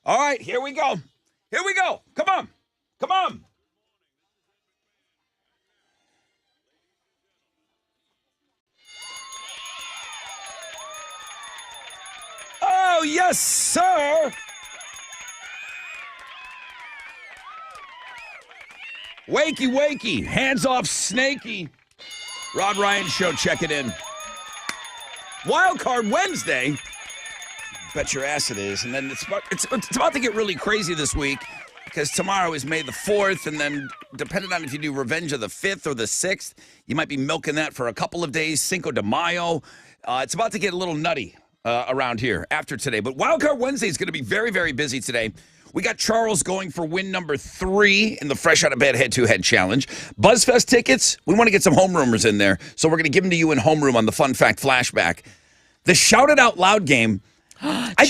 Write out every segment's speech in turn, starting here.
All right, here we go. Here we go. Come on. Come on. Oh, yes, sir. Wakey, wakey. Hands off, Snakey. Rod Ryan Show, check it in. Wild Card Wednesday. Bet your ass it is. And then it's about to get really crazy this week because tomorrow is May the 4th. And then depending on if you do Revenge of the 5th or the 6th, you might be milking that for a couple of days. Cinco de Mayo. It's about to get a little nutty around here after today. But Wild Card Wednesday is going to be very, very busy today. We got Charles going for win number 3 in the Fresh Out of Bed Head-to-Head Challenge. BuzzFest tickets, we want to get some homeroomers in there. So we're going to give them to you in homeroom on the Fun Fact Flashback. The Shout It Out Loud game. I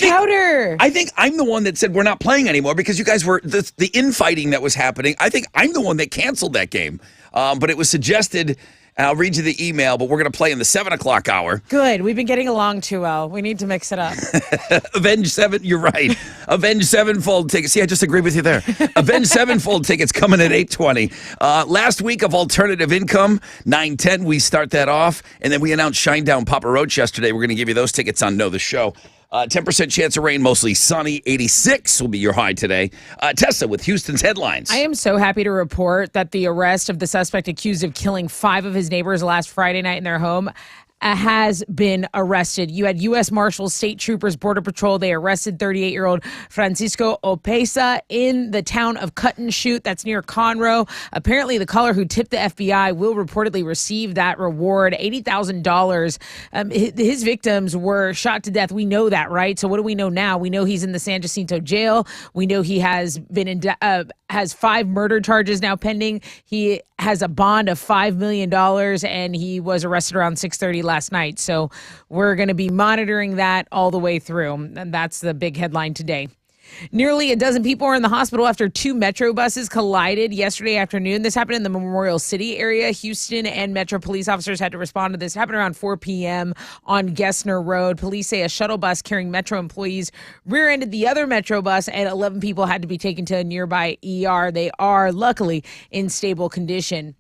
think I'm the one that said we're not playing anymore because you guys were the infighting that was happening. I think I'm the one that canceled that game. But it was suggested, and I'll read you the email, but we're going to play in the 7 o'clock hour. Good. We've been getting along too well. We need to mix it up. Avenged 7, you're right. Avenged Sevenfold tickets. See, I just agreed with you there. Avenged Sevenfold tickets coming at 8:20. Last week of alternative income, 9:10, we start that off. And then we announced Shinedown Papa Roach yesterday. We're going to give you those tickets on Know the Show. 10% chance of rain, mostly sunny. 86 will be your high today. Tessa with Houston's headlines. I am so happy to report that the arrest of the suspect accused of killing 5 of his neighbors last Friday night in their home has been arrested. You had U.S. Marshals, State Troopers, Border Patrol. They arrested 38-year-old Francisco Opesa in the town of Cut and Shoot. That's near Conroe. Apparently, the caller who tipped the FBI will reportedly receive that reward, $80,000. His victims were shot to death. We know that, right? So what do we know now? We know he's in the San Jacinto jail. We know he has been has 5 murder charges now pending. He has a bond of $5 million, and he was arrested around 6:30 last night. So we're going to be monitoring that all the way through. And that's the big headline today. Nearly a dozen people are in the hospital after 2 Metro buses collided yesterday afternoon. This happened in the Memorial City area. Houston and Metro police officers had to respond to this. It happened around 4 p.m. on Gessner Road. Police say a shuttle bus carrying Metro employees rear-ended the other Metro bus, and 11 people had to be taken to a nearby ER. They are, luckily, in stable condition.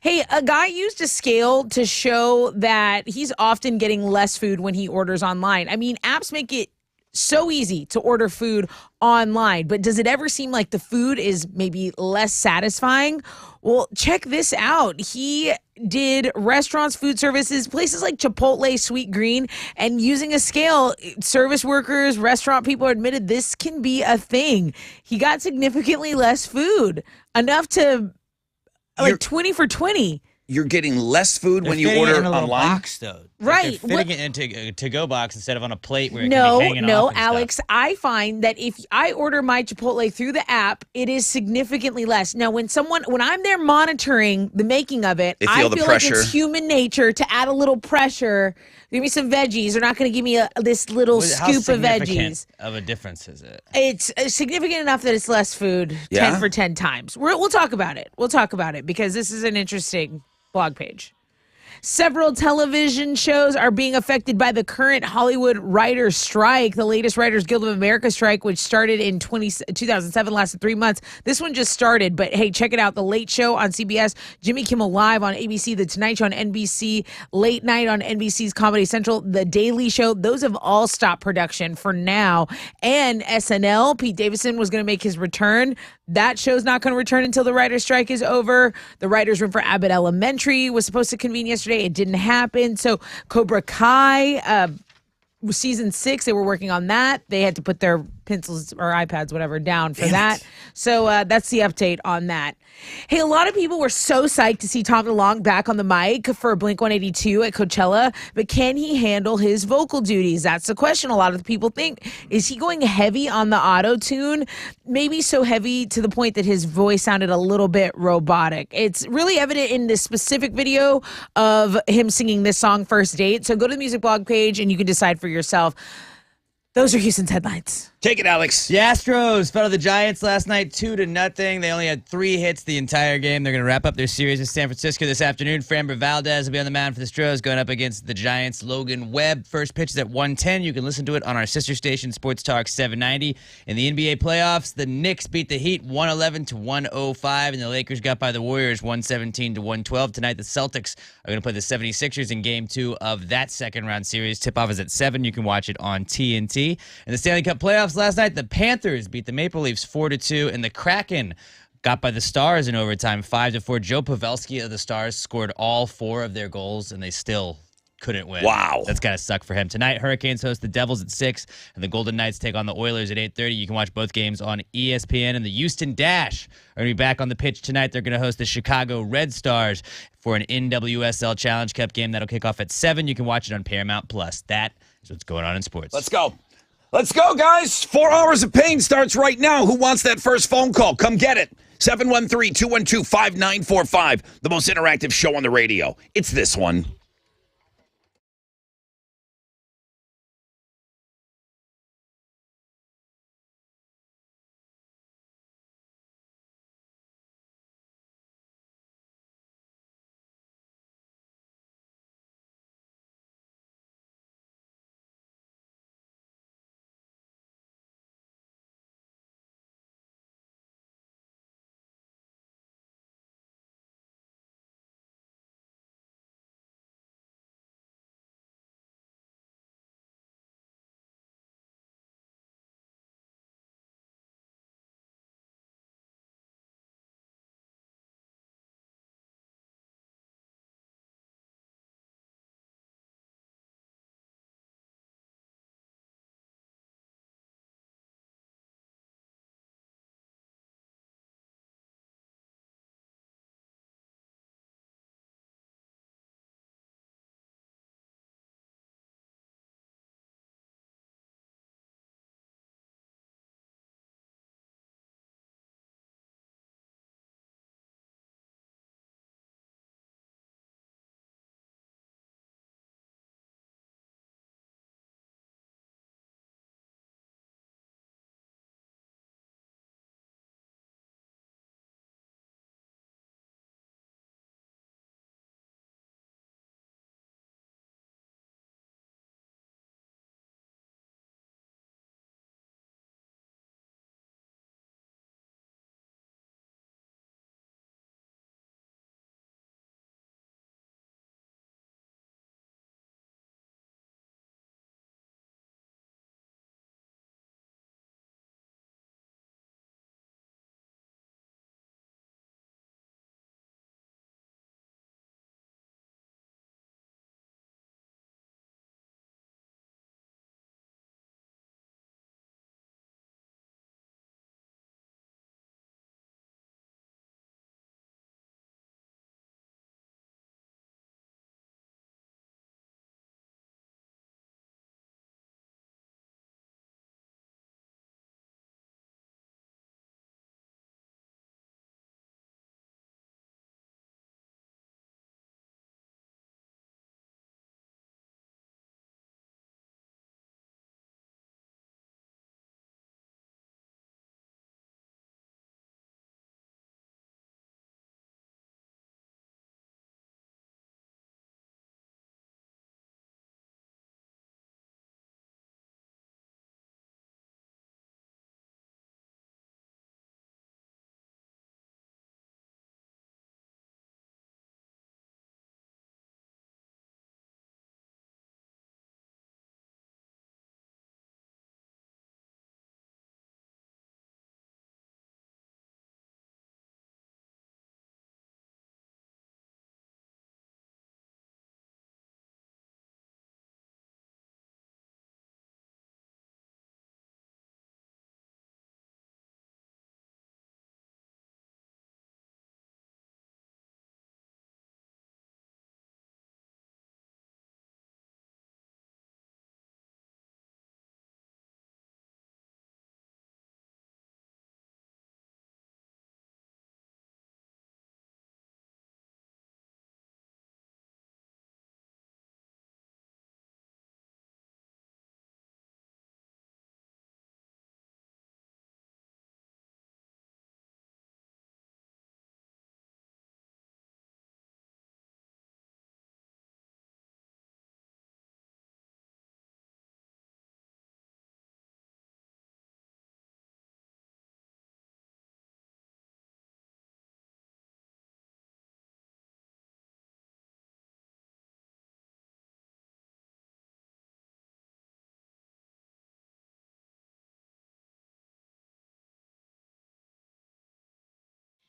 Hey, a guy used a scale to show that he's often getting less food when he orders online. I mean, apps make it so easy to order food online, but does it ever seem like the food is maybe less satisfying? Well, check this out. He did restaurants, food services, places like Chipotle, Sweet Green, and using a scale, service workers, restaurant people admitted this can be a thing. He got significantly less food, enough to like 20 for 20. You're getting less food when you order in a little online? box, though. Right. They're fitting it into a to-go box instead of on a plate where it can be hanging off. No, and Alex, stuff. I find that if I order my Chipotle through the app, it is significantly less. Now, when I'm there monitoring the making of it, I feel like it's human nature to add a little pressure. Give me some veggies. They're not going to give me this little scoop of veggies. Of a difference is it? It's significant enough that it's less food 10 for 10 times. We'll talk about it. We'll talk about it because this is an interesting blog page. Several television shows are being affected by the current Hollywood writers' strike. The latest Writers Guild of America strike, which started in 2007, lasted 3 months. This one just started, but hey, check it out. The Late Show on CBS, Jimmy Kimmel Live on ABC, The Tonight Show on NBC, Late Night on NBC's Comedy Central, The Daily Show. Those have all stopped production for now. And SNL, Pete Davidson was going to make his return. That show's not going to return until the writer's strike is over. The writer's room for Abbott Elementary was supposed to convene yesterday. It didn't happen. So Cobra Kai, season 6, they were working on that. They had to put their pencils or iPads, whatever, down for that. So that's the update on that. Hey, a lot of people were so psyched to see Tom DeLonge back on the mic for Blink-182 at Coachella, but can he handle his vocal duties? That's the question a lot of the people think. Is he going heavy on the auto-tune? Maybe so heavy to the point that his voice sounded a little bit robotic. It's really evident in this specific video of him singing this song, First Date. So go to the music blog page and you can decide for yourself. Those are Houston's headlines. Take it, Alex. The Astros fell to the Giants last night 2-0. They only had 3 hits the entire game. They're going to wrap up their series with San Francisco this afternoon. Framber Valdez will be on the mound for the Astros going up against the Giants. Logan Webb. First pitch is at 1:10. You can listen to it on our sister station, Sports Talk 790. In the NBA playoffs, the Knicks beat the Heat 111-105, and the Lakers got by the Warriors 117-112. Tonight, the Celtics are going to play the 76ers in Game 2 of that second-round series. Tip-off is at 7. You can watch it on TNT. In the Stanley Cup playoffs last night, the Panthers beat the Maple Leafs 4-2, and the Kraken got by the Stars in overtime 5-4. Joe Pavelski of the Stars scored all 4 of their goals, and they still couldn't win. Wow. That's got to suck for him. Tonight, Hurricanes host the Devils at 6, and the Golden Knights take on the Oilers at 8:30. You can watch both games on ESPN, and the Houston Dash are going to be back on the pitch tonight. They're going to host the Chicago Red Stars for an NWSL Challenge Cup game that'll kick off at 7. You can watch it on Paramount+. That is what's going on in sports. Let's go. Let's go, guys. 4 hours of pain starts right now. Who wants that first phone call? Come get it. 713-212-5945. The most interactive show on the radio. It's this one.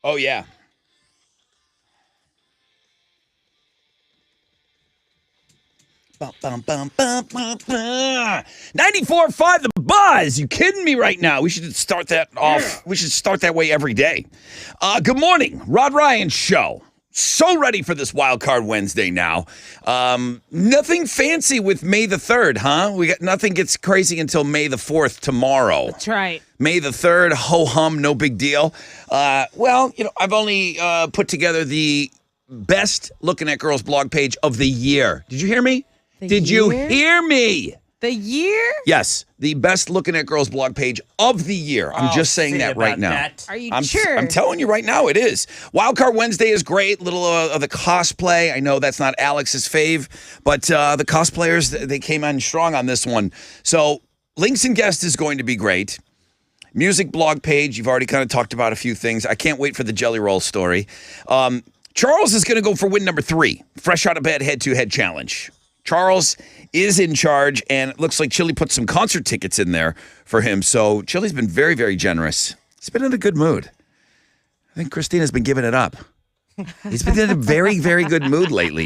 Oh, yeah. Bum, bum, bum, bum, bum, bum. 94.5 The Buzz. You kidding me right now? We should start that off. We should start that way every day. Good morning. Rod Ryan Show. So ready for this Wild Card Wednesday now. Nothing fancy with May the 3rd, huh? Nothing gets crazy until May the 4th tomorrow. That's right. May the 3rd, ho-hum, no big deal. Well, I've only put together the best Looking at Girls blog page of the year. Did you hear me? Did you hear me? The year? Yes, the best Looking at Girls blog page of the year. I'm just saying that right now. Are you I'm sure? I'm telling you right now, it is. Wildcard Wednesday is great. Little of the cosplay. I know that's not Alex's fave, but the cosplayers, they came on strong on this one. So Links and Guest is going to be great. Music blog page, you've already kind of talked about a few things. I can't wait for the Jelly Roll story. Charles is going to go for win number 3, fresh out of bed head-to-head challenge. Charles is in charge, and it looks like Chili put some concert tickets in there for him. So Chili's been very, very generous. He's been in a good mood. I think Christina's been giving it up. He's been in a very, very good mood lately.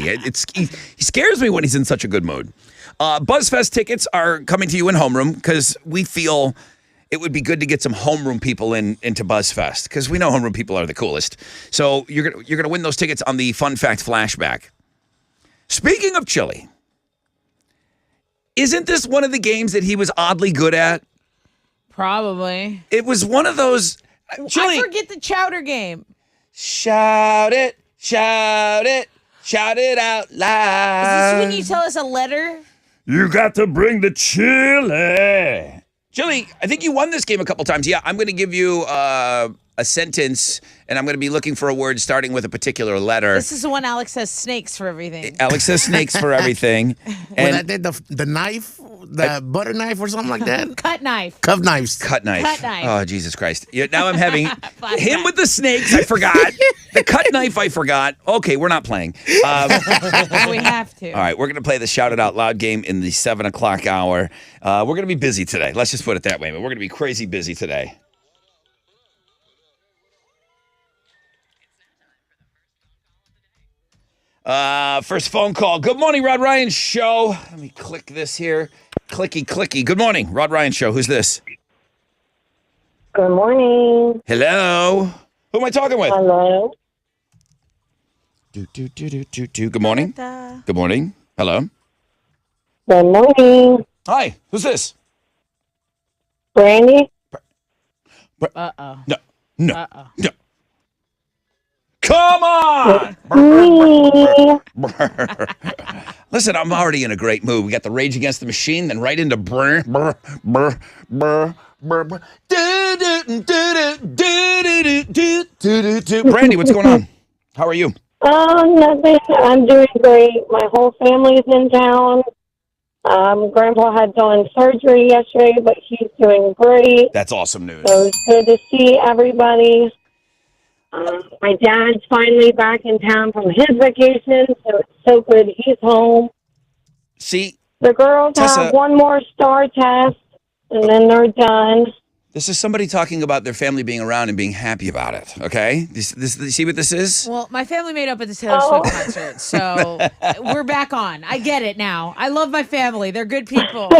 He scares me when he's in such a good mood. BuzzFest tickets are coming to you in homeroom because we feel it would be good to get some homeroom people into BuzzFest because we know homeroom people are the coolest. So you're gonna win those tickets on the Fun Fact Flashback. Speaking of Chili, isn't this one of the games that he was oddly good at? Probably. It was one of those. Chili, I forget the chowder game. shout it, shout it, shout it out loud. Is this when you tell us a letter? You got to bring the chili. Chili, I think you won this game a couple times. Yeah, I'm going to give you a sentence, and I'm going to be looking for a word starting with a particular letter. This is the one Alex says snakes for everything. Alex says snakes for everything. When I And did the knife, the butter knife or something like that. Cut knife. Cup knives. cut knife. Cut knife. Oh, Jesus Christ. Yeah, now I'm having him Flashback. with the snakes. I forgot. The cut knife, I forgot. Okay, we're not playing. We have to. All right, we're going to play the Shout It Out Loud game in the 7 o'clock hour. We're going to be busy today. Let's just put it that way. But we're going to be crazy busy today. First phone call. Good morning, Rod Ryan Show. Let me click this here. Clicky, clicky. Good morning, Rod Ryan Show. Who's this? Good morning. Hello. Who am I talking with? Hello. Good morning. Good morning. Hello. Good morning. Hi. Who's this? Brandy. Uh-oh. No. No. Uh-oh. No. Come on! Me. Listen, I'm already in a great mood. We got the Rage Against the Machine, then right into brr, brr, brr, brr, brr, brr. Brandy, what's going on? How are you? Nothing. I'm doing great. My whole family's in town. Grandpa had done surgery yesterday, but he's doing great. That's awesome news. So it's good to see everybody. My dad's finally back in town from his vacation, so it's so good he's home. See, The girls Tessa- have one more star test, and then they're done. this is somebody talking about their family being around and being happy about it, okay? This, you see what this is? Well, my family made up at the Taylor Oh. Swift concert, so we're back on. I get it now. I love my family. They're good people.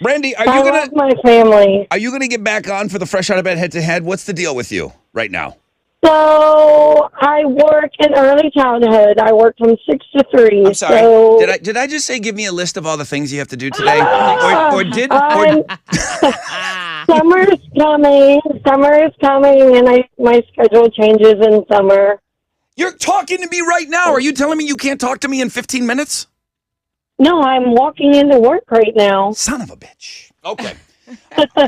Brandy, are I you love my family. gonna get back on for the Fresh Out of Bed head-to-head? What's the deal with you right now? So I work in early childhood. I work from 6 to 3. I'm sorry. So Did I just say give me a list of all the things you have to do today? Summer's coming. Summer is coming, and my schedule changes in summer. You're talking to me right now. Are you telling me you can't talk to me in 15 minutes? No, I'm walking into work right now. Son of a bitch. Okay.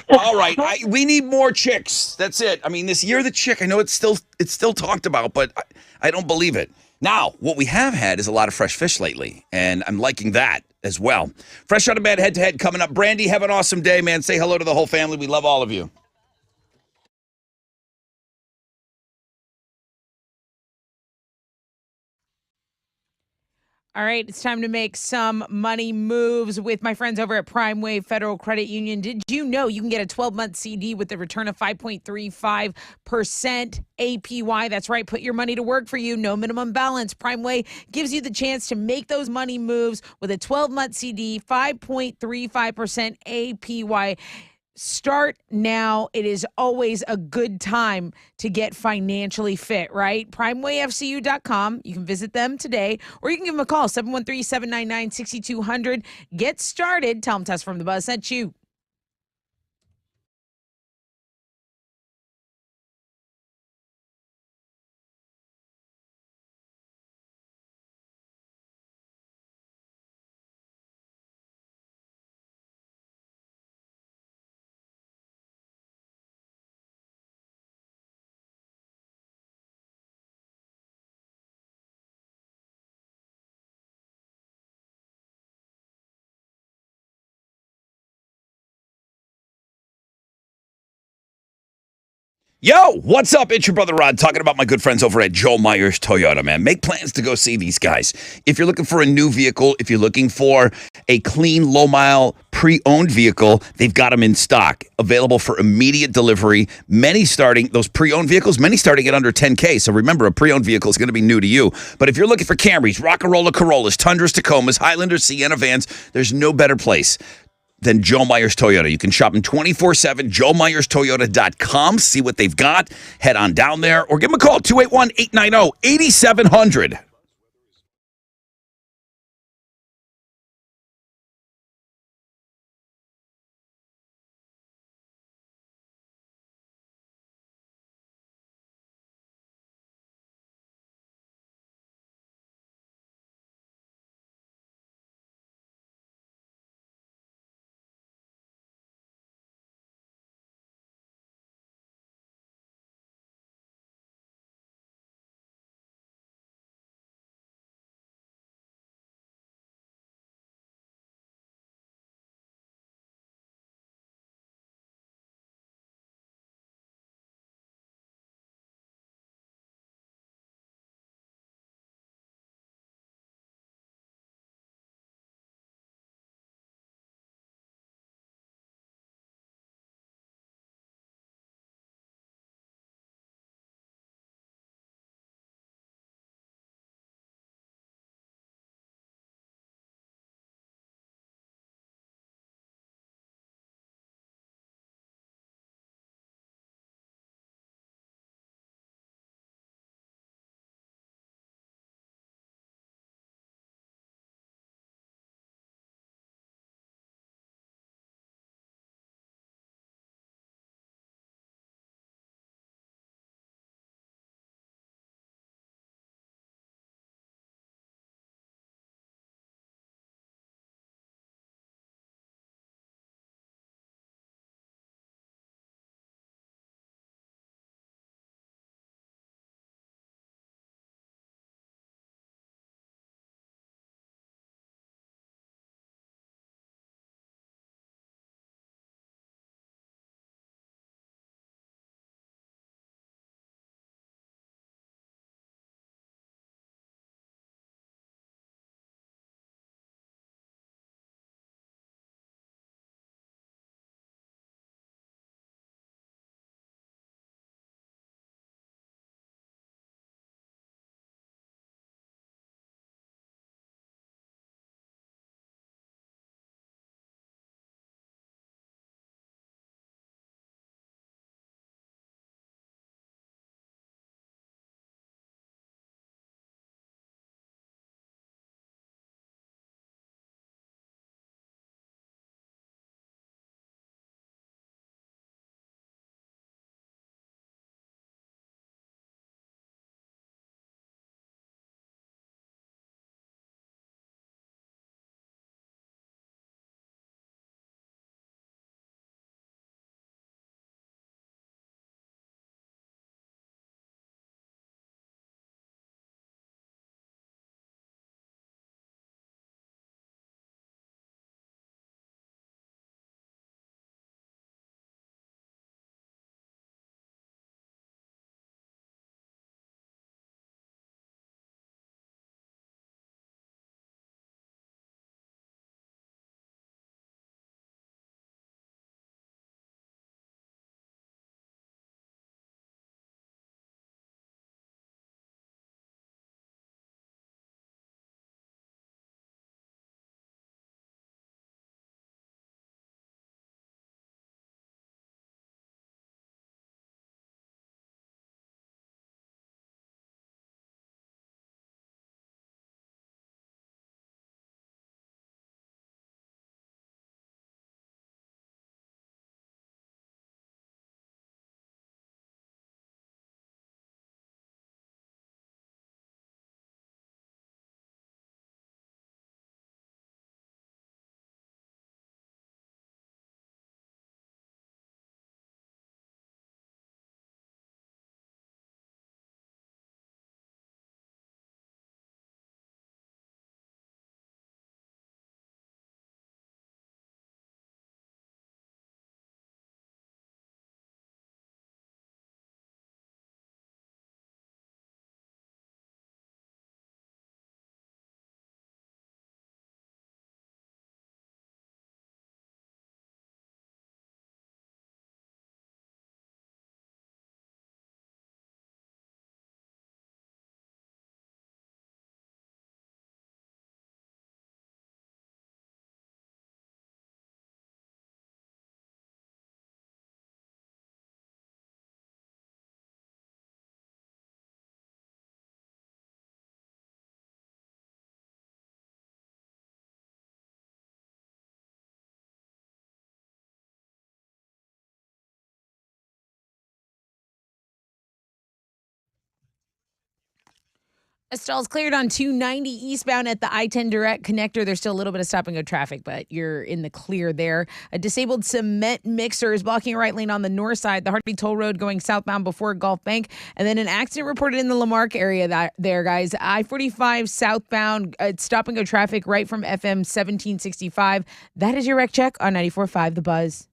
All right. We need more chicks. That's it. I mean, this year the chick, I know it's still talked about, but I don't believe it. Now, what we have had is a lot of fresh fish lately, and I'm liking that as well. Fresh Out of Bed head-to-head coming up. Brandy, have an awesome day, man. Say hello to the whole family. We love all of you. All right, it's time to make some money moves with my friends over at Prime Wave Federal Credit Union. Did you know you can get a 12-month CD with a return of 5.35% APY? That's right, put your money to work for you. No minimum balance. Prime Wave gives you the chance to make those money moves with a 12-month CD, 5.35% APY. Start now. It is always a good time to get financially fit, right? PrimeWayFCU.com. You can visit them today, or you can give them a call, 713-799-6200. Get started. Tell them Tess from the Buzz sent you. Yo, what's up? It's your brother Rod talking about my good friends over at Joe Myers Toyota, man. Make plans to go see these guys. If you're looking for a new vehicle, if you're looking for a clean, low-mile, pre-owned vehicle, they've got them in stock, available for immediate delivery. Those pre-owned vehicles, many starting at under $10K. So remember, a pre-owned vehicle is going to be new to you. But if you're looking for Camrys, Rock-A-Rolla Corollas, Tundras, Tacomas, Highlanders, Sienna vans, there's no better place than Joe Myers Toyota. You can shop them 24/7, joemyerstoyota.com. See what they've got. Head on down there or give them a call, 281-890-8700. A stall's cleared on 290 eastbound at the I-10 direct connector. There's still a little bit of stop and go traffic, but you're in the clear there. A disabled cement mixer is blocking a right lane on the north side, the Hartby Toll Road going southbound before Gulf Bank. And then an accident reported in the Lamarck area there, guys. I-45 southbound, stop and go traffic right from FM 1765. That is your wreck check on 94.5 The Buzz.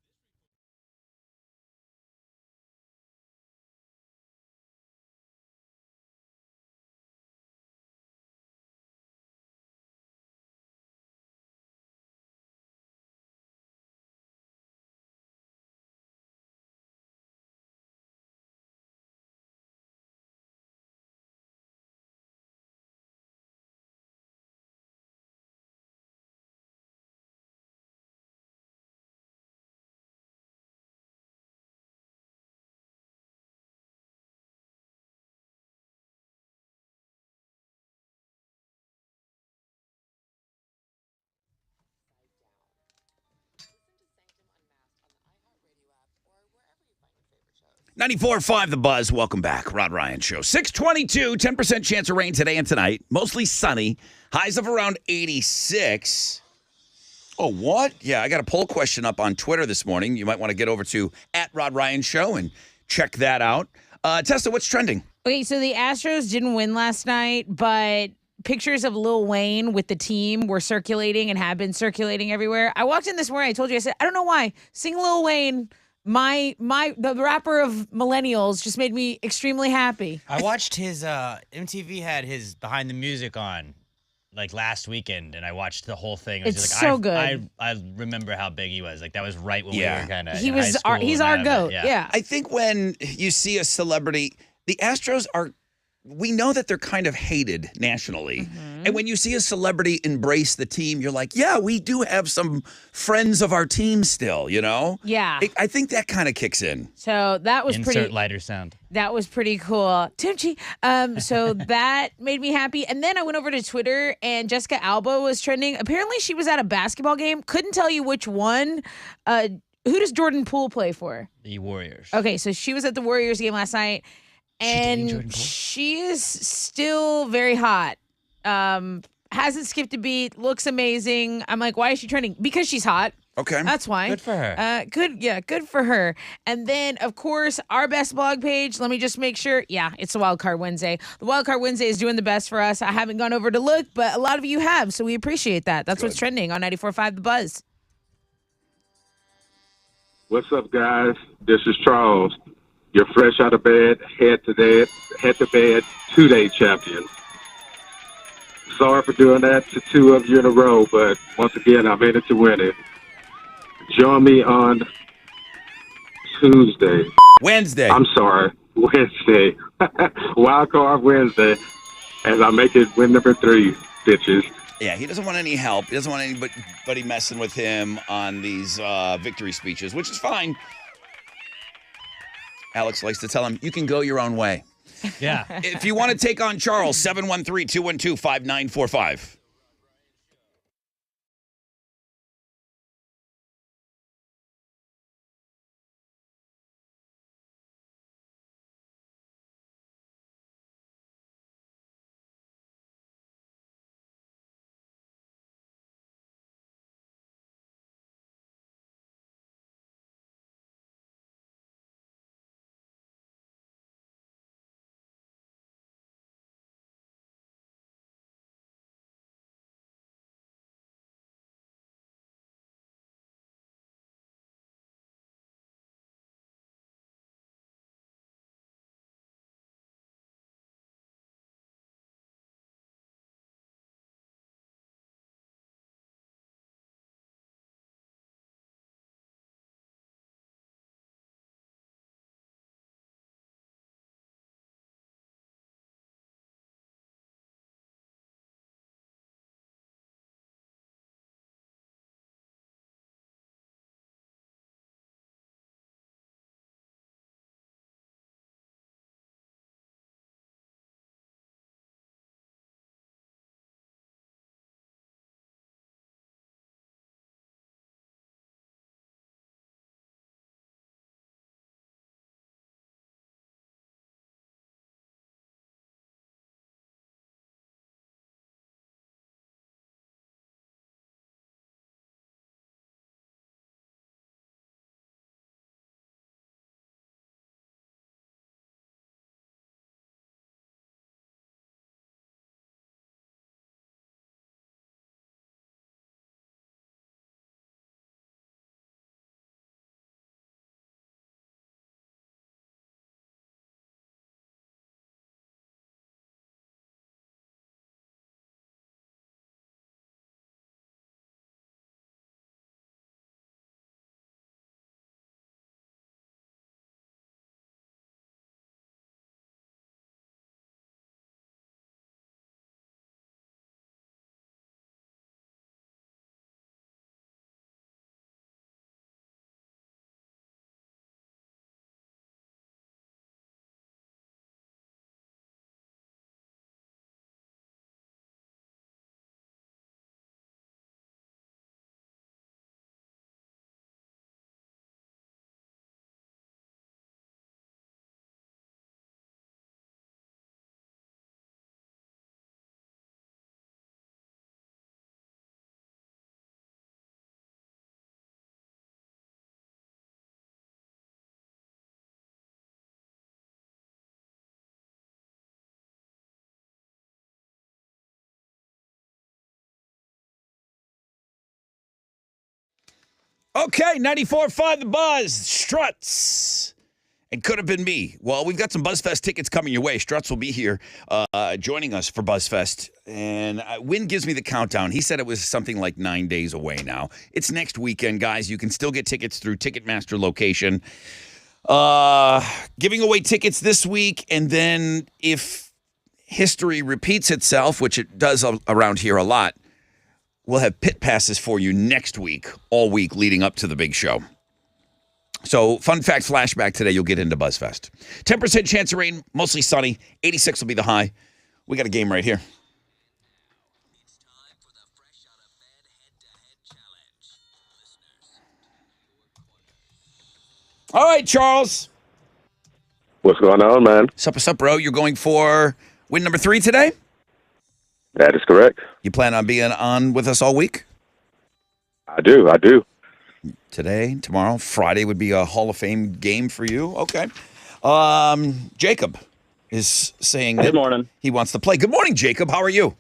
.94.5 The Buzz. Welcome back. Rod Ryan Show. 622, 10% chance of rain today and tonight. Mostly sunny. Highs of around 86. Oh, what? Yeah, I got a poll question up on Twitter this morning. You might want to get over to @RodRyanShow and check that out. Tessa, what's trending? Okay, so the Astros didn't win last night, but pictures of Lil Wayne with the team were circulating and have been circulating everywhere. I walked in this morning, I told you, I said, I don't know why. Sing Lil Wayne, the rapper of millennials, just made me extremely happy. I watched his MTV had his Behind the Music on like last weekend, and I watched the whole thing. It was It's just so like, good. I remember how big he was. Like that was right when Yeah. we were kind of He's our goat. Yeah. I think when you see a celebrity, the Astros are, we know that they're kind of hated nationally. And when you see a celebrity embrace the team, you're like, yeah, we do have some friends of our team still, you know? Yeah. I think that kind of kicks in. So that was Insert pretty. lighter sound. That was pretty cool. Timchi. So that made me happy. And then I went over to Twitter and Jessica Alba was trending. Apparently she was at a basketball game. Couldn't tell you which one. Who does Jordan Poole play for? The Warriors. Okay, so she was at the Warriors game last night. dating Jordan And Poole? she is still very hot. Hasn't skipped a beat. Looks amazing. I'm like, why is she trending? Because she's hot. Okay. That's why. Good for her. Good for her. And then, of course, our best blog page. Let me just make sure. Yeah, it's the Wild Card Wednesday. The Wild Card Wednesday is doing the best for us. I haven't gone over to look, but a lot of you have, so we appreciate that. That's what's trending on 94.5 The Buzz. What's up, guys? This is Charles. You're fresh out of bed, head to bed, 2-day champion. Sorry for doing that to two of you in a row, but once again, I'm in it to win it. Join me on Tuesday. Wednesday. I'm sorry, Wednesday. Wild Card Wednesday, as I make it win number 3, bitches. Yeah, he doesn't want any help. He doesn't want anybody messing with him on these victory speeches, which is fine. Alex likes to tell him, you can go your own way. Yeah. If you want to take on Charles, 713-212-5945. Okay, 94.5 The Buzz. Struts. It could have been me. Well, we've got some BuzzFest tickets coming your way. Struts will be here joining us for BuzzFest. And Wynn gives me the countdown. He said it was something like 9 days away now. It's next weekend, guys. You can still get tickets through Ticketmaster location. Giving away tickets this week. And then if history repeats itself, which it does around here a lot, we'll have pit passes for you next week, all week leading up to the big show. So, fun fact flashback today, you'll get into BuzzFest. 10% chance of rain, mostly sunny. 86 will be the high. We got a game right here. All right, Charles. What's going on, man? What's up, bro? You're going for win number 3 today? That is correct. You plan on being on with us all week? I do. Today, tomorrow, Friday would be a Hall of Fame game for you. Okay. Jacob is saying that Good morning. he wants to play. Good morning, Jacob. How are you?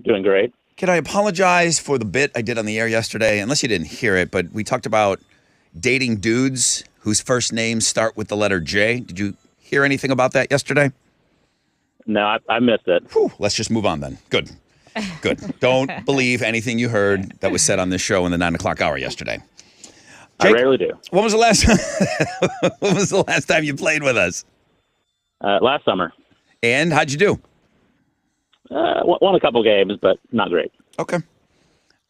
Doing great. Can I apologize for the bit I did on the air yesterday? Unless you didn't hear it, but we talked about dating dudes whose first names start with the letter J. Did you hear anything about that yesterday? No, I missed it. Whew, let's just move on then. Good. Don't believe anything you heard that was said on this show in the 9 o'clock hour yesterday. I rarely do. When was the last when was the last time you played with us? Last summer. And how'd you do? Won a couple games, but not great. Okay.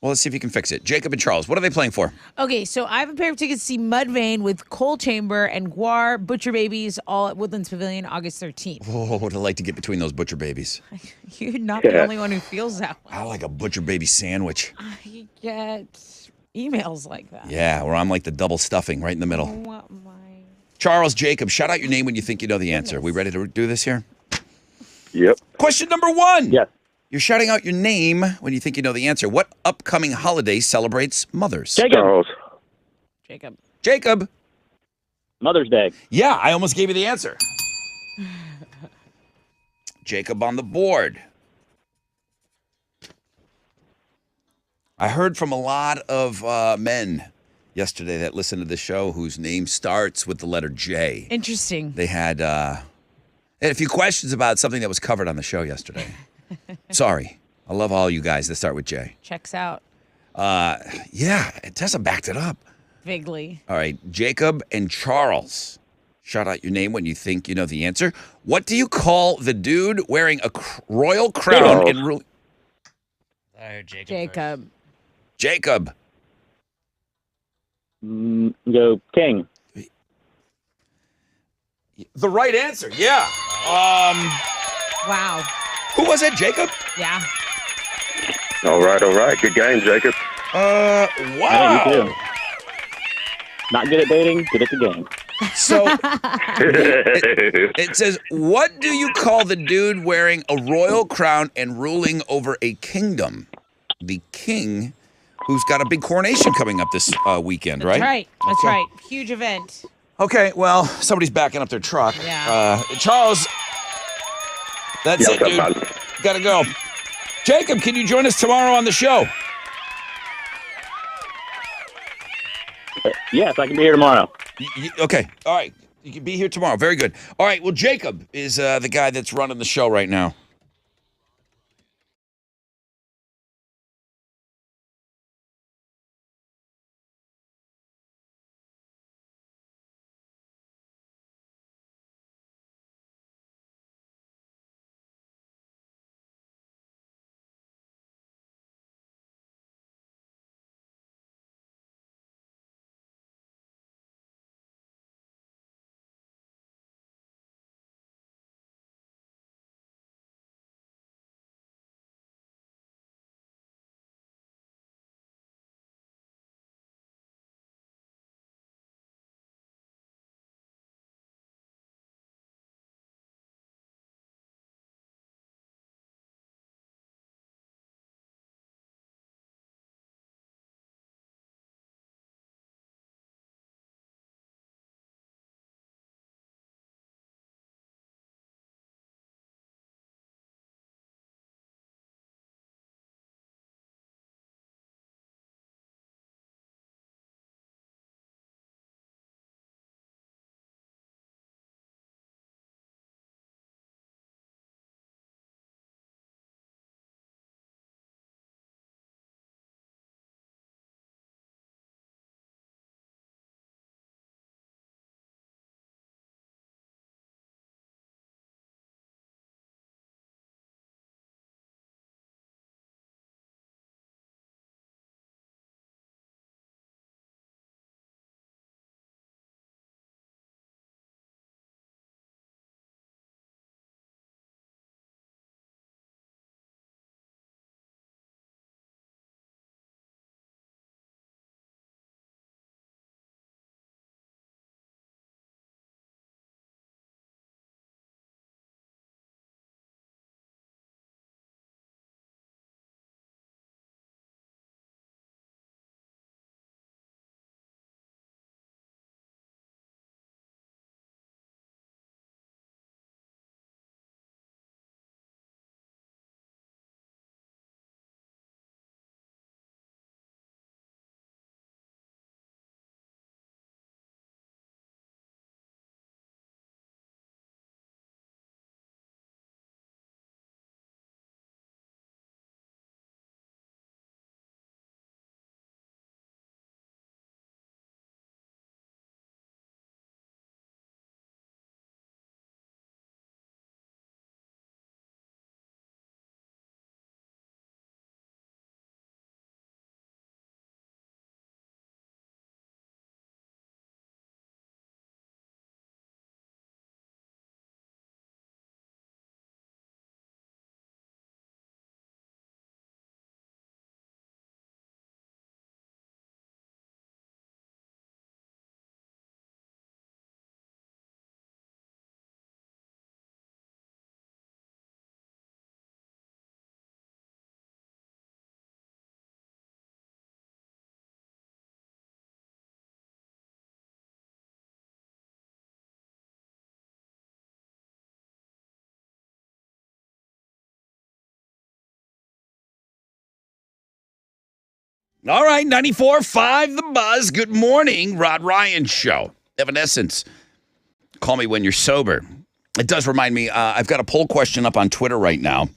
Well, let's see if you can fix it. Jacob and Charles, what are they playing for? Okay, so I have a pair of tickets to see Mudvayne with Coal Chamber and Guar Butcher Babies all at Woodlands Pavilion August 13th. Oh, would I like to get between those butcher babies? You're not the only one who feels that way. I like a butcher baby sandwich. I get emails like that. Yeah, where I'm like the double stuffing right in the middle. What my... Charles, Jacob, shout out your name when you think you know the answer. We ready to do this here? Yep. Question number 1. Yes. You're shouting out your name when you think you know the answer. What upcoming holiday celebrates mothers? Jacob. Charles. Jacob. Jacob. Mother's Day. Yeah, I almost gave you the answer. Jacob on the board. I heard from a lot of men yesterday that listen to the show whose name starts with the letter J. Interesting. They had a few questions about something that was covered on the show yesterday. Sorry. I love all you guys that start with J. Checks out Yeah, Tessa backed it up. vaguely. All right, Jacob and Charles. Shout out your name when you think you know the answer. What do you call the dude wearing a royal crown and rule? I heard Jacob. Jacob. Jacob. Go King. The right answer, yeah. Wow. Who was it, Jacob? Yeah. All right. Good game, Jacob. I think you Wow. too. Not good at dating, good at the game. So it says, what do you call the dude wearing a royal crown and ruling over a kingdom? The king who's got a big coronation coming up this weekend, right? That's right. That's Okay. right. Huge event. Okay, well, somebody's backing up their truck. Yeah. Charles, that's Yeah, it, dude. man. Gotta go. Jacob, can you join us tomorrow on the show? Yes, I can be here tomorrow. Okay, all right. You can be here tomorrow. Very good. All right, well, Jacob is the guy that's running the show right now. All right, 94.5 The Buzz. Good morning, Rod Ryan Show. Evanescence. Call me when you're sober. It does remind me, I've got a poll question up on Twitter right now.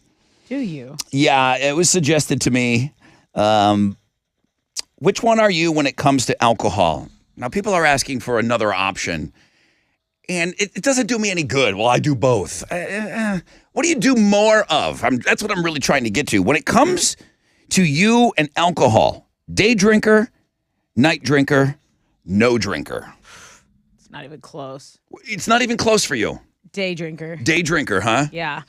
Do you? Yeah, it was suggested to me. Which one are you when it comes to alcohol? Now, people are asking for another option, and it doesn't do me any good. Well, I do both. What do you do more of? That's what I'm really trying to get to. When it comes to you and alcohol, day drinker, night drinker, no drinker. It's not even close. It's not even close for you. Day drinker. Day drinker, huh? Yeah.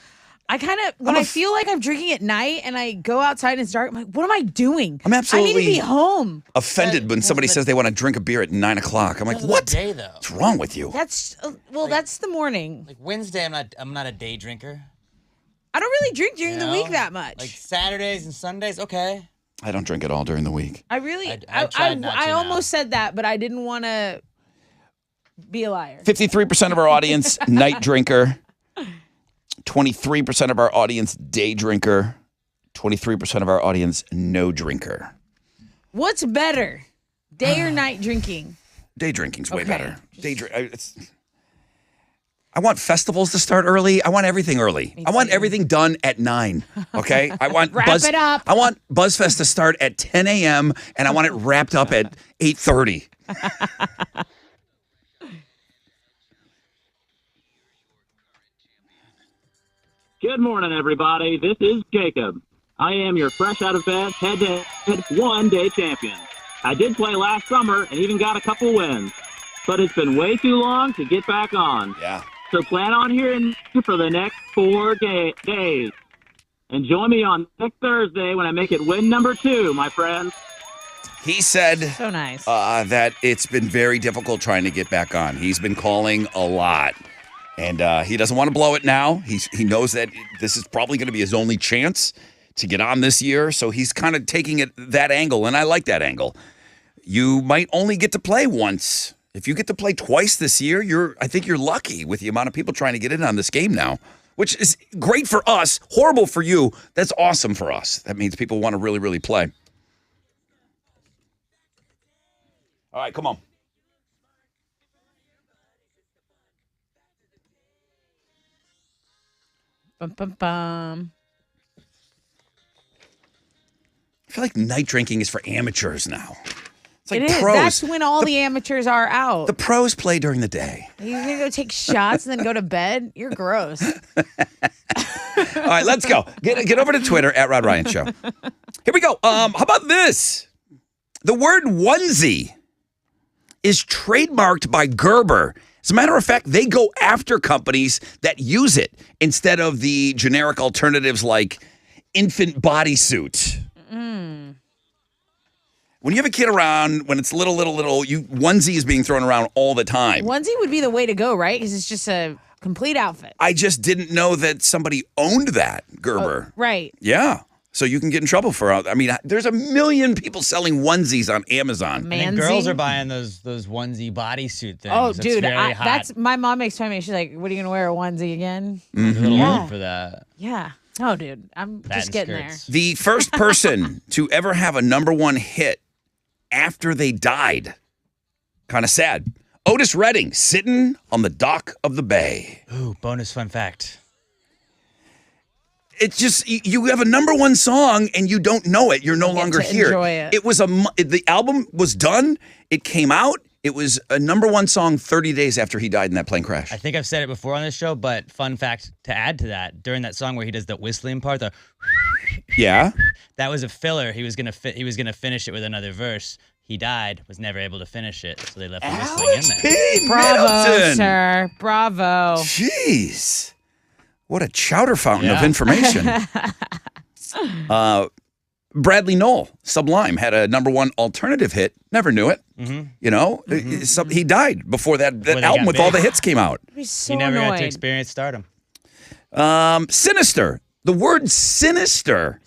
I kind of, when I feel like I'm drinking at night and I go outside and it's dark, I'm like, what am I doing? I'm absolutely I need to be home. offended when somebody says they want to drink a beer at 9 o'clock. I'm like, what? Day though. What's wrong with you? That's, that's the morning. Like Wednesday, I'm not a day drinker. I don't really drink during the week that much. Like Saturdays and Sundays, okay. I don't drink at all during the week. I really, I tried not to I now. almost said that, but I didn't want to be a liar. 53% of our audience, night drinker. 23% of our audience, day drinker. 23% of our audience, no drinker. What's better, day or night drinking? Day drinking's way Okay. better. I want festivals to start early. I want everything early. I want everything done at 9. Okay? I want Wrap it up. I want BuzzFest to start at 10 a.m. and I want it wrapped up at 8:30. Good morning, everybody. This is Jacob. I am your fresh out of bed, head-to-head, one-day champion. I did play last summer and even got a couple wins, but it's been way too long to get back on. Yeah. So plan on hearing me for the next 4 days. And join me on next Thursday when I make it win number 2, my friends. He said So nice. that it's been very difficult trying to get back on. He's been calling a lot. And he doesn't want to blow it now. He knows that this is probably going to be his only chance to get on this year. So he's kind of taking it that angle, and I like that angle. You might only get to play once. If you get to play twice this year, I think you're lucky with the amount of people trying to get in on this game now, which is great for us, horrible for you. That's awesome for us. That means people want to really, really play. All right, come on. Bum, bum, bum. I feel like night drinking is for amateurs now. It's like It is. pros. That's when all the amateurs are out. The pros play during the day. You're going to go take shots and then go to bed? You're gross. All right, let's go. Get over to Twitter at Rod Ryan Show. Here we go. How about this? The word onesie is trademarked by Gerber. As a matter of fact, they go after companies that use it instead of the generic alternatives like infant bodysuit. When you have a kid around, when it's little, onesie is being thrown around all the time. Onesie would be the way to go, right? Because it's just a complete outfit. I just didn't know that somebody owned that, Gerber. Right. Yeah. So you can get in trouble for, there's a million people selling onesies on Amazon. Man. And girls Manzy? are buying those onesie bodysuit things. Oh, It's dude, very hot. that's my mom makes fun of me. She's like, "What are you gonna wear, a onesie again?" There's a little Yeah. old for that. Yeah. No, dude, I'm That just and getting skirts. The first person to ever have a #1 hit after they died. Kind of sad. Otis Redding sitting on the dock of the bay. Ooh, bonus fun fact. It's just, you have a #1 song and you don't know it. You're no get longer to here. enjoy it. It was the album was done. It came out. It was a #1 song 30 days after he died in that plane crash. I think I've said it before on this show, but fun fact to add to that, during that song where he does the whistling part, Yeah. that was a filler. He was gonna finish it with another verse. He died, was never able to finish it, so they left the whistling in there. P. Bravo, Middleton. sir. Bravo. Jeez. What a chowder fountain of Yeah. information. Bradley Noel, Sublime, had a #1 alternative hit. Never knew it. You know, he died before that Before they album got with all big. the hits came out. I'd be so He never annoyed. got to experience stardom. Sinister. The word sinister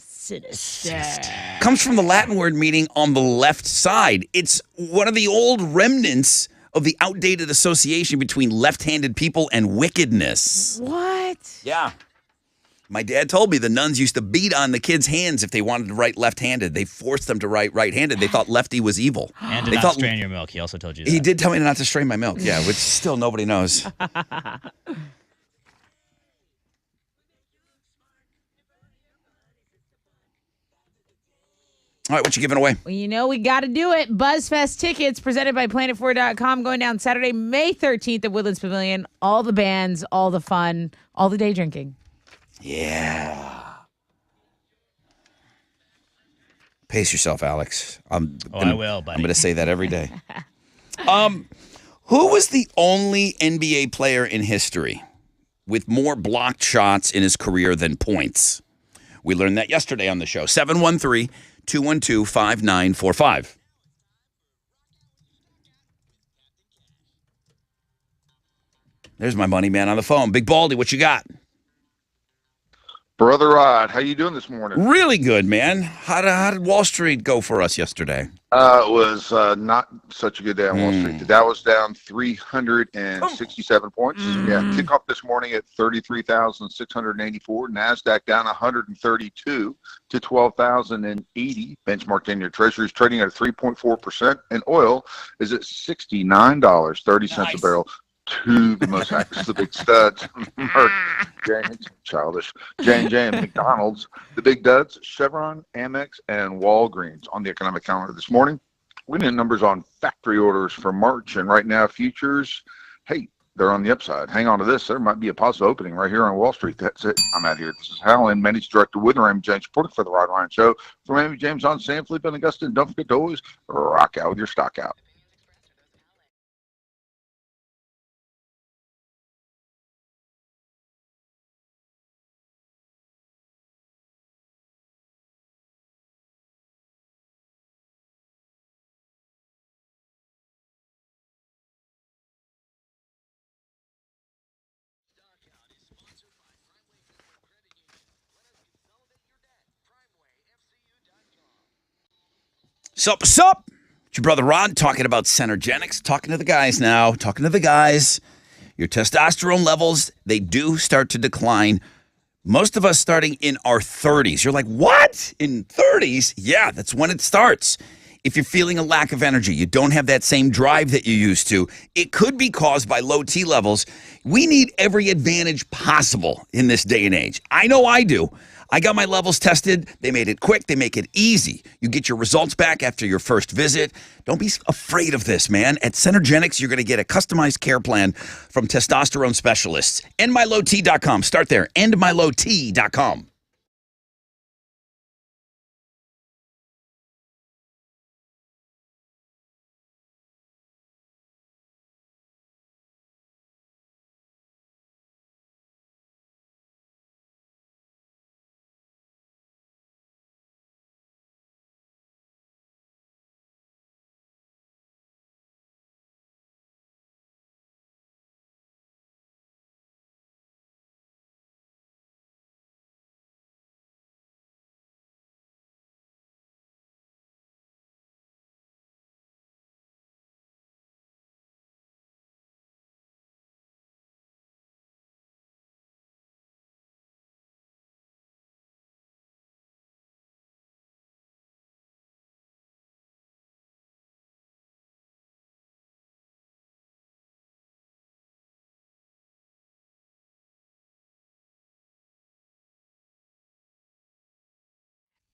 comes from the Latin word meaning on the left side. It's one of the old remnants of the outdated association between left-handed people and wickedness. What? Yeah. My dad told me the nuns used to beat on the kids' hands if they wanted to write left-handed. They forced them to write right-handed. They thought lefty was evil. And to they not thought, strain your milk. He also told you that. He did tell me not to strain my milk, yeah, which still nobody knows. All right, what you giving away? Well, you know we got to do it. BuzzFest tickets presented by Planet4.com going down Saturday, May 13th at Woodlands Pavilion. All the bands, all the fun, all the day drinking. Yeah. Pace yourself, Alex. I will, buddy. I'm going to say that every day. Who was the only NBA player in history with more blocked shots in his career than points? We learned that yesterday on the show. 713-212-5945. There's my money man on the phone. Big Baldy, what you got? Brother Rod, how you doing this morning? Really good, man. How did Wall Street go for us yesterday? It was not such a good day on Wall Street. The Dow was down 367 points. Yeah, kickoff this morning at 33,684. NASDAQ down 132 to 12,080. Benchmark 10-year Treasuries trading at 3.4%. And oil is at $69.30 a barrel. Two the most active, the big studs, Merck, James, childish, J&J, and McDonald's. The big duds, Chevron, Amex, and Walgreens on the economic calendar this morning. We need numbers on factory orders for March, and right now futures, hey, they're on the upside. Hang on to this. There might be a positive opening right here on Wall Street. That's it. I'm out here. This is Hal and Managing Director with Raymond James, reporting for the Rod Ryan Show. For Raymond James on San Felipe and Augusta, and don't forget to always rock out with your stock out. Sup? It's your brother Rod talking about Centergenics. Talking to the guys now. Talking to the guys. Your testosterone levels, they do start to decline. Most of us starting in our 30s. You're like, what? In 30s? Yeah, that's when it starts. If you're feeling a lack of energy, you don't have that same drive that you used to, it could be caused by low T levels. We need every advantage possible in this day and age. I know I do. I got my levels tested. They made it quick. They make it easy. You get your results back after your first visit. Don't be afraid of this, man. At Centergenics, you're going to get a customized care plan from testosterone specialists. EndMyLowT.com. Start there. EndMyLowT.com.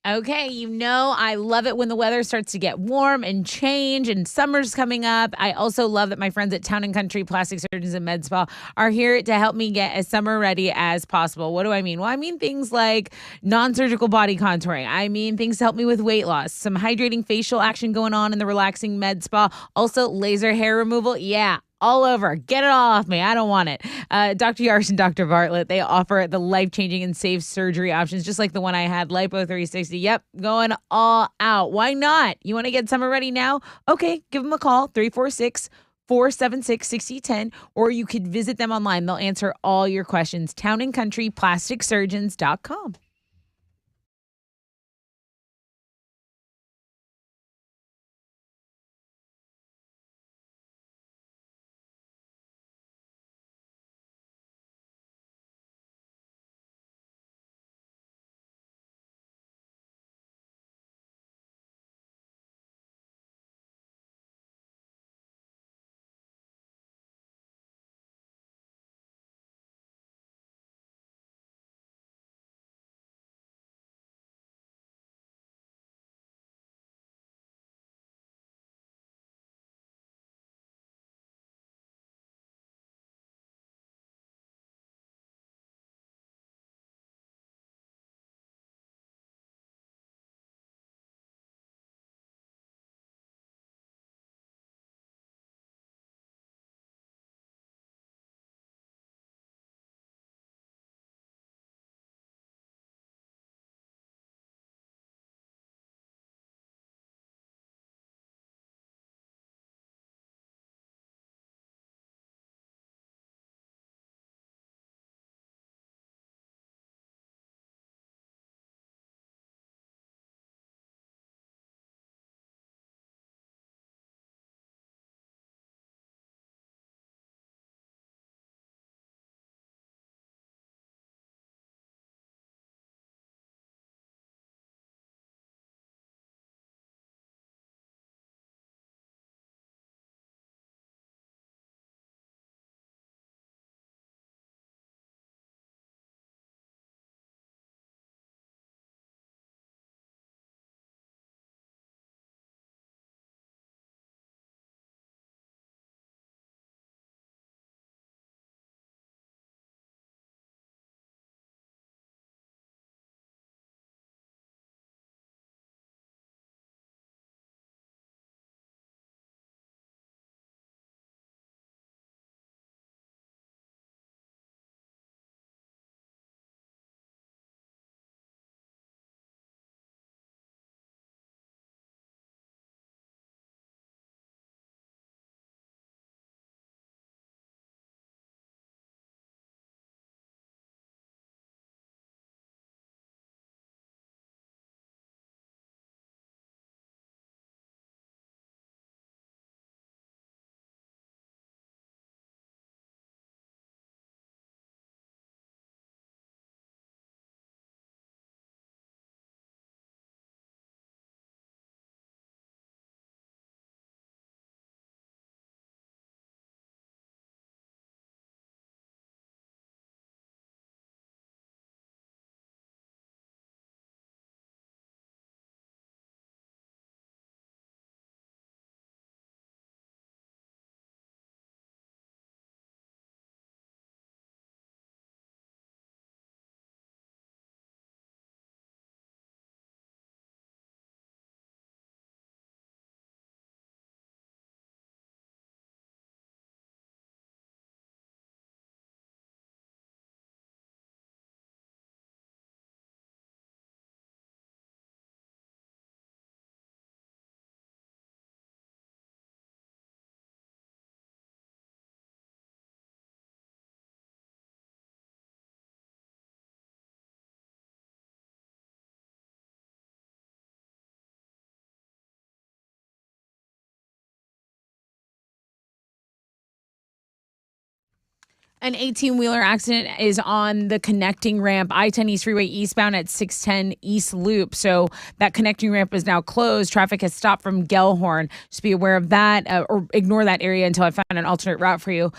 Okay, you know I love it when the weather starts to get warm and change and summer's coming up. I also love that my friends at Town & Country Plastic Surgeons and Med Spa are here to help me get as summer ready as possible. What do I mean? Well, I mean things like non-surgical body contouring. I mean things to help me with weight loss, some hydrating facial action going on in the relaxing med spa, also laser hair removal. Yeah. All over. Get it all off me. I don't want it. Dr. Yarsh and Dr. Bartlett, they offer the life-changing and safe surgery options, just like the one I had, Lipo360. Yep, going all out. Why not? You want to get summer ready now? Okay, give them a call, 346-476-6010, or you could visit them online. They'll answer all your questions. TownandCountryPlasticSurgeons.com. An 18-wheeler accident is on the connecting ramp, I-10 East Freeway eastbound at 610 East Loop. So that connecting ramp is now closed. Traffic has stopped from Gellhorn. Just be aware of that or ignore that area until I find an alternate route for you.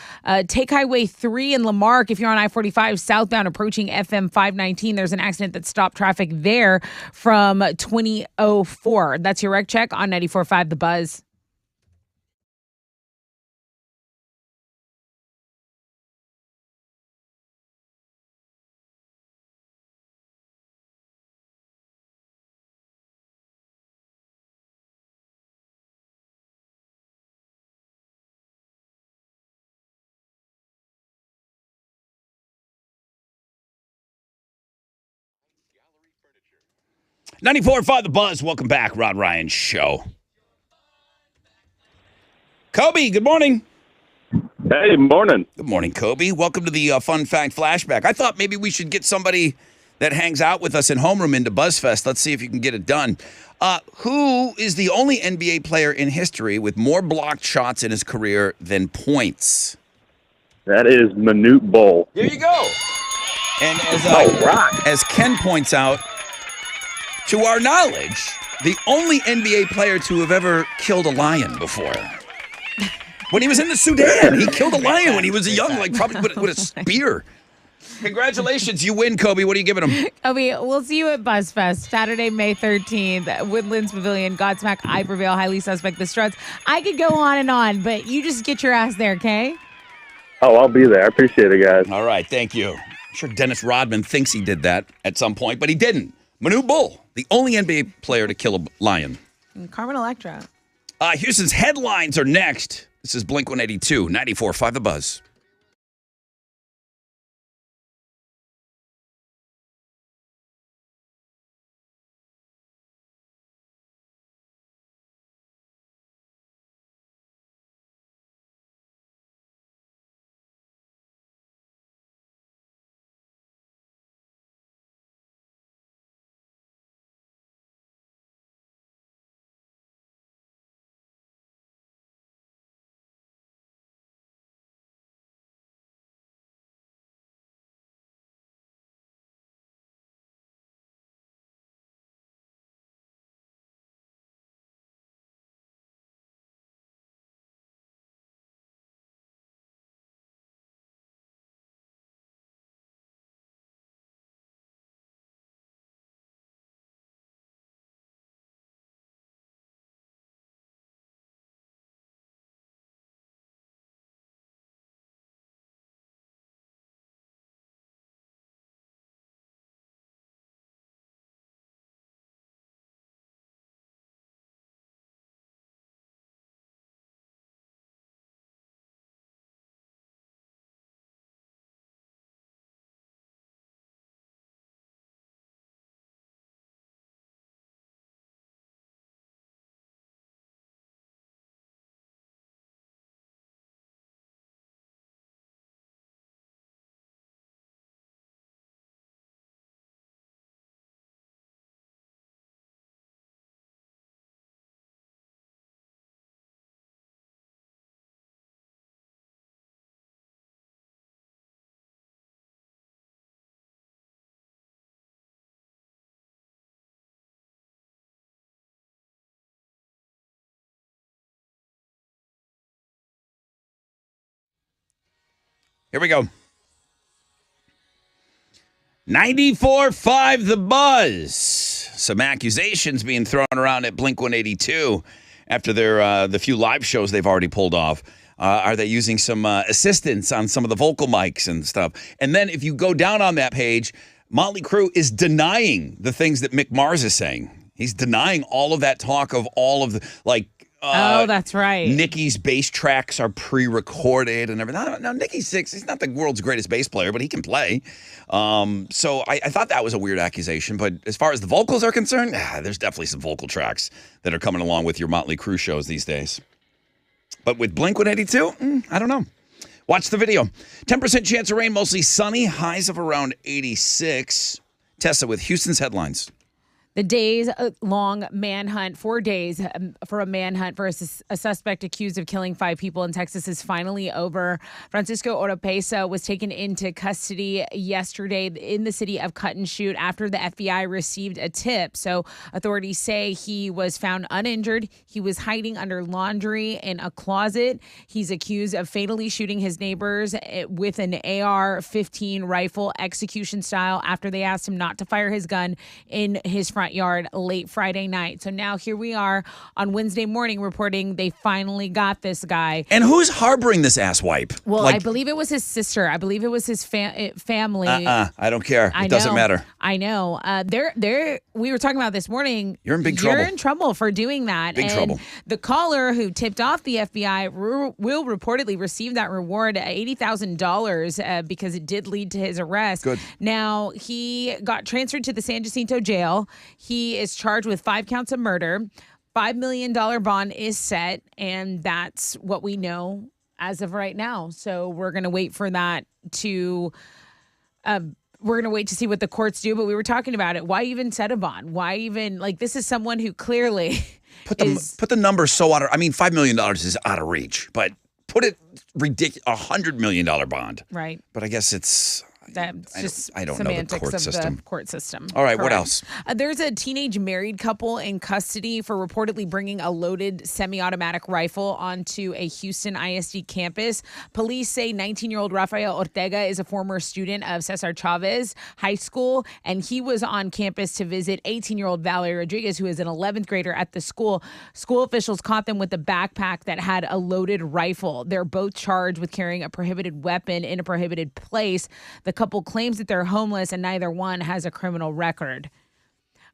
Take Highway 3 in Lamarck. If you're on I-45 southbound approaching FM 519, there's an accident that stopped traffic there from 2004. That's your wreck check on 94.5 The Buzz. Furniture. 94.5 The Buzz. Welcome back, Rod Ryan Show. Kobe, good morning. Hey, morning. Good morning, Kobe. Welcome to the Fun Fact Flashback. I thought maybe we should get somebody that hangs out with us in homeroom into BuzzFest. Let's see if you can get it done. Who is the only NBA player in history with more blocked shots in his career than points? That is Manute Bol. There you go. And as Ken points out, to our knowledge, the only NBA player to have ever killed a lion before. When he was in the Sudan, he killed a lion when he was young, like probably with a spear. Congratulations, you win, Kobe. What are you giving him? Kobe, we'll see you at BuzzFest, Saturday, May 13th, Woodlands Pavilion, Godsmack, I Prevail, Highly Suspect, The Struts. I could go on, but you just get your ass there, okay? Oh, I'll be there. I appreciate it, guys. All right, thank you. I'm sure Dennis Rodman thinks he did that at some point, but he didn't. Manute Bol, the only NBA player to kill a lion. And Carmen Electra. Houston's headlines are next. This is Blink-182, 94.5 The Buzz. Here we go. 94.5 The Buzz. Some accusations being thrown around at Blink-182 after the few live shows they've already pulled off. Are they using some assistance on some of the vocal mics and stuff? And then if you go down on that page, Motley Crue is denying the things that Mick Mars is saying. He's denying all of that talk of all of the, like, oh, that's right. Nicky's bass tracks are pre-recorded and everything. Now, Nicky Sixx, he's not the world's greatest bass player, but he can play. So I thought that was a weird accusation. But as far as the vocals are concerned, there's definitely some vocal tracks that are coming along with your Motley Crue shows these days. But with Blink-182, I don't know. Watch the video. 10% chance of rain, mostly sunny. Highs of around 86. Tessa with Houston's headlines. The days-long manhunt, 4 days for a manhunt for a suspect accused of killing 5 people in Texas is finally over. Francisco Oropesa was taken into custody yesterday in the city of Cut and Shoot after the FBI received a tip. So authorities say he was found uninjured. He was hiding under laundry in a closet. He's accused of fatally shooting his neighbors with an AR-15 rifle, execution style, after they asked him not to fire his gun in his front yard late Friday night. So now here we are on Wednesday morning reporting they finally got this guy. And who's harboring this asswipe? Well, I believe it was his sister. I believe it was his family. I don't care. It doesn't matter. I know. We were talking about this morning. You're in big trouble. You're in trouble for doing that. Big trouble. The caller who tipped off the FBI will reportedly receive that reward, $80,000, because it did lead to his arrest. Good. Now, he got transferred to the San Jacinto jail. He is charged with 5 counts of murder. $5 million bond is set, and that's what we know as of right now. So we're going to wait for that to we're going to wait to see what the courts do. But we were talking about it. Why even set a bond? Why even, this is someone who clearly put the number so out of, $5 million is out of reach, but put it ridiculous, $100 million bond. Right. But I guess it's... That's just I don't know the court system. The court system. All right, Correct. What else? There's a teenage married couple in custody for reportedly bringing a loaded semi-automatic rifle onto a Houston ISD campus. Police say 19-year-old Rafael Ortega is a former student of Cesar Chavez High School, and he was on campus to visit 18-year-old Valerie Rodriguez, who is an 11th grader at the school. School officials caught them with a backpack that had a loaded rifle. They're both charged with carrying a prohibited weapon in a prohibited place. The couple claims that they're homeless, and neither one has a criminal record.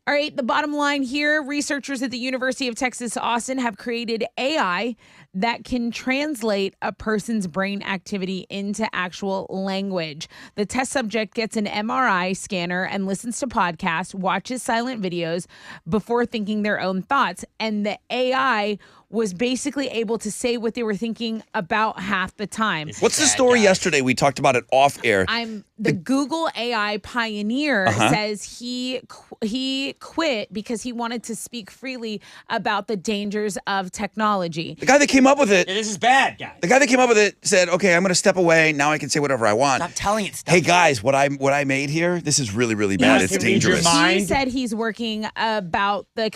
All right, the bottom line here, researchers at the University of Texas, Austin have created AI that can translate a person's brain activity into actual language. The test subject gets an MRI scanner and listens to podcasts, watches silent videos before thinking their own thoughts. And the AI was basically able to say what they were thinking about half the time. What's the story yesterday? We talked about it off air. The Google AI pioneer says he quit because he wanted to speak freely about the dangers of technology. The guy that came up with it. Yeah, this is bad, guys. The guy that came up with it said, "Okay, I'm going to step away. Now I can say whatever I want." Stop telling it stuff. Hey guys, what I made here, this is really, really bad. It's dangerous. He said he's working about the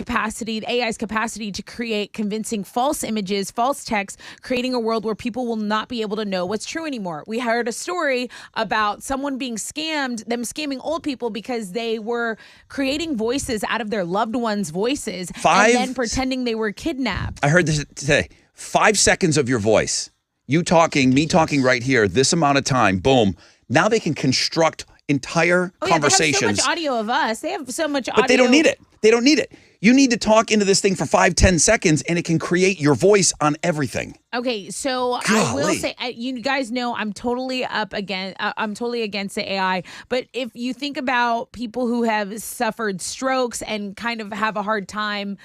AI's capacity to create convincing false images, false text, creating a world where people will not be able to know what's true anymore. We heard a story about someone being scammed, them scamming old people because they were creating voices out of their loved ones' voices and then pretending they were kidnapped. I heard this today. 5 seconds of your voice, you talking, me talking right here, this amount of time, boom. Now they can construct entire conversations. They have so much audio of us. They have so much audio. But they don't need it. They don't need it. You need to talk into this thing for 5-10 seconds, and it can create your voice on everything. Okay, so I will say, you guys know I'm totally I'm totally against the AI. But if you think about people who have suffered strokes and kind of have a hard time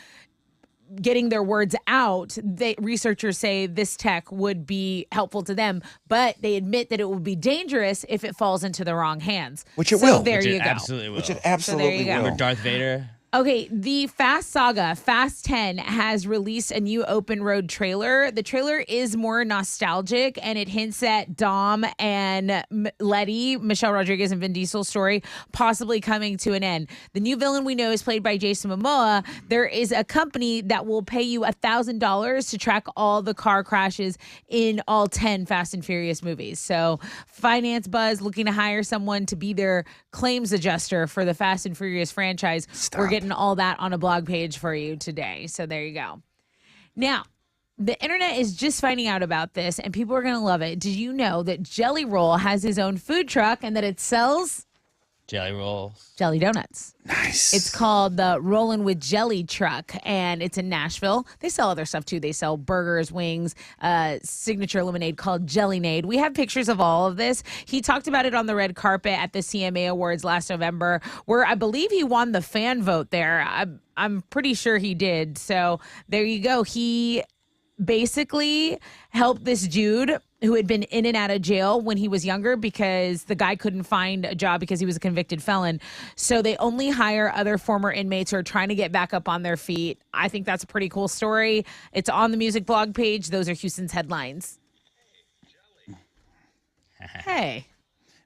getting their words out, researchers say this tech would be helpful to them, but they admit that it will be dangerous if it falls into the wrong hands. Which it will. There you go. Absolutely will. Which it absolutely will. Remember Darth Vader? Okay, the Fast Saga, Fast 10, has released a new open road trailer. The trailer is more nostalgic, and it hints at Dom and Letty, Michelle Rodriguez and Vin Diesel's story, possibly coming to an end. The new villain we know is played by Jason Momoa. There is a company that will pay you $1,000 to track all the car crashes in all 10 Fast and Furious movies. So Finance Buzz looking to hire someone to be their claims adjuster for the Fast and Furious franchise. We're getting all that on a blog page for you today. So there you go. Now, the internet is just finding out about this, and people are going to love it. Did you know that Jelly Roll has his own food truck and that it sells Jelly rolls. Jelly donuts? Nice. It's called the Rollin' with Jelly truck, and it's in Nashville. They sell other stuff, too. They sell burgers, wings, signature lemonade called Jellinade. We have pictures of all of this. He talked about it on the red carpet at the CMA Awards last November, where I believe he won the fan vote there. I'm pretty sure he did. So there you go. He basically helped this dude who had been in and out of jail when he was younger because the guy couldn't find a job because he was a convicted felon. So they only hire other former inmates who are trying to get back up on their feet. I think that's a pretty cool story. It's on the music blog page. Those are Houston's headlines. Hey.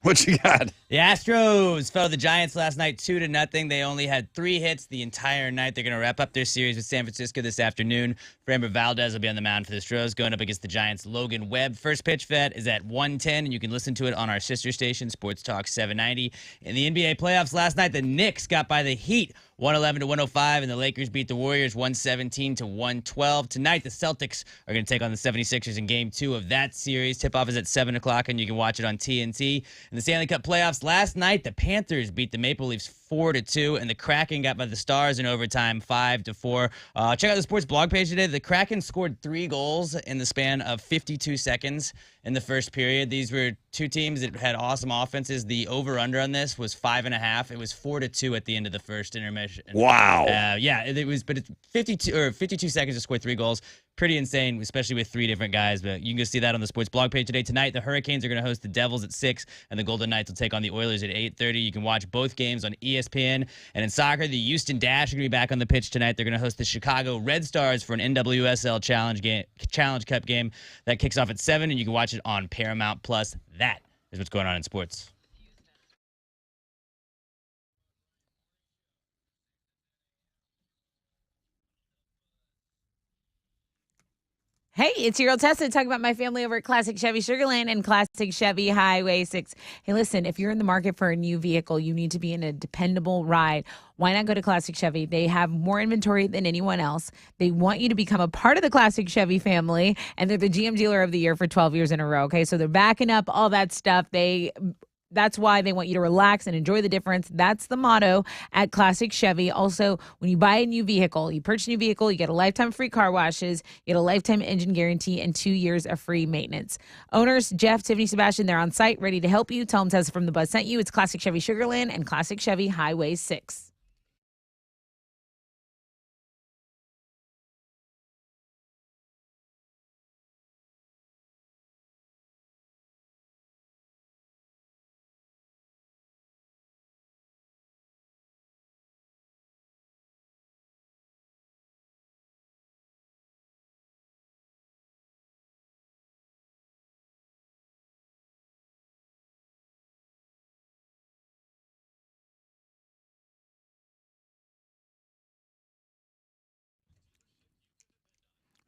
What you got? The Astros fell to the Giants last night 2-0. They only had 3 hits the entire night. They're going to wrap up their series with San Francisco this afternoon. Framber Valdez will be on the mound for the Astros going up against the Giants' Logan Webb. First pitch vet is at 1:10, and you can listen to it on our sister station, Sports Talk 790. In the NBA playoffs last night, the Knicks got by the Heat 111-105, and the Lakers beat the Warriors 117-112. Tonight, the Celtics are going to take on the 76ers in Game 2 of that series. Tip-off is at 7 o'clock, and you can watch it on TNT. In the Stanley Cup playoffs last night, the Panthers beat the Maple Leafs 4-2, and the Kraken got by the Stars in overtime 5-4. Check out the sports blog page today. The Kraken scored 3 goals in the span of 52 seconds in the first period. These were two teams that had awesome offenses. The over-under on this was 5.5. It was 4-2 at the end of the first intermission. Wow. Yeah, it was, but it's 52 seconds to score 3 goals. Pretty insane, especially with 3 different guys. But you can go see that on the sports blog page today. Tonight, the Hurricanes are going to host the Devils at 6, and the Golden Knights will take on the Oilers at 8:30. You can watch both games on ESPN. And in soccer, the Houston Dash are going to be back on the pitch tonight. They're going to host the Chicago Red Stars for an NWSL Challenge Cup game that kicks off at 7, and you can watch it on Paramount Plus. That is what's going on in sports. Hey, it's your girl Tessa talking about my family over at Classic Chevy Sugarland and Classic Chevy Highway 6. Hey, listen, if you're in the market for a new vehicle, you need to be in a dependable ride. Why not go to Classic Chevy? They have more inventory than anyone else. They want you to become a part of the Classic Chevy family, and they're the GM Dealer of the Year for 12 years in a row, okay? So they're backing up all that stuff. That's why they want you to relax and enjoy the difference. That's the motto at Classic Chevy. Also, when you buy a new vehicle, you purchase a new vehicle, you get a lifetime free car washes, you get a lifetime engine guarantee, and 2 years of free maintenance. Owners, Jeff, Tiffany, Sebastian, they're on site ready to help you. Tell them Tessa from the Buzz sent you. It's Classic Chevy Sugarland and Classic Chevy Highway 6.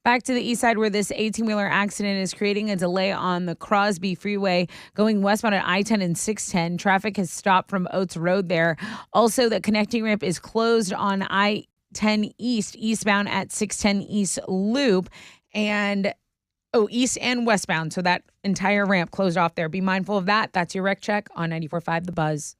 Back to the east side where this 18-wheeler accident is creating a delay on the Crosby Freeway going westbound at I-10 and 610. Traffic has stopped from Oates Road there. Also, the connecting ramp is closed on I-10 eastbound at 610 East Loop. And east and westbound. So that entire ramp closed off there. Be mindful of that. That's your wreck check on 94.5 The Buzz.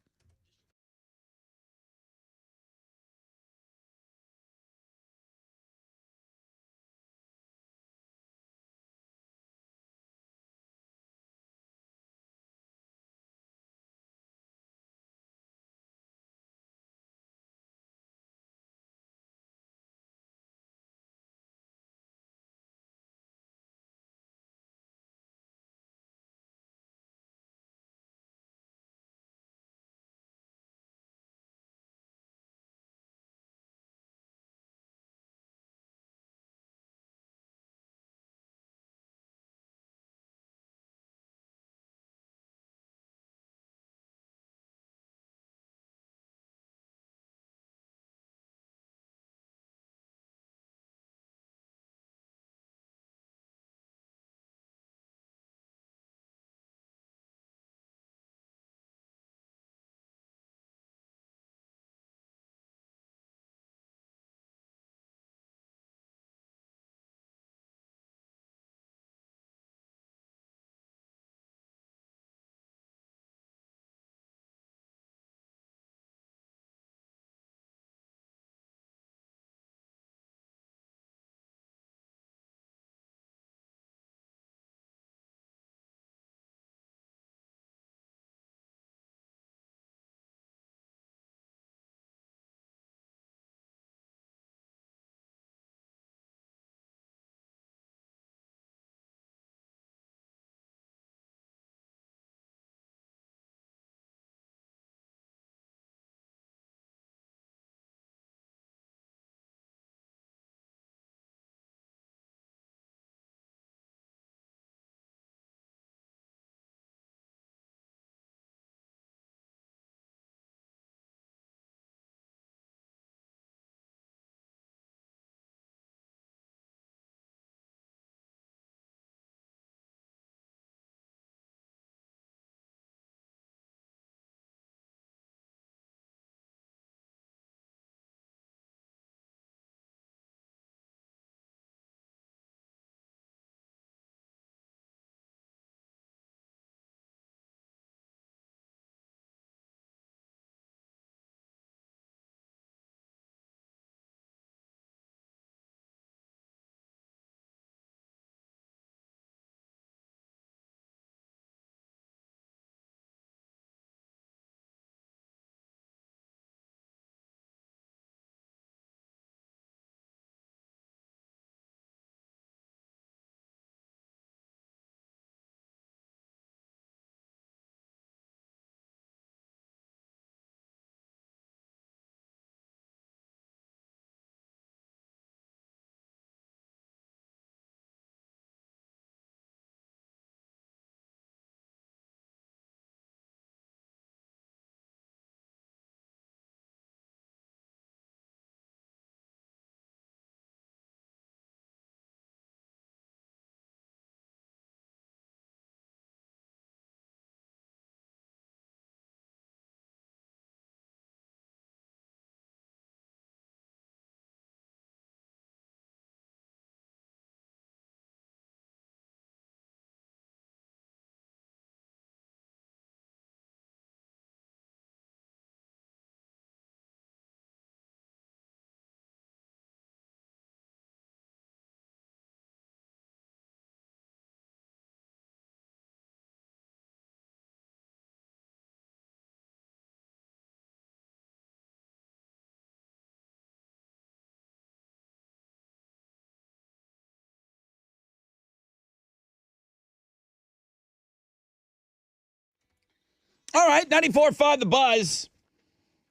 All right, 94.5 The Buzz.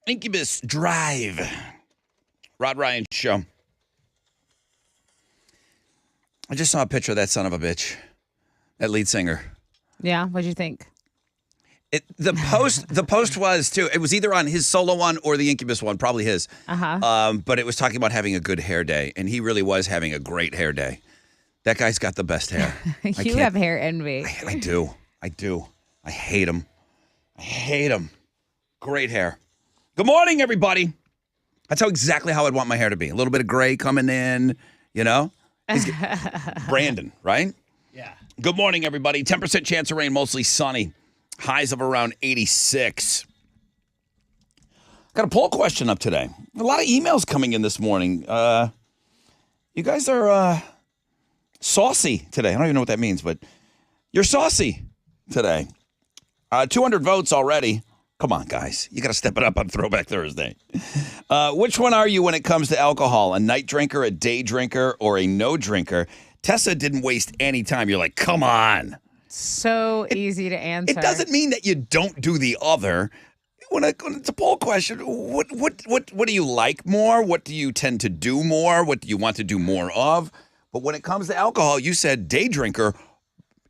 Incubus Drive. Rod Ryan Show. I just saw a picture of that son of a bitch, that lead singer. Yeah, what'd you think? The post was too. It was either on his solo one or the Incubus one, probably his. But it was talking about having a good hair day, and he really was having a great hair day. That guy's got the best hair. You have hair envy. I do. I hate him. Great hair. Good morning, everybody. That's exactly how I'd want my hair to be. A little bit of gray coming in, you know? Brandon, right? Yeah. Good morning, everybody. 10% chance of rain, mostly sunny. Highs of around 86. Got a poll question up today. A lot of emails coming in this morning. You guys are saucy today. I don't even know what that means, but you're saucy today. 200 votes already. Come on, guys. You got to step it up on Throwback Thursday. Which one are you when it comes to alcohol? A night drinker, a day drinker, or a no drinker? Tessa didn't waste any time. You're like, come on. So easy to answer. It doesn't mean that you don't do the other. When it's a poll question, what do you like more? What do you tend to do more? What do you want to do more of? But when it comes to alcohol, you said day drinker.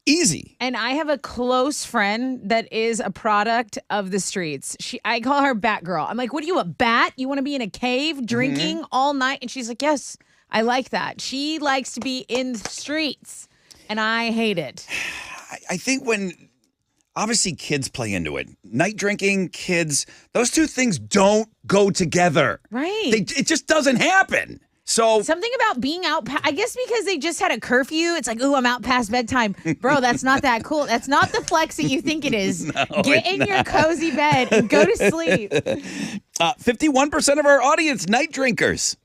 Easy. And I have a close friend that is a product of the streets. I call her Batgirl. I'm like, what are you, a bat? You want to be in a cave drinking all night? And she's like, yes, I like that. She likes to be in the streets, and I hate it. I think when, obviously, kids play into it. Night drinking, kids, those two things don't go together. Right. It just doesn't happen. So something about being out, I guess because they just had a curfew. It's like, ooh, I'm out past bedtime. Bro, that's not that cool. That's not the flex that you think it is. No, Get in your cozy bed and go to sleep. 51% of our audience, night drinkers.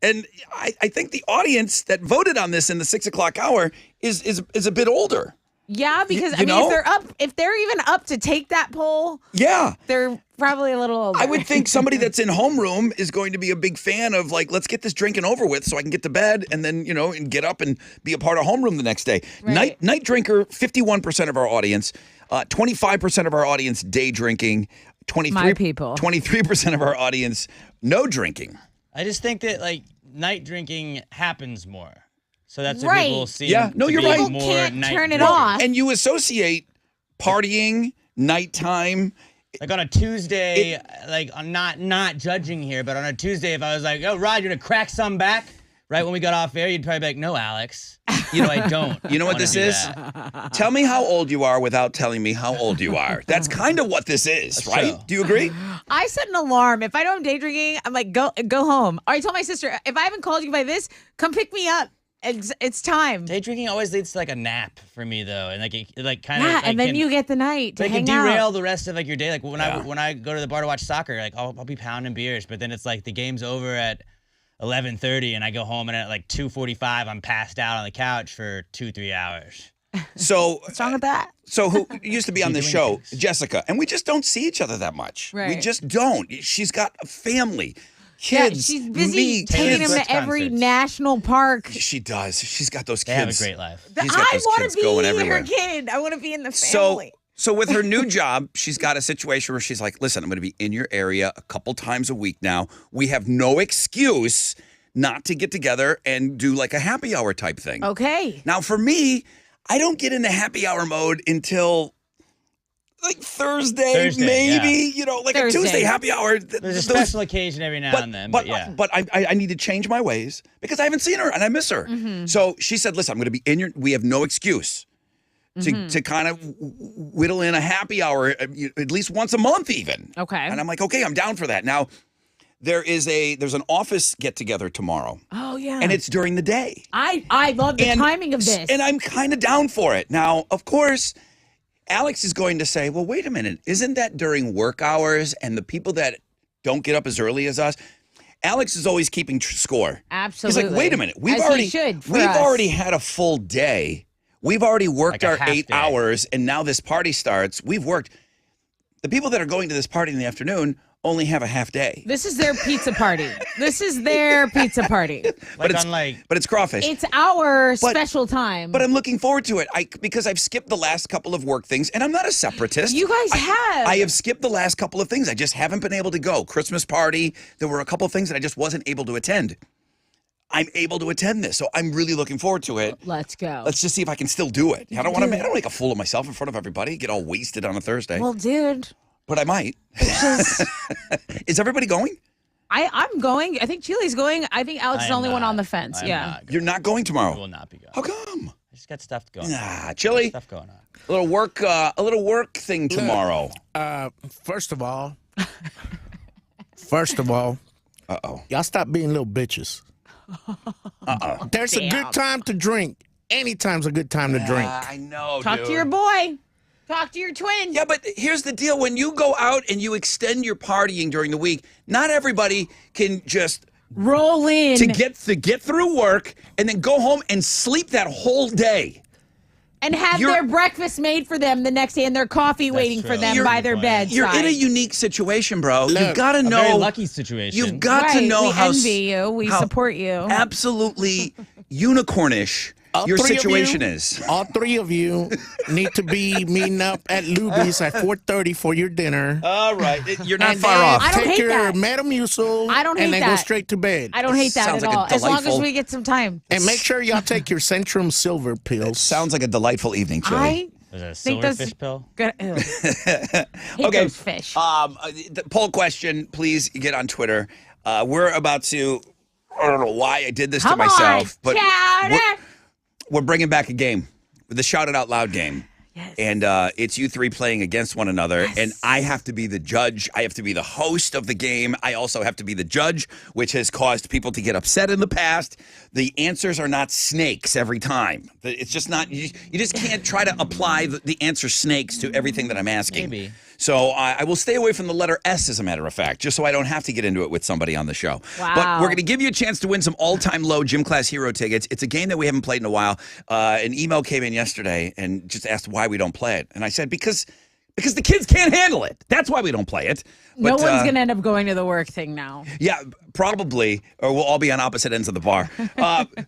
And I think the audience that voted on this in the 6 o'clock hour is a bit older. Yeah, because You know? if they're even up to take that poll, Yeah. they're probably a little older. I would think somebody that's in homeroom is going to be a big fan of, like, let's get this drinking over with so I can get to bed and then, and get up and be a part of homeroom the next day. Right. Night drinker, 51% of our audience. 25% of our audience day drinking. 23% of our audience no drinking. I just think that, like, night drinking happens more. So that's Right. what people see. Yeah, no, you're right. More People can't night turn it drinkers. off. And you associate partying, nighttime. Like on a Tuesday, I'm not judging here, but on a Tuesday, if I was like, "Oh, Rod, you're gonna crack some back," right when we got off air, you'd probably be like, "No, Alex, I don't." You know what wanna this do is? that." Tell me how old you are without telling me how old you are. That's kind of what this is, That's right? true. Do you agree? I set an alarm. If I don't day drinking, I'm like, go home. Or I told my sister, if I haven't called you by this, come pick me up. It's time. Day drinking always leads to like a nap for me though, and it kind of Yeah, and then you get the night to They can hang out. derail the rest of like your day. Like when I go to the bar to watch soccer, like I'll be pounding beers, but then it's like the game's over at 11:30, and I go home, and at like 2:45, I'm passed out on the couch for 2-3 hours. So What's wrong with that? So who used to be on the doing show, things. Jessica, and we just don't see each other that much. We Right. just don't. She's got a family, Yeah, kids, she's busy me, taking kids. him Swift to every concerts. national park. She does. She's got those They have a kids. great life. She's got I those want kids to be going her everywhere. kid. I want to be in the So, family. so with her new job, she's got a situation where she's like, listen, I'm going to be in your area a couple times a week now. We have no excuse not to get together and do like a happy hour type thing. Okay. Now, for me, I don't get into happy hour mode until like Thursday maybe, like Thursday. a Tuesday happy hour. There's a special occasion every now and then, but yeah. But I need to change my ways because I haven't seen her and I miss her. Mm-hmm. So she said, listen, I'm going to be we have no excuse to kind of whittle in a happy hour at least once a month even. Okay. And I'm like, okay, I'm down for that. Now, there's an office get together tomorrow. Oh yeah. And it's during the day. I love the timing of this. And I'm kind of down for it. Now, of course, Alex is going to say, well, wait a minute. Isn't that during work hours and the people that don't get up as early as us? Alex is always keeping score. Absolutely. He's like, wait a minute. We've As he already should for we've us. already had a full day. We've already worked Like a our half 8 day. hours and now this party starts. We've worked. The people that are going to this party in the afternoon only have a half day. This is their pizza party. This is their pizza party. But it's crawfish. It's our special time. But I'm looking forward to it because I've skipped the last couple of work things, and I'm not a separatist. You guys have. I have skipped the last couple of things. I just haven't been able to go. Christmas party, there were a couple of things that I just wasn't able to attend. I'm able to attend this, so I'm really looking forward to it. Let's go. Let's just see if I can still do it. I don't want to make a fool of myself in front of everybody, get all wasted on a Thursday. Well, dude. But I might. Is everybody going? I'm going. I think Chile's going. I think Alex is the only one on the fence. You're not going tomorrow? I will not be going. How come? I just got stuff going. Nah, Chili. Stuff going on. A little work thing tomorrow. First of all, y'all stop being little bitches. There's a good time to drink. Anytime's a good time to drink. I know, Talk dude. to your boy. Talk to your twin. Yeah, but here's the deal. When you go out and you extend your partying during the week, not everybody can just roll in to get through work and then go home and sleep that whole day. And have their breakfast made for them the next day and their coffee waiting for them by their bedside. You're in a unique situation, bro. Look, you've got to know. A very lucky situation. You've got to know we how. envy you. We support you. Absolutely unicornish your situation is. All three of you need to be meeting up at Luby's at 4:30 for your dinner. All right. You're not and far then off. I don't take hate your that. Metamucil I don't hate and then that. go straight to bed. I don't hate that Sounds at like a all. As long as delightful- we get some time. And make sure y'all take your Centrum Silver pills. Sounds like a delightful evening, Chili. I Is that a think those silverfish pill? Good. Ew. Hate Okay. those fish. The poll question, please get on Twitter. We're about to, I don't know why I did this to Come myself, on, but Chowder. we're bringing back a game, the Shout It Out Loud game. Yes. And it's you three playing against one another. Yes. And I have to be the judge. I have to be the host of the game. I also have to be the judge, which has caused people to get upset in the past. The answers are not snakes every time. It's just not, you just can't try to apply the answer snakes to everything that I'm asking. Maybe. So I will stay away from the letter S, as a matter of fact, just so I don't have to get into it with somebody on the show. Wow. But we're going to give you a chance to win some all-time low gym class hero tickets. It's a game that we haven't played in a while. An email came in yesterday and just asked why we don't play it. And I said, because the kids can't handle it. That's why we don't play it. But, no one's going to end up going to the work thing now. Yeah, probably, or we'll all be on opposite ends of the bar.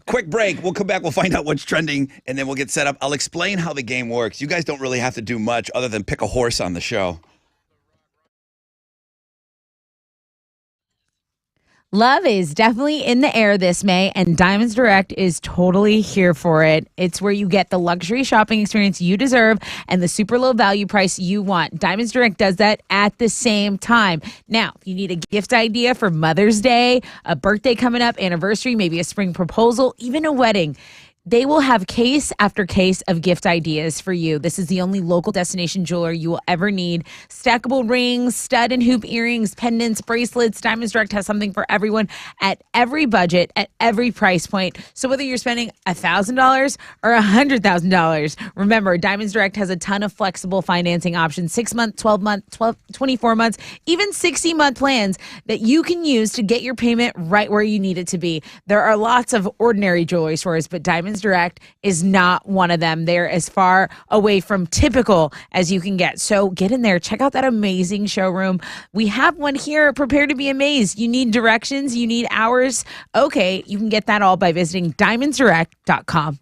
Quick break. We'll come back. We'll find out what's trending, and then we'll get set up. I'll explain how the game works. You guys don't really have to do much other than pick a horse on the show. Love is definitely in the air this May, and Diamonds Direct is totally here for it. It's where you get the luxury shopping experience you deserve and the super low value price you want. Diamonds Direct does that at the same time. Now, if you need a gift idea for Mother's Day, a birthday coming up, anniversary, maybe a spring proposal, even a wedding, they will have case after case of gift ideas for you. This is the only local destination jeweler you will ever need. Stackable rings, stud and hoop earrings, pendants, bracelets. Diamonds Direct has something for everyone at every budget, at every price point. So whether you're spending $1,000 or $100,000, remember, Diamonds Direct has a ton of flexible financing options, 6-month, 12-month, 24 months, even 60-month plans that you can use to get your payment right where you need it to be. There are lots of ordinary jewelry stores, but Diamonds Direct is not one of them. They're as far away from typical as you can get. So get in there. Check out that amazing showroom. We have one here. Prepare to be amazed. You need directions. You need hours. Okay, you can get that all by visiting diamondsdirect.com.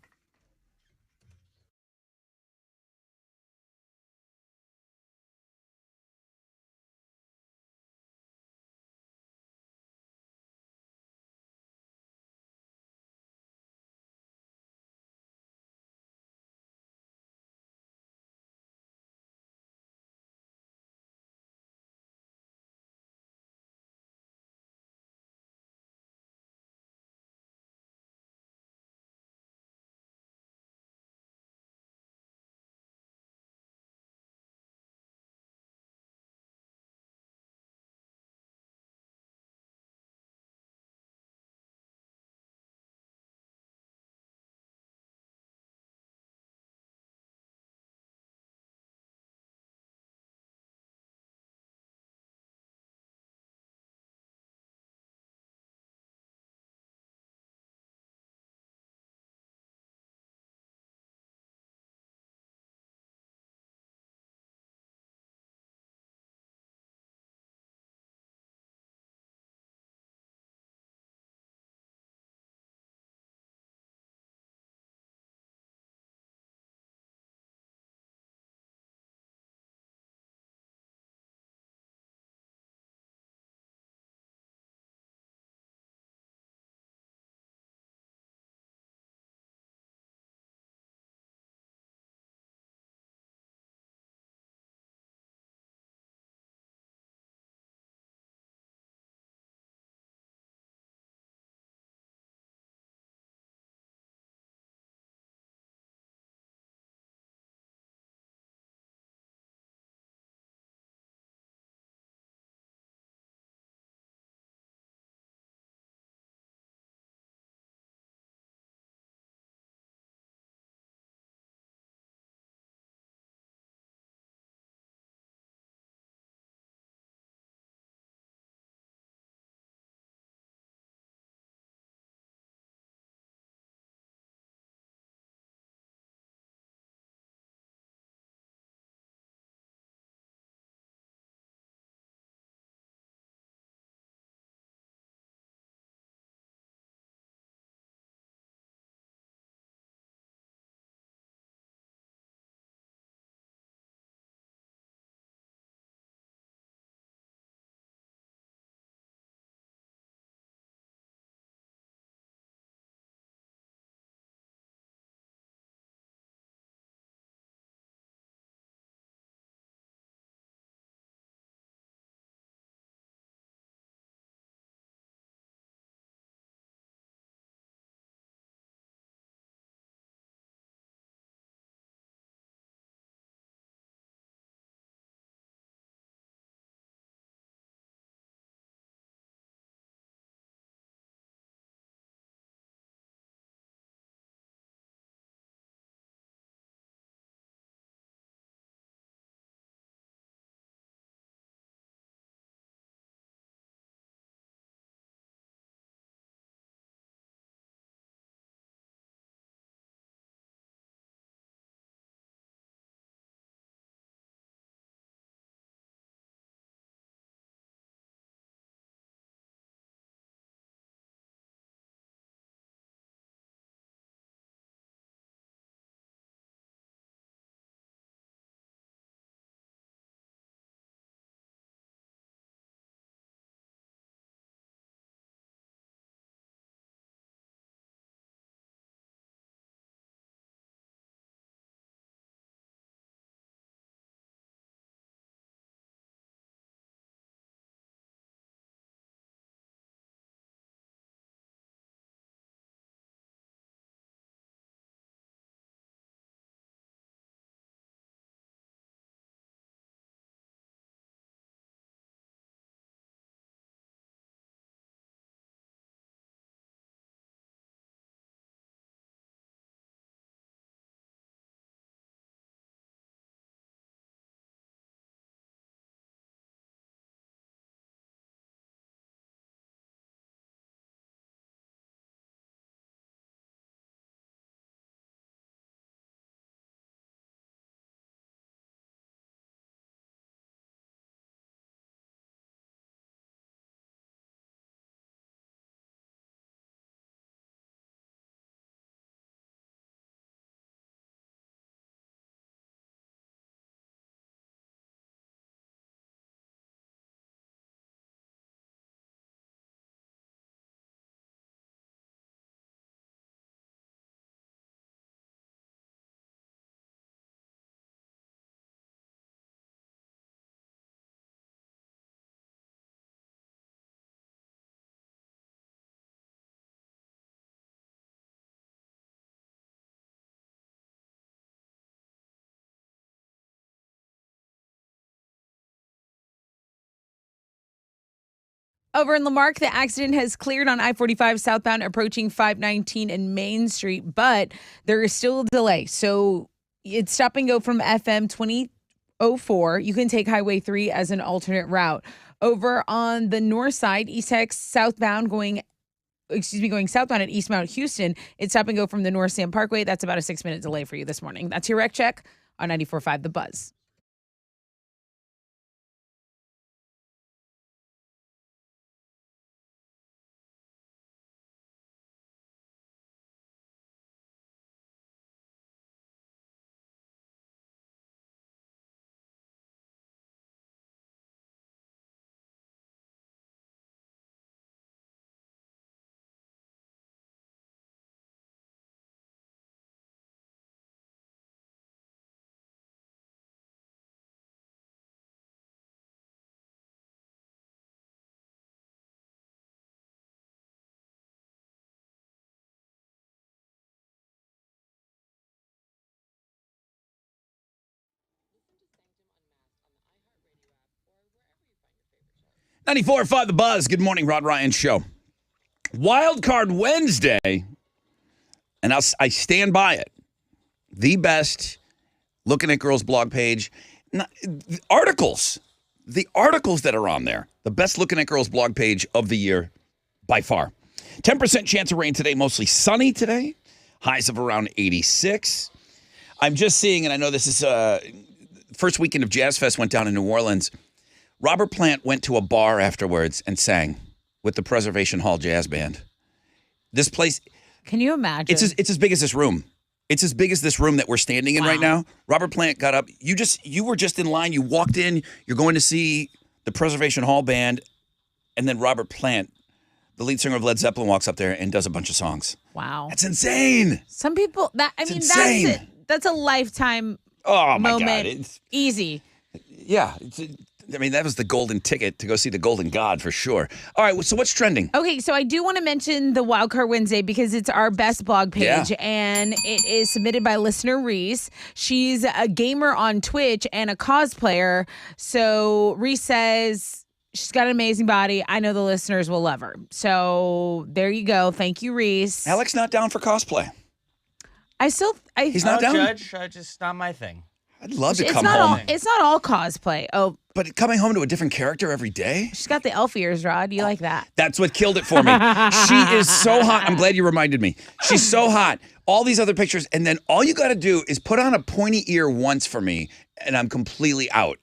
Over in Lamarck, the accident has cleared on I-45 southbound approaching 519 and Main Street, but there is still a delay. So it's stop and go from FM 2004. You can take Highway 3 as an alternate route. Over on the north side, East Hex southbound going southbound at East Mount Houston. It's stop and go from the North Sam Parkway. That's about a 6-minute delay for you this morning. That's your wreck check on 94.5 The Buzz. Ninety-four 5 The Buzz. Good morning, Rod Ryan Show. Wild Card Wednesday, and I stand by it. The best Looking at Girls blog page. The articles that are on there. The best Looking at Girls blog page of the year by far. 10% chance of rain today, mostly sunny today. Highs of around 86. I'm just seeing, and I know this is first weekend of Jazz Fest went down in New Orleans. Robert Plant went to a bar afterwards and sang with the Preservation Hall Jazz Band. This place... Can you imagine? It's as big as this room. It's as big as this room that we're standing in right now. Robert Plant got up. You were just in line. You walked in. You're going to see the Preservation Hall Band. And then Robert Plant, the lead singer of Led Zeppelin, walks up there and does a bunch of songs. Wow. That's insane. Some people... insane. That's a lifetime Oh, my moment. God. It's, Easy. yeah. That was the golden ticket to go see the Golden God for sure. All right, so what's trending? Okay, so I do want to mention the Wildcard Wednesday because it's our best blog page, and it is submitted by listener Reese. She's a gamer on Twitch and a cosplayer. So Reese says she's got an amazing body. I know the listeners will love her. So there you go. Thank you, Reese. Alex not down for cosplay. He's not down? Judge, just not my thing. I'd love to it's come not home. It's not all cosplay. Oh, But coming home to a different character every day? she's got the elf ears, Rod. You like that? That's what killed it for me. She is so hot. I'm glad you reminded me. She's so hot. All these other pictures, and then all you got to do is put on a pointy ear once for me, and I'm completely out.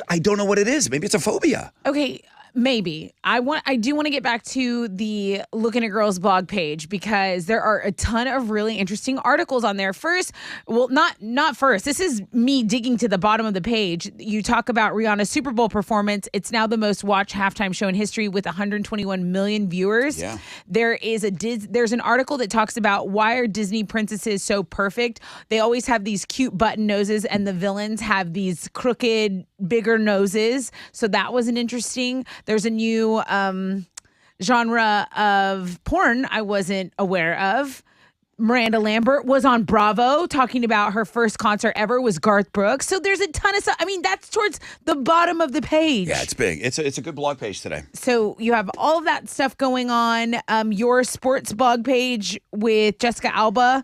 I don't know what it is. Maybe it's a phobia. Okay, maybe. I do want to get back to the Looking at Girls blog page because there are a ton of really interesting articles on there. First, well, not first. This is me digging to the bottom of the page. You talk about Rihanna's Super Bowl performance. It's now the most watched halftime show in history with 121 million viewers. Yeah. There's an article that talks about why are Disney princesses so perfect? They always have these cute button noses and the villains have these crooked, bigger noses. So that was an interesting. There's a new genre of porn I wasn't aware of. Miranda Lambert was on Bravo talking about her first concert ever was Garth Brooks. So there's a ton of stuff. I mean, that's towards the bottom of the page. Yeah, it's big. It's a good blog page today. So you have all of that stuff going on. Your sports blog page with Jessica Alba.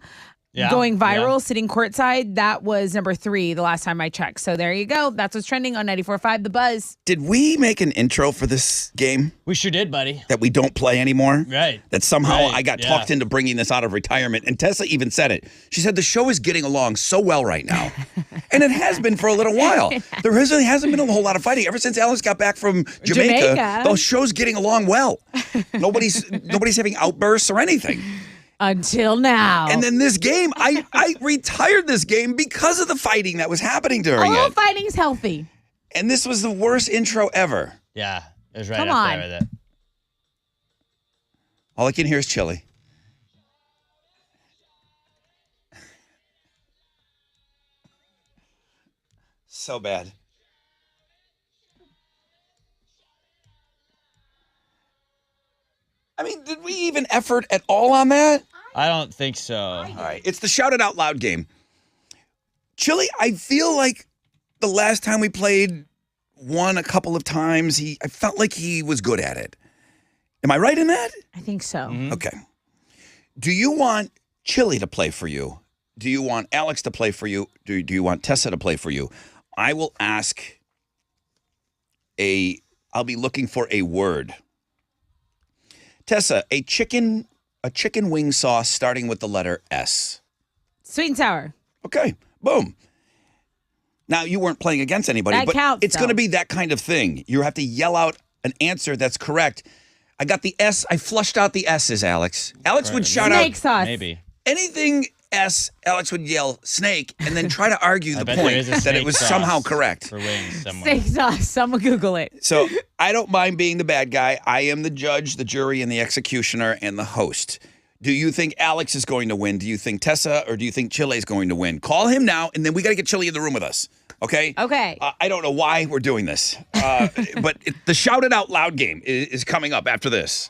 Going viral, sitting courtside. That was number 3 the last time I checked. So there you go. That's what's trending on 94.5 The Buzz. Did we make an intro for this game We sure did, buddy. that we don't play anymore? Right. That somehow Right, I got yeah. talked into bringing this out of retirement. And Tessa even said it. She said the show is getting along so well right now. And it has been for a little while. There really hasn't been a whole lot of fighting. Ever since Alice got back from Jamaica. The show's getting along well. Nobody's having outbursts or anything. Until now. And then this game, I retired this game because of the fighting that was happening during all it. fighting's healthy. And this was the worst intro ever. Yeah, it was right Come up on. there with it. All I can hear is Chili. So bad. I mean, did we even effort at all on that? I don't think so. All right, it's the Shout It Out Loud game. Chili, I feel like the last time we played won a couple of times. I felt like he was good at it. Am I right in that? I think so. Okay. Do you want Chili to play for you? Do you want Alex to play for you? Do you want Tessa to play for you? I will ask I'll be looking for a word. Tessa, a chicken wing sauce starting with the letter S. Sweet and sour. Okay, boom. Now, you weren't playing against anybody, That but counts, it's going to be that kind of thing. You have to yell out an answer that's correct. I got the S. I flushed out the S's, Alex. Alex would shout Snake out sauce. Maybe. anything S. Alex would yell snake and then try to argue the bet there point is a that it snake was sauce somehow correct. For wings somewhere. Snake sauce. Someone Google it. So I don't mind being the bad guy. I am the judge, the jury, and the executioner, and the host. Do you think Alex is going to win? Do you think Tessa, or do you think Chile is going to win? Call him now, and then we got to get Chile in the room with us. Okay? Okay. I don't know why we're doing this, but the Shout It Out Loud game is coming up after this.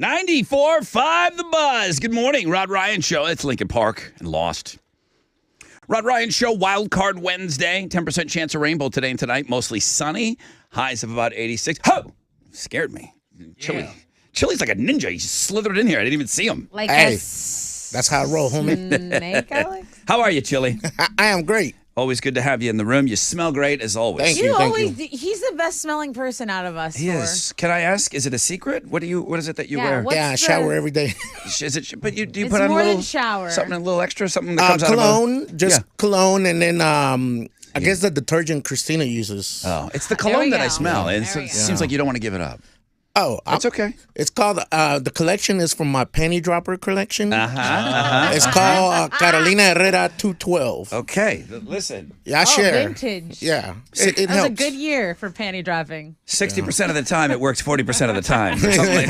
$94.5 The Buzz. Good morning, Rod Ryan Show. It's Lincoln Park and Lost. Rod Ryan Show, Wild Card Wednesday. 10% chance of rainbow today and tonight. Mostly sunny. Highs of about 86. Ho! Scared me. Chili. Chili's like a ninja. He just slithered in here. I didn't even see him. Like Hey, a That's how I roll, homie. snake, Alex? How are you, Chili? I am great. Always good to have you in the room. You smell great as always. Thank you. He's the best smelling person out of us. He is. Can I ask? Is it a secret? What is it that you Yeah, wear? What's Yeah, I the- shower every day. Is it? But do you It's put on a more little than shower. something, a little extra, something that comes out of Cologne, just Yeah. cologne, and then I guess the detergent Christina uses. Oh, it's the There we cologne that I go. smell. And There we it go. seems like you don't want to give it up. Oh, That's okay. It's called the collection is from my Penny Dropper collection. Uh-huh. It's called Carolina Herrera 212. Okay. Listen, Yeah, I Oh, share. vintage. Yeah, it That was helps. a good year for panty dropping. 60% of the time it works 40% of the time. Or something like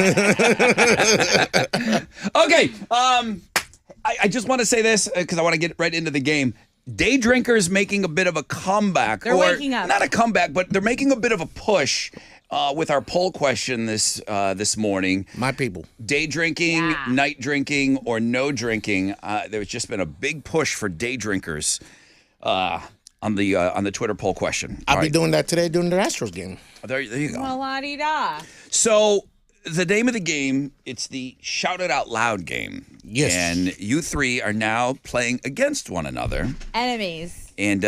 okay. I just want to say this because I want to get right into the game. Day drinkers making a bit of a comeback. They're waking up. Not a comeback, but they're making a bit of a push with our poll question this morning. My people. Day drinking, night drinking, or no drinking. There's just been a big push for day drinkers on the Twitter poll question. I'll All be right. doing that today during the Astros game. There you go. Well, la-di-da. So the name of the game, it's the Shout It Out Loud game. Yes. And you three are now playing against one another. Enemies. And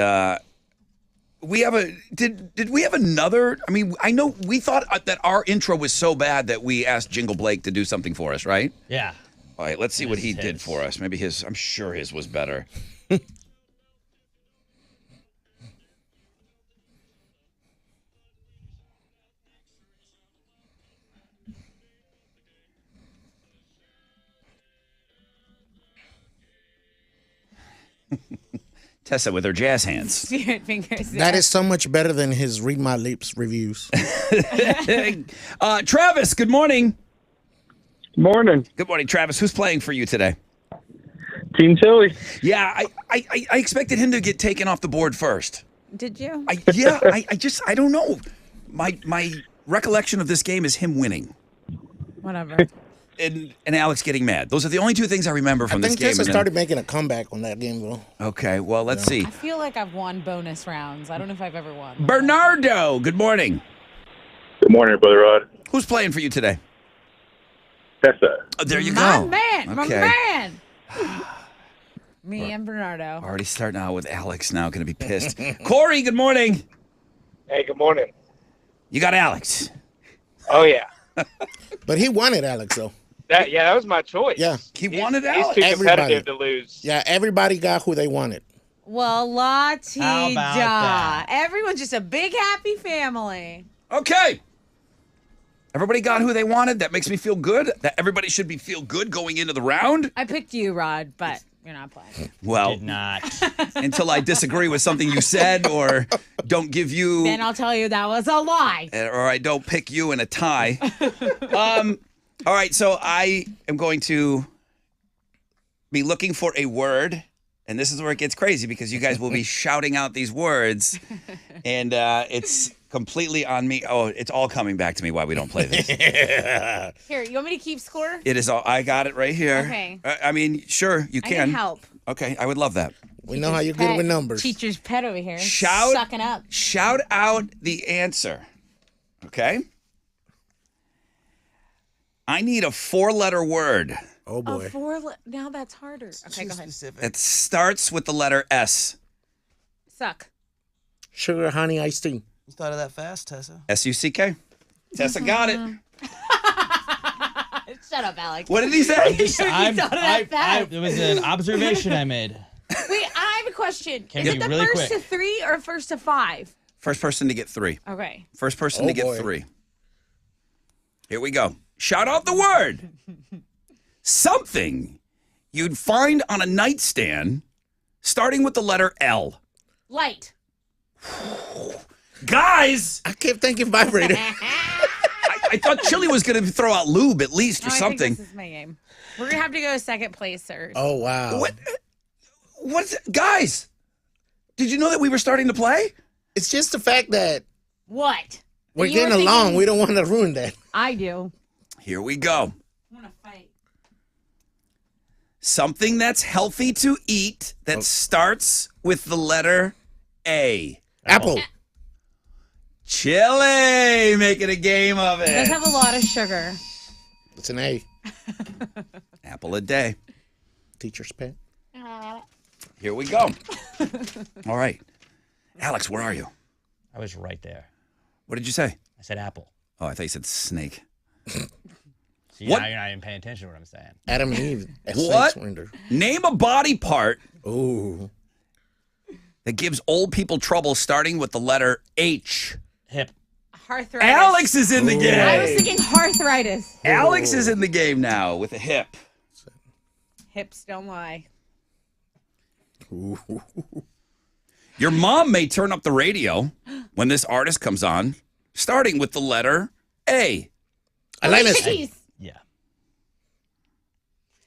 we have did we have another? I mean, I know we thought that our intro was so bad that we asked Jingle Blake to do something for us, right? Yeah. All right, let's see what he His. did for us. Maybe I'm sure his was better. Tessa with her jazz hands. Spirit fingers. That is so much better than his Read My Lips reviews. Travis, good morning. Morning, Good morning, Travis. Who's playing for you today? Team Tilly. Yeah, I expected him to get taken off the board first. Did you? I don't know. My recollection of this game is him winning Whatever. and Alex getting mad. Those are the only two things I remember I from this think game. Tessa and then- started making a comeback on that game, though. Okay, well, let's see. I feel like I've won bonus rounds. I don't know if I've ever won. Bernardo, good morning. Good morning, Brother Rod. Who's playing for you today? Tessa. Oh, there you My go. man. My Okay. man. Me and Bernardo. Already starting out with Alex now, going to be pissed. Corey, good morning. Hey, good morning. You got Alex. Oh yeah, But he won it, Alex, though. that was my choice. Yeah. He wanted He's Alex. too Everybody. competitive to lose. Yeah, everybody got who they wanted. Well, la-ti-da. How about that? Everyone's just a big happy family. Okay. Everybody got who they wanted. That makes me feel good. That everybody should feel good going into the round. I picked you, Rod, but you're not playing. Well, Did not. until I disagree with something you said or don't give you Then I'll tell you that was a lie. or I don't pick you in a tie. All right, so I am going to be looking for a word, and this is where it gets crazy because you guys will be shouting out these words, and it's completely on me. Oh, it's all coming back to me why we don't play this. Here, you want me to keep score? It is all. I got it right here. Okay. I mean, sure, you I can. need help. Okay, I would love that. We know how you're good with numbers. Teacher's pet over here. Shout- Sucking up. Shout out the answer. Okay? I need a 4-letter word. Oh, boy. Now that's harder. Okay, go ahead. It starts with the letter S. Suck. Sugar, honey, iced tea. You thought of that fast, Tessa? S-U-C-K. Tessa got it. Shut up, Alex. What did he say? It was an observation I made. Wait, I have a question. Can Is be it the really first quick. to 3 or first to 5? First person to get 3. Okay. First person Oh, to get boy. 3. Here we go. Shout out the word. Something you'd find on a nightstand starting with the letter L. Light. Guys, I kept thinking vibrator. I thought Chili was going to throw out lube at least or No, I something. think this is my game. We're going to have to go second place, sir. Oh, wow. What's guys? Did you know that we were starting to play? It's just the fact that What? we're You were getting along. thinking- We don't want to ruin that. I do. Here we go. I want to fight. Something that's healthy to eat that starts with the letter A. Apple. Chili, making a game of It does it. have a lot of sugar. It's an A. Apple a day. Teacher's pet. Here we go. All right. Alex, where are you? I was right there. What did you say? I said apple. Oh, I thought you said snake. See, What? now you're not even paying attention to what I'm saying. Adam and Eve. What? Surrender. Name a body part Ooh. that gives old people trouble starting with the letter H? Hip. Arthritis. Alex is in the game. I was thinking arthritis. Alex is in the game now with a hip. Hips don't lie. Your mom may turn up the radio when this artist comes on, starting with the letter A. Alanis. Yeah.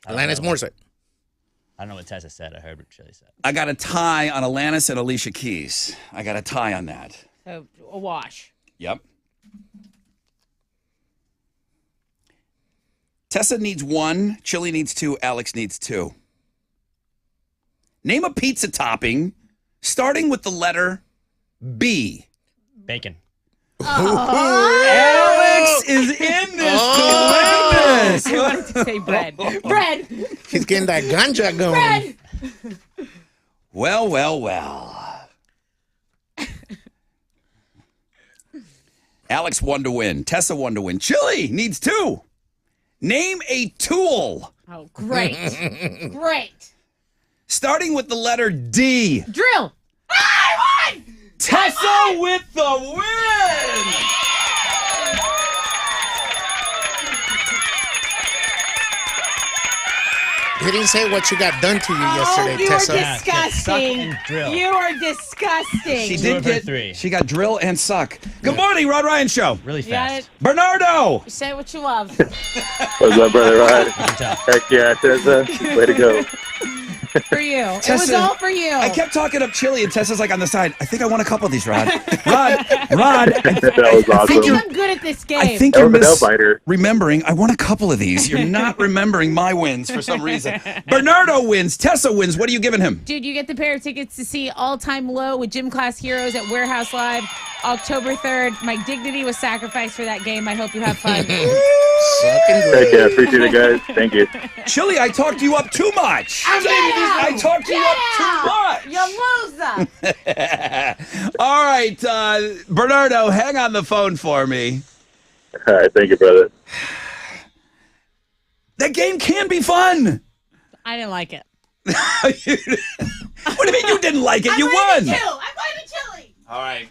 Alanis Morissette. I don't know what Tessa said. I heard what Chili said. I got a tie on Alanis and Alicia Keys. I got a tie on that. So a wash. Yep. Tessa needs 1, Chili needs 2, Alex needs 2. Name a pizza topping starting with the letter B. Bacon. Alex is in this to win this. I wanted to say bread. Bread. He's getting that ganja going. Bread. Well, well, well. Alex won to win. Tessa won to win. Chili needs 2. Name a tool. Oh, great. Great. Starting with the letter D. Drill. I won! Tessa with the win! You didn't say what you got done to you yesterday, you Tessa. are disgusting. Yeah, suck and drill. You are disgusting. She Two did of her get 3. She got drill and suck. Good morning, Rod Ryan Show. Really You got fast. it. Bernardo. Say what you love. What's up, brother Rod? Heck yeah, Tessa. Way to go. For you. It was Tessa, all for you. I kept talking up Chili, and Tessa's like on the side. I think I want a couple of these, Rod. Rod. That was I think awesome. I'm good at this game. I think That you're was a nail-biter. remembering. I want a couple of these. You're not remembering my wins for some reason. Bernardo wins. Tessa wins. What are you giving him? Dude, you get the pair of tickets to see All Time Low with Gym Class Heroes at Warehouse Live October 3rd. My dignity was sacrificed for that game. I hope you have fun. Sucking Heck great. yeah, appreciate it, guys. Thank you. Chili, I talked you up too much. I talked you up too much. You loser. All right, Bernardo, hang on the phone for me. All right, thank you, brother. That game can be fun. I didn't like it. What do you mean you didn't like it? You won. I'm blaming Chili. All right.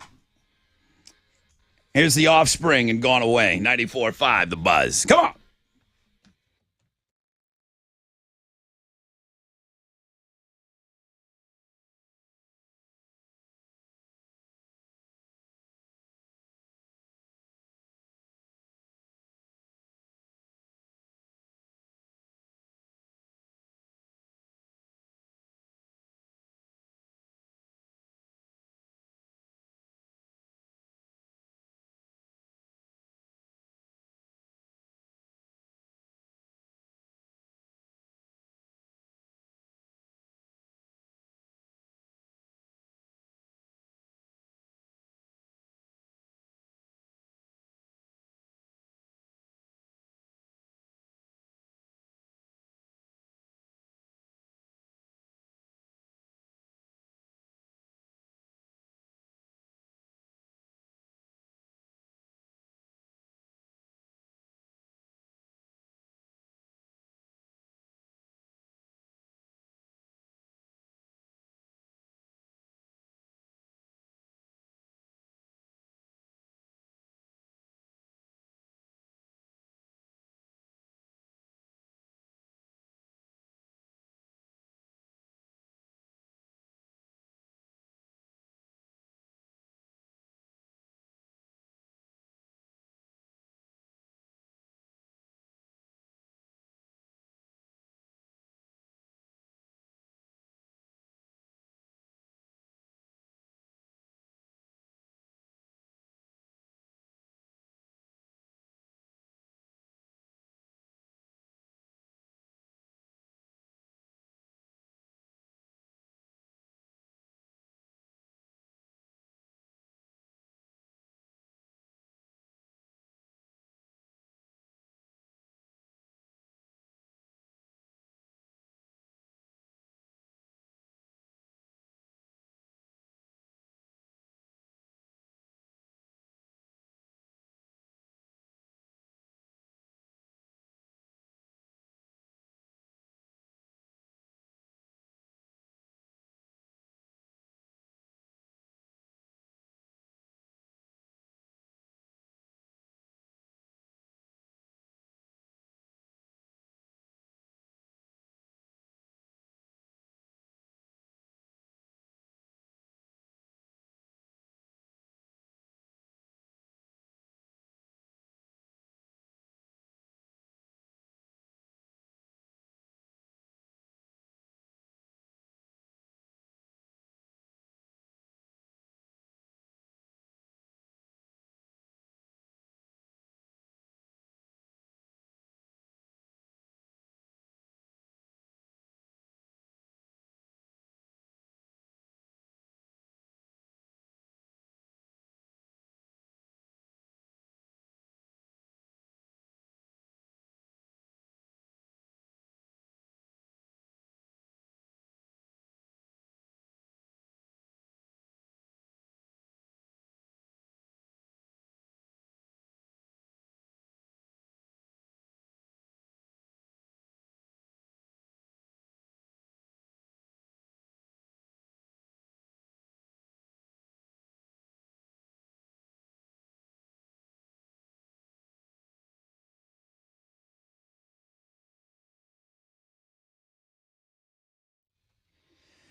Here's the Offspring and Gone Away. 94.5 The Buzz. Come on.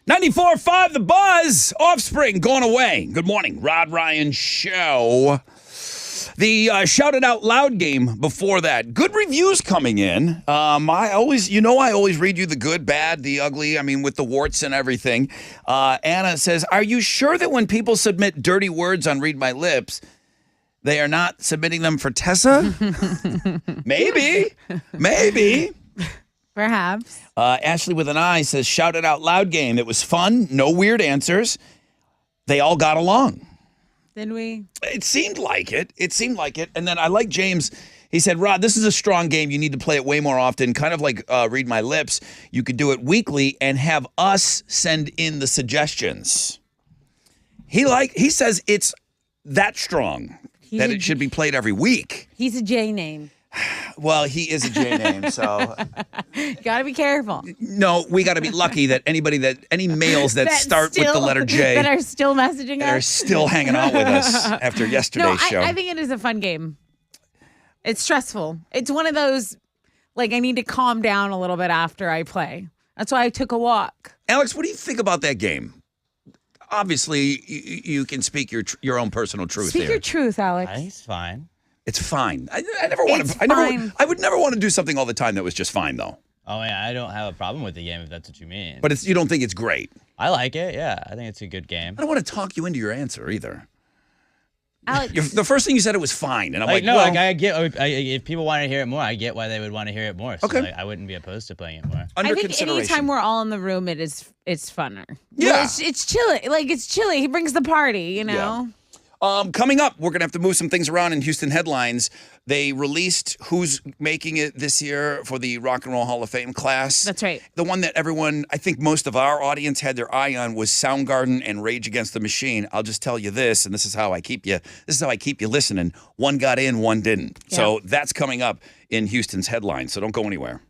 94.5 The Buzz. Offspring going away. Good morning. Rod Ryan Show. The Shout It Out Loud game before that. Good reviews coming in. I always read you the good, bad, the ugly, with the warts and everything. Anna says, are you sure that when people submit dirty words on Read My Lips, they are not submitting them for Tessa? Maybe. Perhaps. Ashley with an I says, Shout It Out Loud game. It was fun. No weird answers. They all got along. Did we? It seemed like it. And then I like James. He said, Rod, this is a strong game. You need to play it way more often. Kind of like Read My Lips. You could do it weekly and have us send in the suggestions. He says it's that strong that it should be played every week. He's a J name. Well, he is a J name, so. Gotta be careful. No, we got to be lucky that any males that start with the letter J. That are still messaging us. That are still hanging out with us after yesterday's show. I think it is a fun game. It's stressful. It's one of those, I need to calm down a little bit after I play. That's why I took a walk. Alex, what do you think about that game? Obviously, you can speak your own personal truth Speak there. your truth, Alex. I think it's fine. It's fine. I would never want to do something all the time that was just fine, though. Oh, yeah, I don't have a problem with the game if that's what you mean. But you don't think it's great? I like it, yeah. I think it's a good game. I don't want to talk you into your answer either. Alex. The first thing you said, it was fine. And I'm I get, if people want to hear it more, I get why they would want to hear it more. So Okay. I wouldn't be opposed to playing it more. Under I think consideration. anytime we're all in the room, it's funner. Yeah. Well, it's chilly. It's chilly. He brings the party, you know? Yeah. Coming up, we're going to have to move some things around in Houston headlines. They released who's making it this year for the Rock and Roll Hall of Fame class. That's right. The one that everyone, I think most of our audience had their eye on was Soundgarden and Rage Against the Machine. I'll just tell you this, and this is how I keep you listening. One got in, one didn't. Yeah. So that's coming up in Houston's headlines. So don't go anywhere.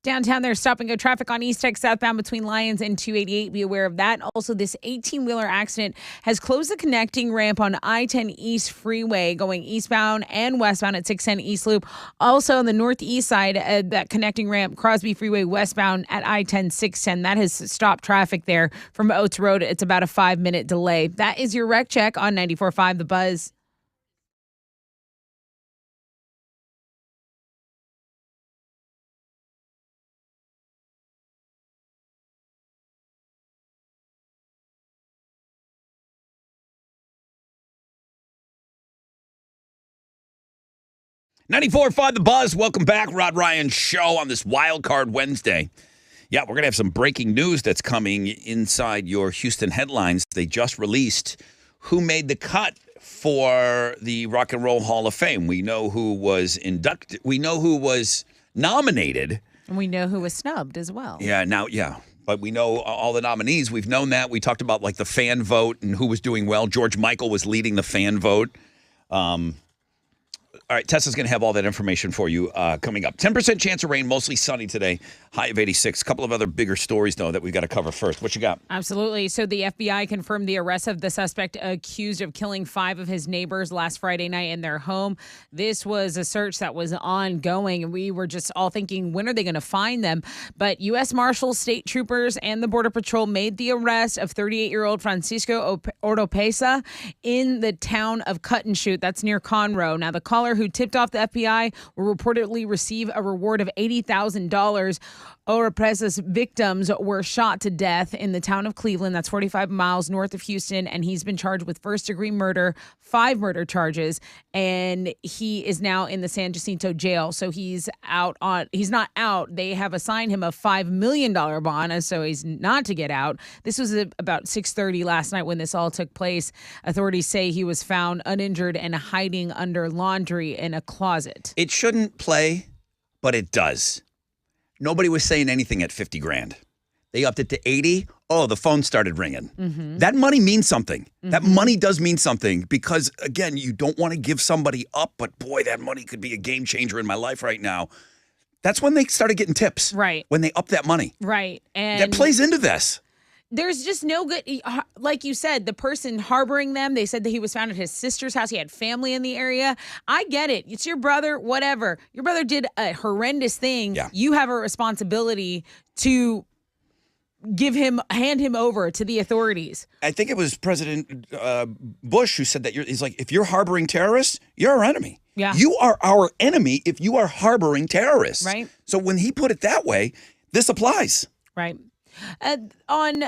Downtown, there's stop and go traffic on East Tech southbound between Lyons and 288. Be aware of that. Also, this 18-wheeler accident has closed the connecting ramp on I-10 East Freeway going eastbound and westbound at 610 East Loop. Also, on the northeast side, that connecting ramp, Crosby Freeway westbound at I-10 610. That has stopped traffic there from Oates Road. It's about a 5-minute delay. That is your wreck check on 94.5 The Buzz. .94.5 The Buzz. Welcome back. Rod Ryan Show on this Wild Card Wednesday. Yeah, we're going to have some breaking news that's coming inside your Houston headlines. They just released who made the cut for the Rock and Roll Hall of Fame. We know who was inducted. We know who was nominated. And we know who was snubbed as well. Yeah. But we know all the nominees. We've known that. We talked about like the fan vote and who was doing well. George Michael was leading the fan vote. All right, Tessa's going to have all that information for you coming up. 10% chance of rain, mostly sunny today, high of 86. A couple of other bigger stories, though, that we've got to cover first. What you got? Absolutely. So the FBI confirmed the arrest of the suspect accused of killing 5 of his neighbors last Friday night in their home. This was a search that was ongoing, and we were just all thinking, when are they going to find them? But U.S. Marshals, state troopers, and the Border Patrol made the arrest of 38-year-old Francisco Oropesa in the town of Cut and Shoot. That's near Conroe. Now, the caller who tipped off the FBI will reportedly receive a reward of $80,000. Oropesa's victims were shot to death in the town of Cleveland. That's 45 miles north of Houston, and he's been charged with first-degree murder, 5 murder charges, and he is now in the San Jacinto jail. So he's not out. They have assigned him a $5 million bond, so he's not to get out. This was about 6:30 last night when this all took place. Authorities say he was found uninjured and hiding under laundry in a closet. It shouldn't play, but it does. Nobody was saying anything at 50 grand. They upped it to 80. Oh, the phone started ringing. Mm-hmm. That money means something. Mm-hmm. That money does mean something because, again, you don't want to give somebody up, but boy, that money could be a game changer in my life right now. That's when they started getting tips. Right. When they upped that money. Right. And that plays into this. There's just no good, like you said, the person harboring them, they said that he was found at his sister's house. He had family in the area. I get it. It's your brother, whatever. Your brother did a horrendous thing. Yeah. You have a responsibility to hand him over to the authorities. I think it was President Bush who said that he's like, if you're harboring terrorists, you're our enemy. Yeah. You are our enemy if you are harboring terrorists. Right. So when he put it that way, this applies. Right. On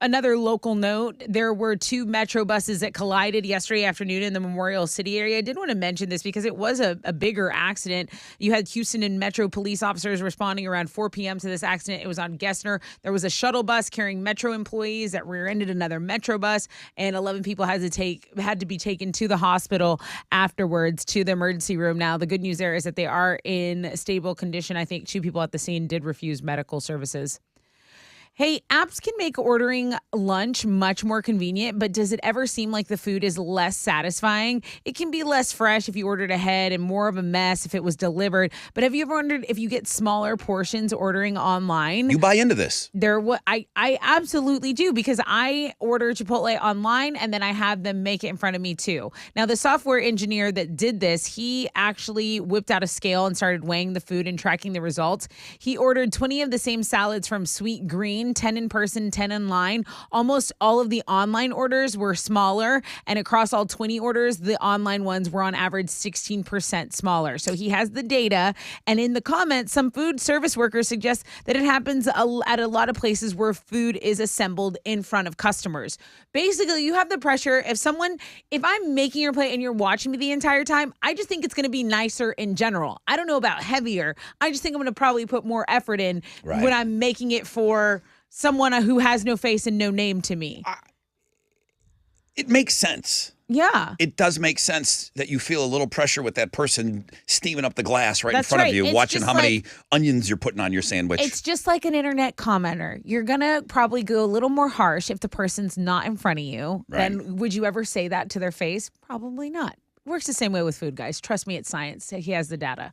another local note, there were 2 Metro buses that collided yesterday afternoon in the Memorial City area. I did want to mention this because it was a bigger accident. You had Houston and Metro police officers responding around 4 p.m. to this accident. It was on Gessner. There was a shuttle bus carrying Metro employees that rear-ended another Metro bus, and 11 people had to be taken to the hospital afterwards to the emergency room. Now, the good news there is that they are in stable condition. I think 2 people at the scene did refuse medical services. Hey, apps can make ordering lunch much more convenient, but does it ever seem like the food is less satisfying? It can be less fresh if you ordered ahead and more of a mess if it was delivered. But have you ever wondered if you get smaller portions ordering online? You buy into this. I absolutely do because I order Chipotle online and then I have them make it in front of me too. Now, the software engineer that did this, he actually whipped out a scale and started weighing the food and tracking the results. He ordered 20 of the same salads from Sweet Green, 10 in person, 10 online. Almost all of the online orders were smaller, and across all 20 orders, the online ones were on average 16% smaller. So he has the data, and in the comments, some food service workers suggest that it happens at a lot of places where food is assembled in front of customers. Basically, you have the pressure. If I'm making your plate and you're watching me the entire time, I just think it's going to be nicer in general. I don't know about heavier. I just think I'm going to probably put more effort in when I'm making it for someone who has no face and no name to me. It makes sense. Yeah. It does make sense that you feel a little pressure with that person steaming up the glass right That's in front right. of you, It's watching just how many onions you're putting on your sandwich. It's just like an internet commenter. You're going to probably go a little more harsh if the person's not in front of you. Right. Then would you ever say that to their face? Probably not. Works the same way with food, guys. Trust me, it's science. He has the data.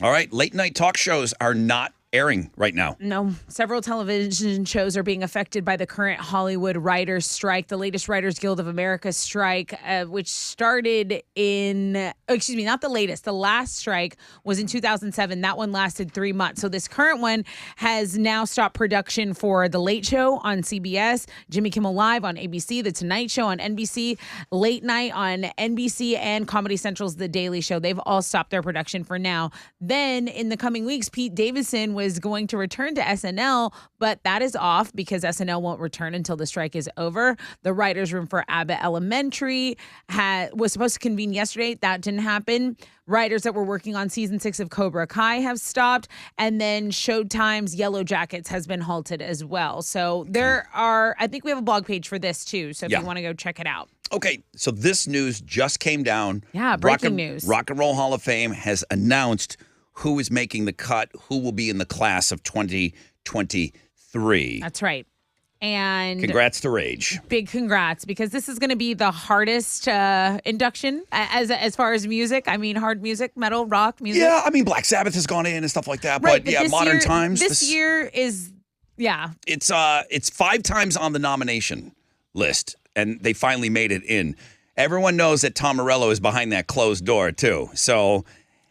All right, late night talk shows are not airing right now. No, several television shows are being affected by the current Hollywood writers' strike. The latest Writers Guild of America strike, which started not the latest. The last strike was in 2007. That one lasted 3 months. So this current one has now stopped production for The Late Show on CBS, Jimmy Kimmel Live on ABC, The Tonight Show on NBC, Late Night on NBC, and Comedy Central's The Daily Show. They've all stopped their production for now. Then in the coming weeks, Pete Davidson was going to return to SNL, but that is off because SNL won't return until the strike is over. The writer's room for Abbott Elementary was supposed to convene yesterday. That didn't happen. Writers that were working on season 6 of Cobra Kai have stopped. And then Showtime's Yellow Jackets has been halted as well. So I think we have a blog page for this too. So if you want to go check it out. Okay, so this news just came down. Yeah, breaking news. Rock and Roll Hall of Fame has announced who is making the cut, who will be in the class of 2023. That's right. And congrats to Rage. Big congrats, because this is going to be the hardest induction as far as music. I mean, hard music, metal, rock music. Yeah, I mean, Black Sabbath has gone in and stuff like that. Right, but yeah, modern times. This year is, It's 5 times on the nomination list, and they finally made it in. Everyone knows that Tom Morello is behind that closed door, too. So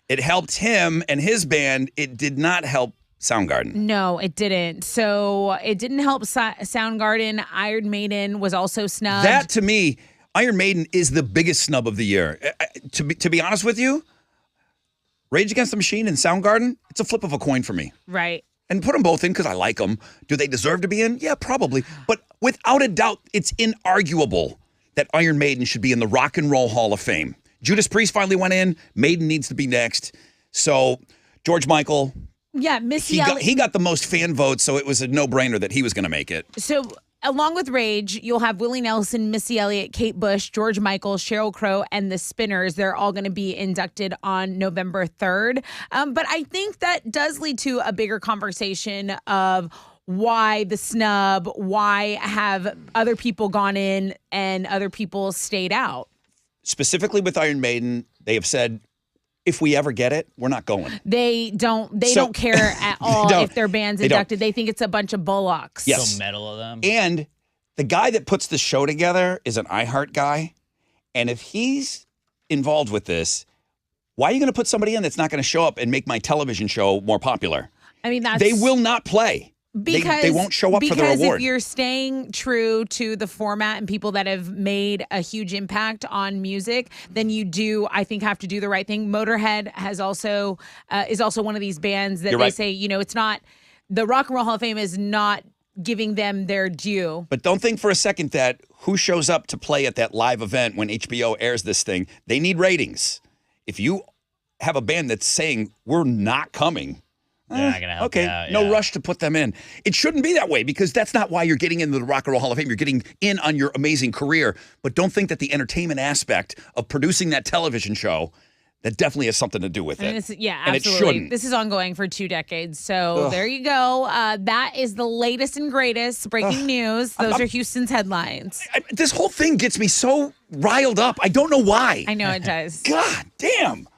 it helped him and his band. It did not help Soundgarden. No, it didn't. So it didn't help Soundgarden. Iron Maiden was also snubbed. That, to me, Iron Maiden is the biggest snub of the year. To be honest with you, Rage Against the Machine and Soundgarden, it's a flip of a coin for me. Right. And put them both in because I like them. Do they deserve to be in? Yeah, probably. But without a doubt, it's inarguable that Iron Maiden should be in the Rock and Roll Hall of Fame. Judas Priest finally went in. Maiden needs to be next. So George Michael, yeah, Missy Elliott. He got the most fan votes, so it was a no-brainer that he was going to make it. So along with Rage, you'll have Willie Nelson, Missy Elliott, Kate Bush, George Michael, Sheryl Crow, and the Spinners. They're all going to be inducted on November 3rd. But I think that does lead to a bigger conversation of why the snub, why have other people gone in and other people stayed out. Specifically with Iron Maiden, they have said, if we ever get it, we're not going. They don't care at all if their band's inducted. They think it's a bunch of bullocks. Yes. So metal of them. And the guy that puts the show together is an iHeart guy. And if he's involved with this, why are you going to put somebody in that's not going to show up and make my television show more popular? I mean, they will not play. Because they won't show up for the reward. Because if you're staying true to the format and people that have made a huge impact on music, then you do, I think, have to do the right thing. Motorhead is also one of these bands that say, it's not, the Rock and Roll Hall of Fame is not giving them their due. But don't think for a second that who shows up to play at that live event when HBO airs this thing, they need ratings. If you have a band that's saying, we're not coming, they're not going to help you out, no rush to put them in. It shouldn't be that way because that's not why you're getting into the Rock and Roll Hall of Fame. You're getting in on your amazing career. But don't think that the entertainment aspect of producing that television show, that definitely has something to do with it. Absolutely. And it shouldn't. This is ongoing for 2 decades. So there you go. That is the latest and greatest breaking news. Those are Houston's headlines. This whole thing gets me so riled up. I don't know why. I know it does. God damn.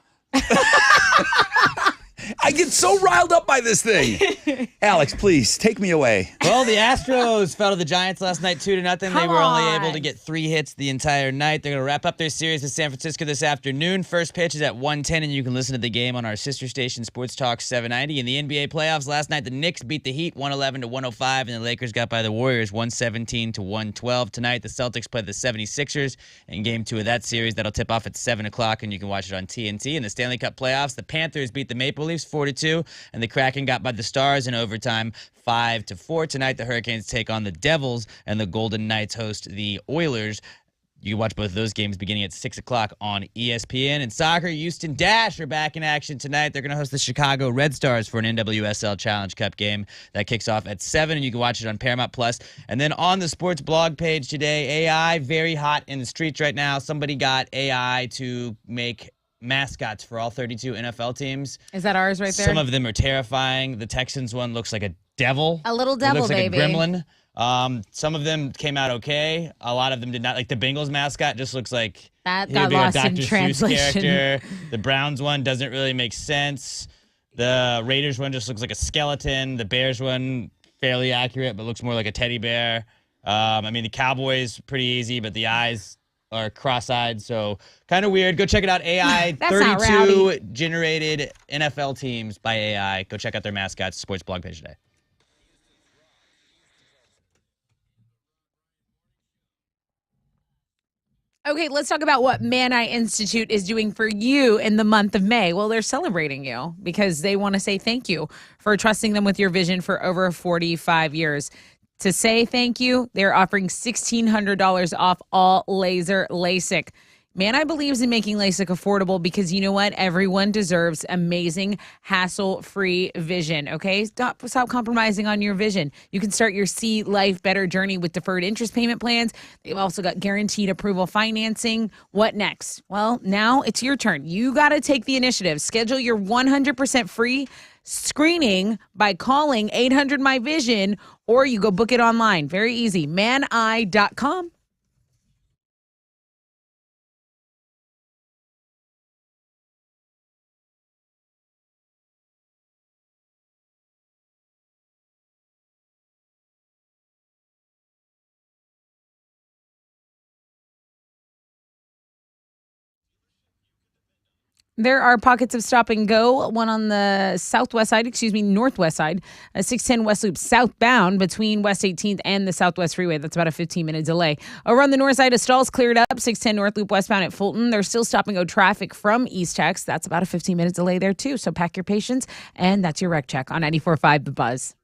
I get so riled up by this thing. Alex, please take me away. Well, the Astros fell to the Giants last night 2-0. They were only able to get 3 hits the entire night. They're going to wrap up their series with San Francisco this afternoon. First pitch is at 1:10, and you can listen to the game on our sister station, Sports Talk 790. In the NBA playoffs last night, the Knicks beat the Heat 111-105, and the Lakers got by the Warriors 117-112. Tonight, the Celtics play the 76ers in Game 2 of that series. That'll tip off at 7 o'clock, and you can watch it on TNT. In the Stanley Cup playoffs, the Panthers beat the Maple Leafs 4-2, and the Kraken got by the Stars in overtime 5-4. Tonight, the Hurricanes take on the Devils, and the Golden Knights host the Oilers. You can watch both of those games beginning at 6 o'clock on ESPN. In soccer, Houston Dash are back in action tonight. They're going to host the Chicago Red Stars for an NWSL Challenge Cup game that kicks off at 7, and you can watch it on Paramount+. And then on the sports blog page today, AI, very hot in the streets right now. Somebody got AI to make mascots for all 32 NFL teams. Is that ours right there? Some of them are terrifying. The Texans one looks like a devil. A little devil, it looks baby. like a gremlin. Some of them came out okay. A lot of them did not. Like the Bengals mascot just looks like that he got would be lost a in Dr. Seuss translation. character. The Browns one doesn't really make sense. The Raiders one just looks like a skeleton. The Bears one, fairly accurate, but looks more like a teddy bear. I mean, the Cowboys, pretty easy, but the eyes are cross-eyed, so kind of weird. Go check it out. AI That's not 32 rowdy. generated NFL teams by AI. Go check out their mascots, sports blog page today. Okay, let's talk about what Man Eye Institute is doing for you in the month of May. Well, they're celebrating you because they want to say thank you for trusting them with your vision for over 45 years. To say thank you, they're offering $1,600 off all laser LASIK. Man Eye believes in making LASIK affordable because you know what? Everyone deserves amazing, hassle-free vision, okay? Stop compromising on your vision. You can start your See Life Better journey with deferred interest payment plans. They've also got guaranteed approval financing. What next? Well, now it's your turn. You got to take the initiative. Schedule your 100% free screening by calling 800 My Vision, or you go book it online. Very easy. maneye.com. There are pockets of stop and go, one on the northwest side, 610 West Loop southbound between West 18th and the Southwest Freeway. That's about a 15-minute delay. Over on the north side, a stall's cleared up, 610 North Loop westbound at Fulton. There's still stop and go traffic from East Tex. That's about a 15-minute delay there, too. So pack your patience, and that's your wreck check on 94.5 The Buzz.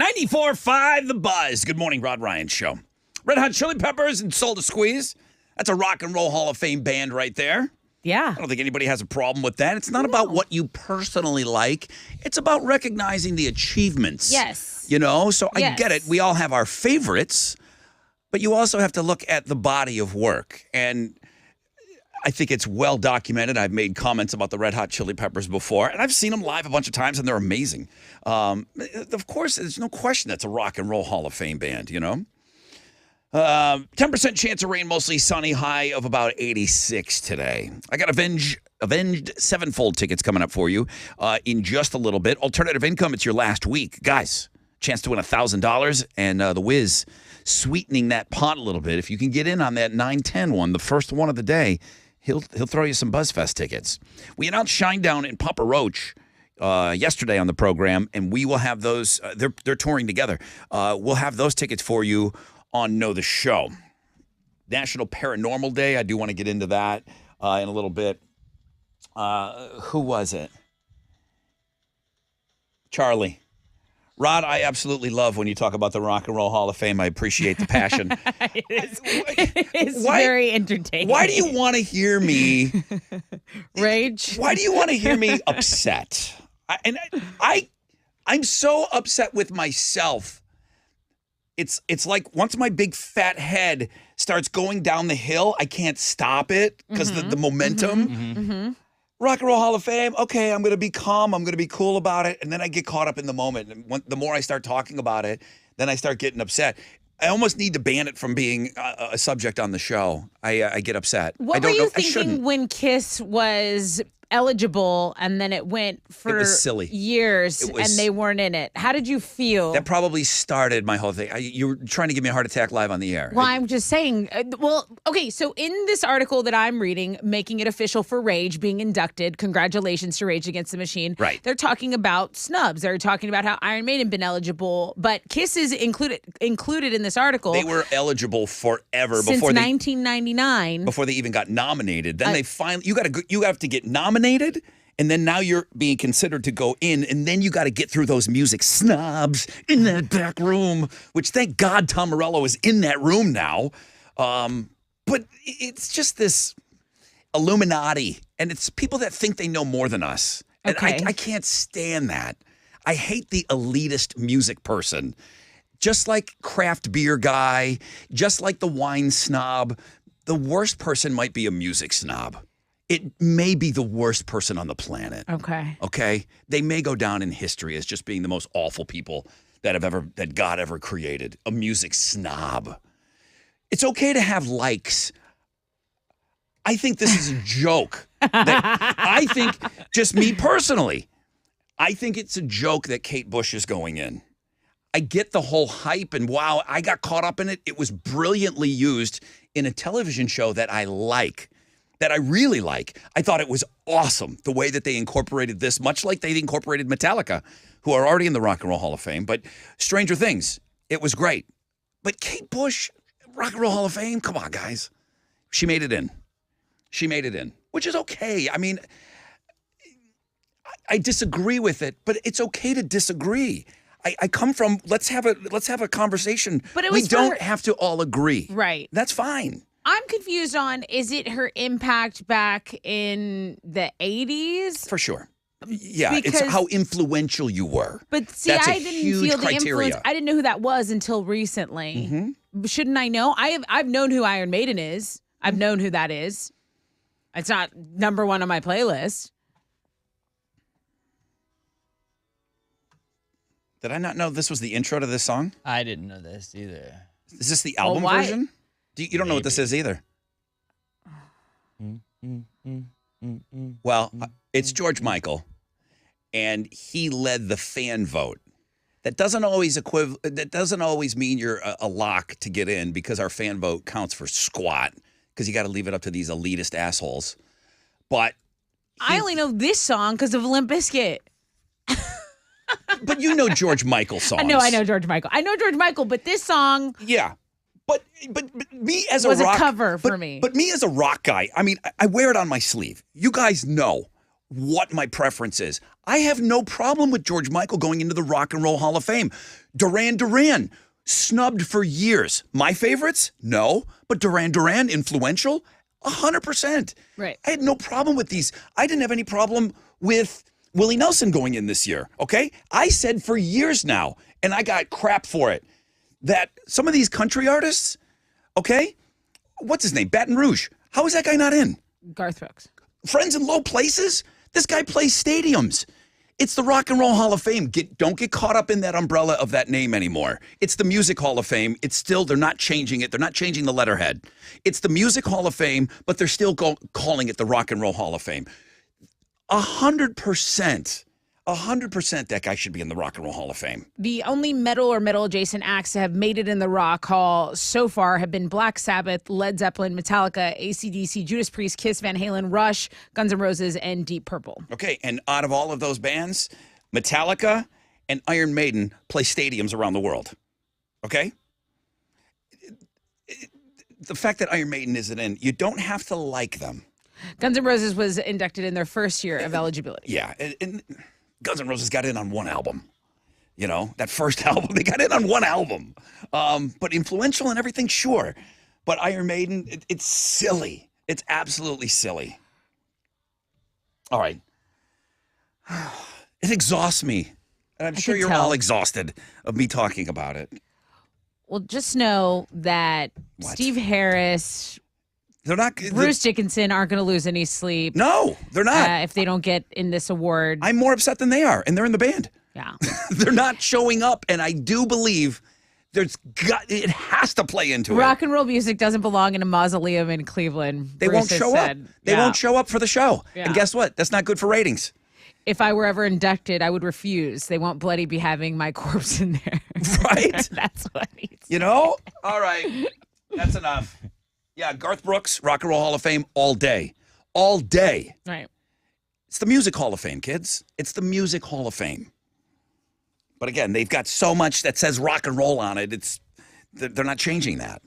94.5 The Buzz. Good morning, Rod Ryan Show. Red Hot Chili Peppers and Soul to Squeeze. That's a Rock and Roll Hall of Fame band right there. Yeah. I don't think anybody has a problem with that. It's not about what you personally like. It's about recognizing the achievements. Yes. You know, so I Yes. get it. We all have our favorites, but you also have to look at the body of work. And I think it's well documented. I've made comments about the Red Hot Chili Peppers before, and I've seen them live a bunch of times, and they're amazing. Of course, there's no question that's a Rock and Roll Hall of Fame band, you know? 10% chance of rain, mostly sunny, high of about 86 today. I got Avenged Sevenfold tickets coming up for you in just a little bit. Alternative income, it's your last week. Guys, chance to win $1,000, and the Wiz sweetening that pot a little bit. If you can get in on that 9-10 one, the first one of the day, he'll throw you some BuzzFest tickets. We announced Shinedown and Papa Roach yesterday on the program, and we will have those. They're touring together. We'll have those tickets for you on Know the Show. National Paranormal Day. I do want to get into that in a little bit. Who was it? Charlie. Rod, I absolutely love when you talk about the Rock and Roll Hall of Fame. I appreciate the passion. It's very entertaining. Why do you want to hear me rage? Why do you want to hear me upset? I'm so upset with myself. It's like once my big fat head starts going down the hill, I can't stop it because the momentum. Rock and Roll Hall of Fame, okay, I'm going to be calm. I'm going to be cool about it. And then I get caught up in the moment. And the more I start talking about it, then I start getting upset. I almost need to ban it from being a subject on the show. I get upset. What were you thinking when Kiss was eligible and then it went for It was silly. years and they weren't in it? How did you feel? That probably started my whole thing. You were trying to give me a heart attack live on the air. Well, I'm just saying. Okay, so in this article that I'm reading, making it official for Rage being inducted, congratulations to Rage Against the Machine. Right. They're talking about snubs. They're talking about how Iron Maiden been eligible, but Kiss is included in this article. They were eligible forever since before 1999. Before they even got nominated. Then they finally you have to get nominated, and then now you're being considered to go in, and then you got to get through those music snobs in that back room, which thank God Tom Morello is in that room now. But it's just this Illuminati, and it's people that think they know more than us. And I can't stand that. I hate the elitist music person. Just like craft beer guy, just like the wine snob, the worst person might be a music snob. It may be the worst person on the planet. Okay? They may go down in history as just being the most awful people that God ever created. A music snob. It's okay to have likes. I think this is a joke. I think, just me personally, I think it's a joke that Kate Bush is going in. I get the whole hype, and wow, I got caught up in it. It was brilliantly used in a television show that I like, that I really like. I thought it was awesome, the way that they incorporated this, much like they incorporated Metallica, who are already in the Rock and Roll Hall of Fame. But Stranger Things, it was great. But Kate Bush, Rock and Roll Hall of Fame, come on, guys. She made it in. She made it in, which is okay. I mean, I disagree with it, but it's okay to disagree. I come from let's have a conversation. But we don't have to all agree. Right. That's fine. I'm confused on, is it her impact back in the 80s? For sure. Yeah, Because- it's how influential you were. But see, That's a I didn't huge feel the criteria. influence. I didn't know who that was until recently. Mm-hmm. Shouldn't I know? I've known who Iron Maiden is. I've known who that is. It's not number one on my playlist. Did I not know this was the intro to this song? I didn't know this either. Is this the album why- version? You don't know what this is either. Well, it's George Michael, and he led the fan vote. That doesn't always mean you're a lock to get in, because our fan vote counts for squat, because you got to leave it up to these elitist assholes. But I only know this song because of Limp Bizkit. but you know George Michael songs. I know George Michael. I know George Michael, but this song, Yeah. But me as was a rock, a cover for me. But me as a rock guy, I mean, I wear it on my sleeve. You guys know what my preference is. I have no problem with George Michael going into the Rock and Roll Hall of Fame. Duran Duran, snubbed for years. My favorites? No. But Duran Duran, influential? 100%. Right. I had no problem with these. I didn't have any problem with Willie Nelson going in this year, okay? I said for years now, and I got crap for it, that some of these country artists, okay? What's his name? Baton Rouge. How is that guy not in? Garth Brooks. Friends in Low Places? This guy plays stadiums. It's the Rock and Roll Hall of Fame. Don't get caught up in that umbrella of that name anymore. It's the Music Hall of Fame. It's still, they're not changing it. They're not changing the letterhead. It's the Music Hall of Fame, but they're still calling it the Rock and Roll Hall of Fame. 100%. 100% that guy should be in the Rock and Roll Hall of Fame. The only metal or metal-adjacent acts to have made it in the Rock Hall so far have been Black Sabbath, Led Zeppelin, Metallica, AC/DC, Judas Priest, Kiss, Van Halen, Rush, Guns N' Roses, and Deep Purple. Okay, and out of all of those bands, Metallica and Iron Maiden play stadiums around the world. Okay? The fact that Iron Maiden isn't in, you don't have to like them. Guns N' Roses was inducted in their first year of eligibility. Yeah, and Guns N' Roses got in on one album. You know, that first album, they got in on one album. But influential and everything, sure. But Iron Maiden, it's silly. It's absolutely silly. All right. It exhausts me. And I'm sure you're all exhausted of me talking about it. Well, just know that Steve Harris, they're not. Bruce Dickinson aren't going to lose any sleep. No, they're not. If they don't get in this award. I'm more upset than they are, and they're in the band. Yeah. They're not showing up, and I do believe it has to play into it. Rock and roll music doesn't belong in a mausoleum in Cleveland. They won't show up. They won't show up for the show. Yeah. And guess what? That's not good for ratings. If I were ever inducted, I would refuse. They won't bloody be having my corpse in there. Right? That's what needs. You know? All right. That's enough. Yeah, Garth Brooks, Rock and Roll Hall of Fame, all day. All day. Right. It's the Music Hall of Fame, kids. It's the Music Hall of Fame. But again, they've got so much that says rock and roll on it. They're not changing that.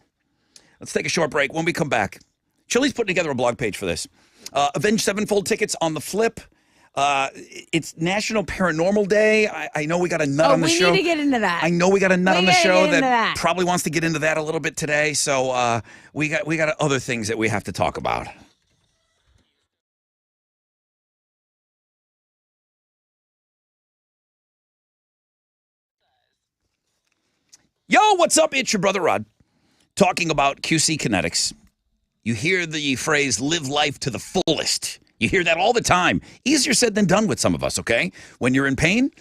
Let's take a short break. When we come back, Chili's putting together a blog page for this. Avenged Sevenfold tickets on the flip. It's National Paranormal Day. I know we got a nut on the show. We need to get into that. I know we got a nut on the show that probably wants to get into that a little bit today. So we got other things that we have to talk about. Yo, what's up? It's your brother Rod talking about QC Kinetics. You hear the phrase live life to the fullest. You hear that all the time. Easier said than done with some of us, okay? When you're in pain,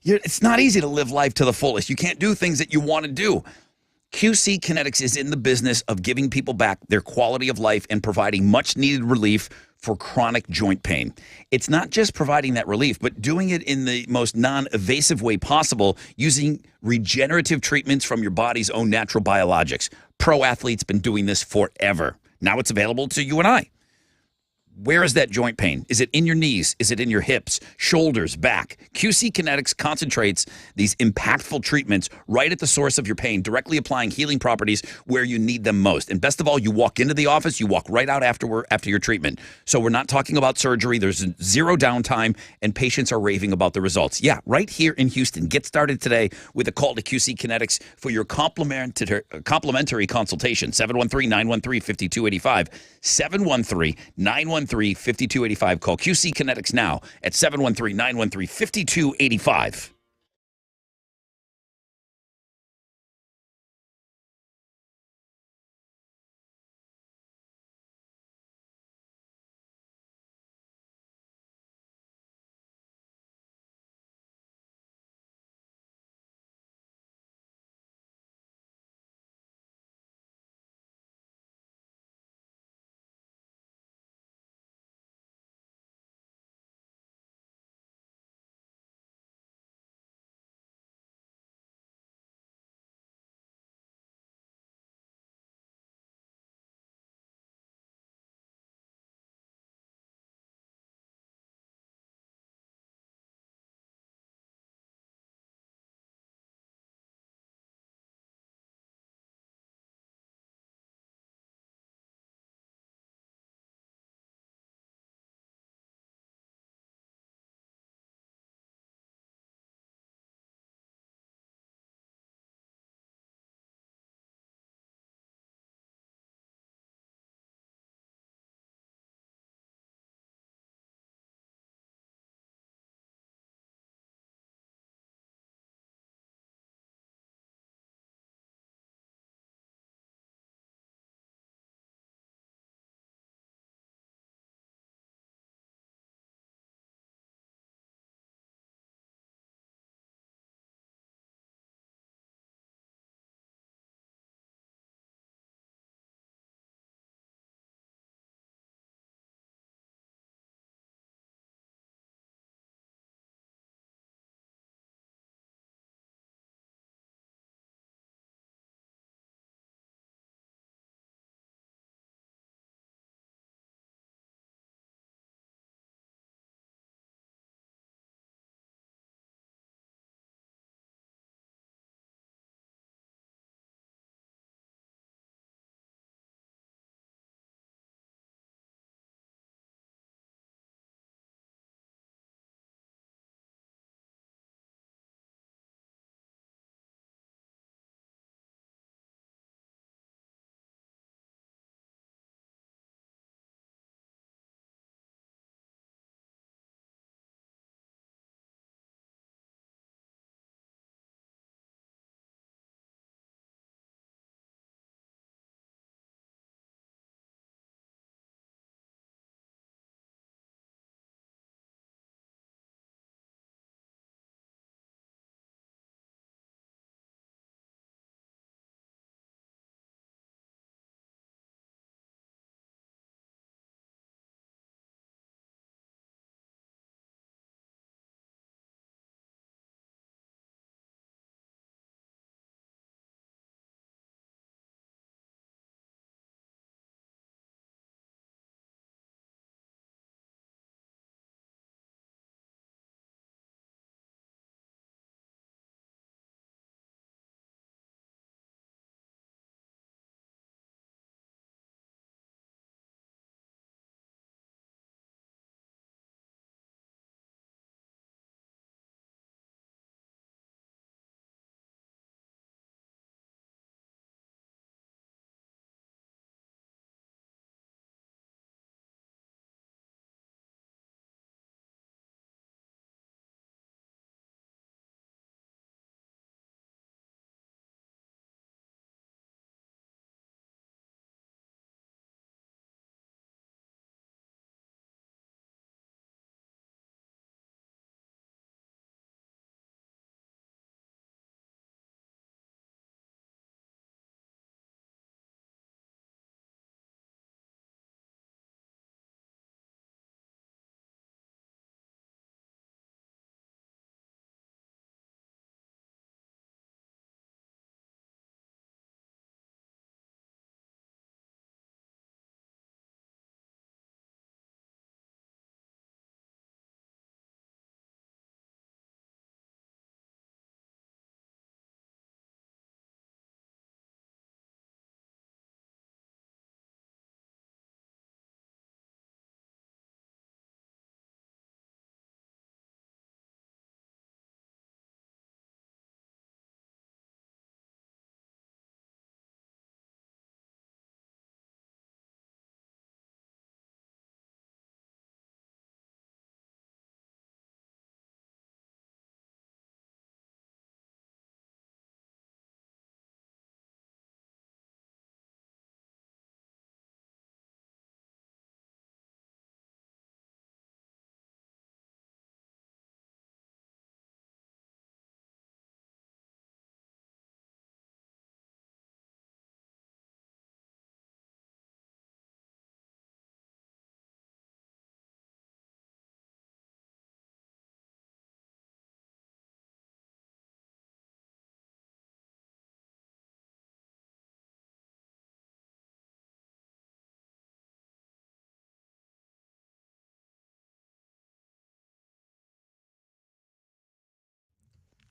it's not easy to live life to the fullest. You can't do things that you want to do. QC Kinetics is in the business of giving people back their quality of life and providing much needed relief for chronic joint pain. It's not just providing that relief, but doing it in the most non-invasive way possible using regenerative treatments from your body's own natural biologics. Pro athletes been doing this forever. Now it's available to you and I. Where is that joint pain? Is it in your knees? Is it in your hips, shoulders, back? QC Kinetics concentrates these impactful treatments right at the source of your pain, directly applying healing properties where you need them most. And best of all, you walk into the office, you walk right out after your treatment. So we're not talking about surgery. There's zero downtime, and patients are raving about the results. Yeah, right here in Houston. Get started today with a call to QC Kinetics for your complimentary consultation. 713-913-5285. 713-913-5285. Call QC Kinetics now at 713-913-5285.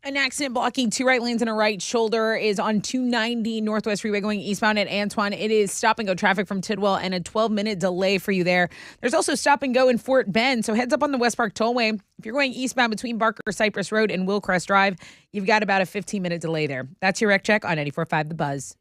An accident blocking two right lanes and a right shoulder is on 290 Northwest Freeway going eastbound at Antoine. It is stop and go traffic from Tidwell and a 12-minute delay for you there. There's also stop and go in Fort Bend, so heads up on the West Park Tollway. If you're going eastbound between Barker Cypress Road and Willcrest Drive, you've got about a 15-minute delay there. That's your wreck check on 94.5 The Buzz.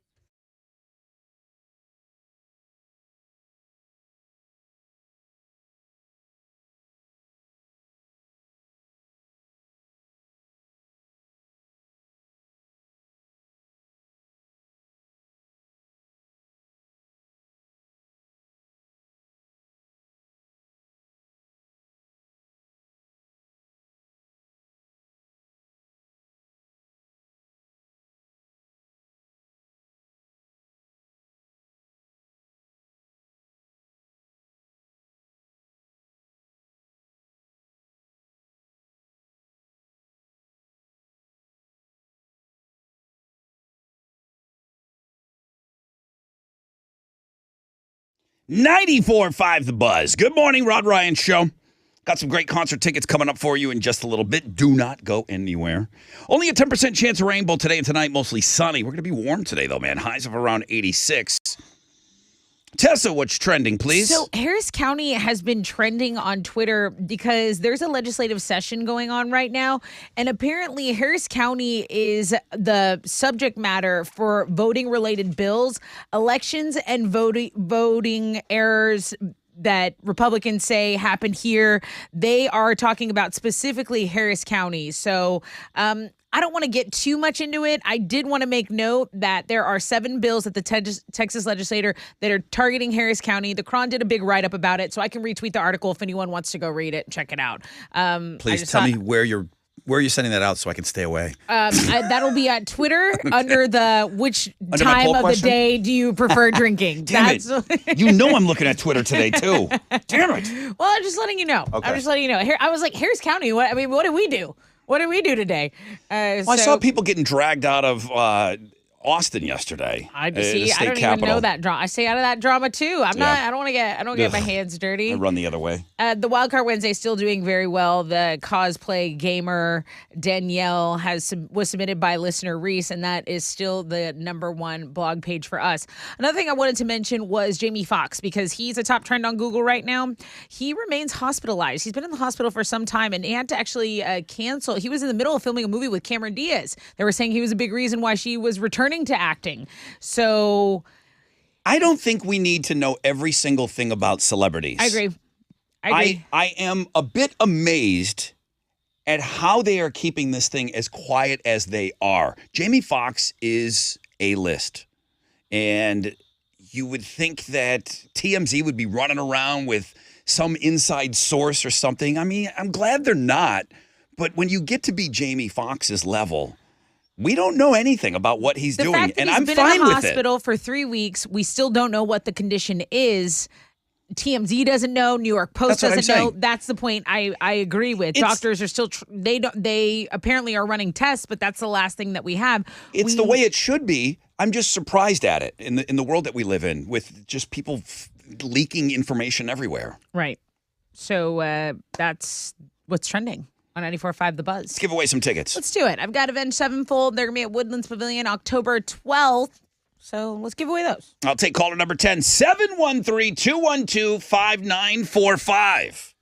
.94.5 The Buzz. Good morning, Rod Ryan Show. Got some great concert tickets coming up for you in just a little bit. Do not go anywhere. Only a 10% chance of rainbow today and tonight, mostly sunny. We're going to be warm today, though, man. Highs of around 86. Tessa, what's trending, please? So Harris County has been trending on Twitter because there's a legislative session going on right now. And apparently Harris County is the subject matter for voting-related bills, elections, and voting errors that Republicans say happened here. They are talking about specifically Harris County. So I don't want to get too much into it. I did want to make note that there are 7 bills at the Texas legislature that are targeting Harris County. The Cron did a big write-up about it, so I can retweet the article if anyone wants to go read it and check it out. Please tell me where you're sending that out so I can stay away. That'll be at Twitter under the which time of the day do you prefer drinking? Damn it. You know I'm looking at Twitter today, too. Damn it. Well, I'm just letting you know. Okay. I'm just letting you know. I was like, Harris County, what did we do? What did we do today? I saw people getting dragged out of Austin yesterday. I the see. state I don't capitol. even know that drama. I stay out of that drama too. I don't want to get my hands dirty. I run the other way. The Wildcard Wednesday is still doing very well. The cosplay gamer Danielle was submitted by listener Reese, and that is still the #1 blog page for us. Another thing I wanted to mention was Jamie Foxx, because he's a top trend on Google right now. He remains hospitalized. He's been in the hospital for some time, and he had to actually cancel. He was in the middle of filming a movie with Cameron Diaz. They were saying he was a big reason why she was returning to acting. So I don't think we need to know every single thing about celebrities. I agree. I am a bit amazed at how they are keeping this thing as quiet as they are. Jamie Foxx is A-list. And you would think that TMZ would be running around with some inside source or something. I mean, I'm glad they're not. But when you get to be Jamie Foxx's level, we don't know anything about what he's doing, fact that and he's I'm been fine in the with hospital for 3 weeks. We still don't know what the condition is. TMZ doesn't know. New York Post That's what I'm doesn't know. saying. That's the point I agree with. Doctors are still they apparently are running tests, but that's the last thing that we have. It's the way it should be. I'm just surprised at it in the world that we live in, with just people leaking information everywhere. Right. So that's what's trending on 94.5 The Buzz. Let's give away some tickets. Let's do it. I've got Avenged Sevenfold. They're going to be at Woodlands Pavilion October 12th. So let's give away those. I'll take caller number 10, 713-212-5945.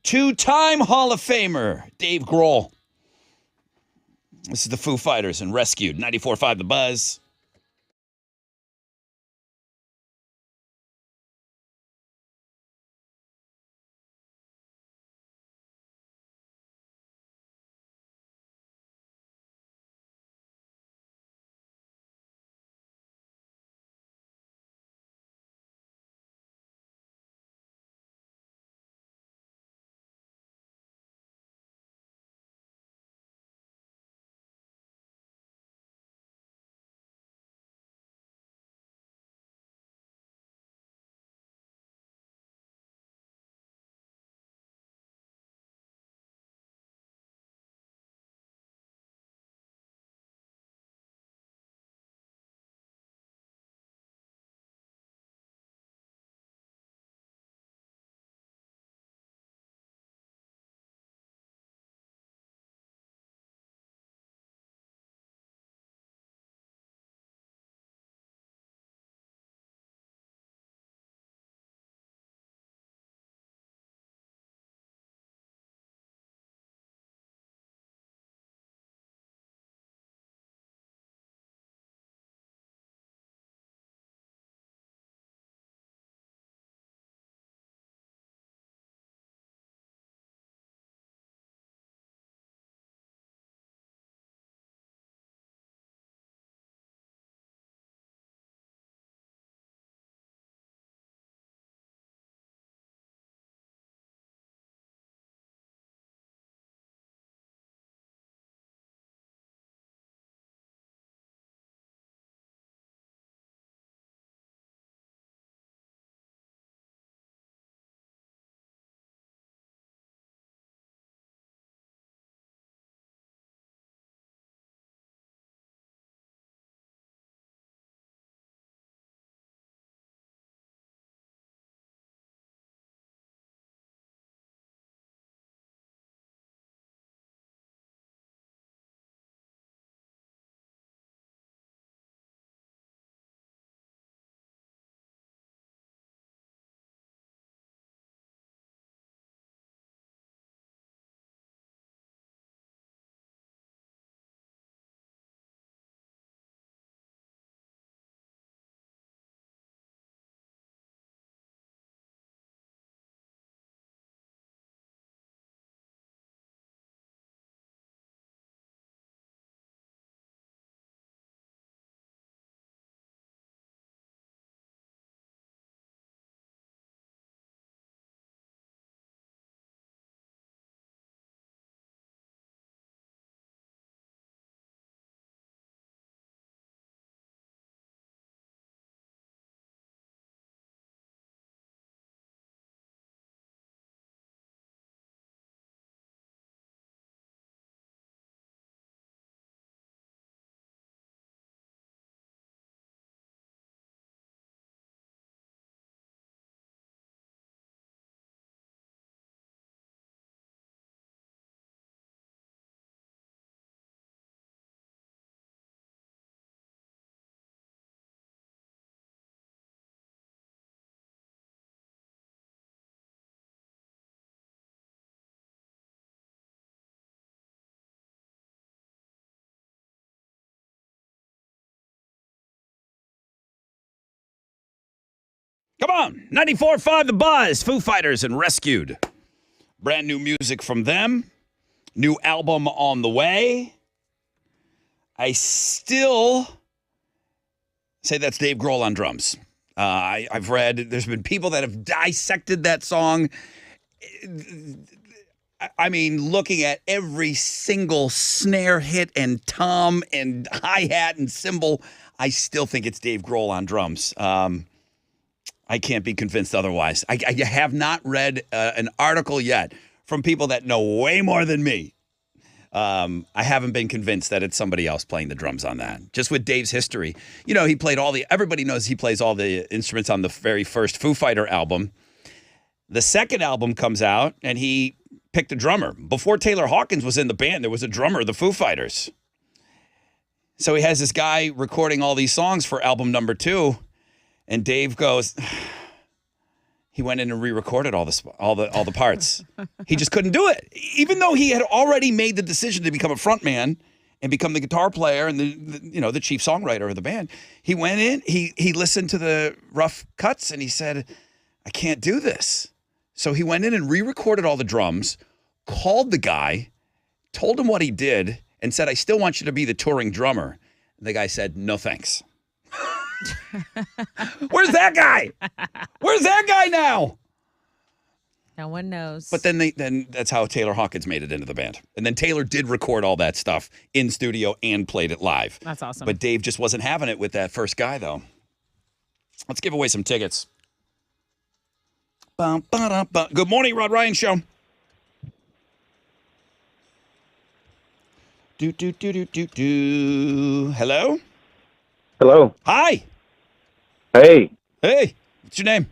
Two-time Hall of Famer Dave Grohl. This is the Foo Fighters and Rescued. 94.5 The Buzz. Come on. 94.5 The Buzz. Foo Fighters and Rescued. Brand new music from them. New album on the way. I still say that's Dave Grohl on drums. I've read there's been people that have dissected that song. I mean, looking at every single snare hit and tom and hi-hat and cymbal, I still think it's Dave Grohl on drums. I can't be convinced otherwise. I have not read an article yet from people that know way more than me. I haven't been convinced that it's somebody else playing the drums on that. Just with Dave's history. You know, everybody knows he plays all the instruments on the very first Foo Fighter album. The second album comes out, and he picked a drummer. Before Taylor Hawkins was in the band, there was a drummer of the Foo Fighters. So he has this guy recording all these songs for album number 2, and Dave goes, he went in and re-recorded all the parts. He just couldn't do it. Even though he had already made the decision to become a front man and become the guitar player and the chief songwriter of the band, he went in, he listened to the rough cuts, and he said, I can't do this. So he went in and re-recorded all the drums, called the guy, told him what he did, and said, I still want you to be the touring drummer. And the guy said, no thanks. Where's that guy? Where's that guy now? No one knows. But then that's how Taylor Hawkins made it into the band. And then Taylor did record all that stuff in studio and played it live. That's awesome. But Dave just wasn't having it with that first guy, though. Let's give away some tickets. Bum, ba-dum, bum. Good morning, Rod Ryan Show. Hello? Hello. Hi. Hey. Hey. What's your name?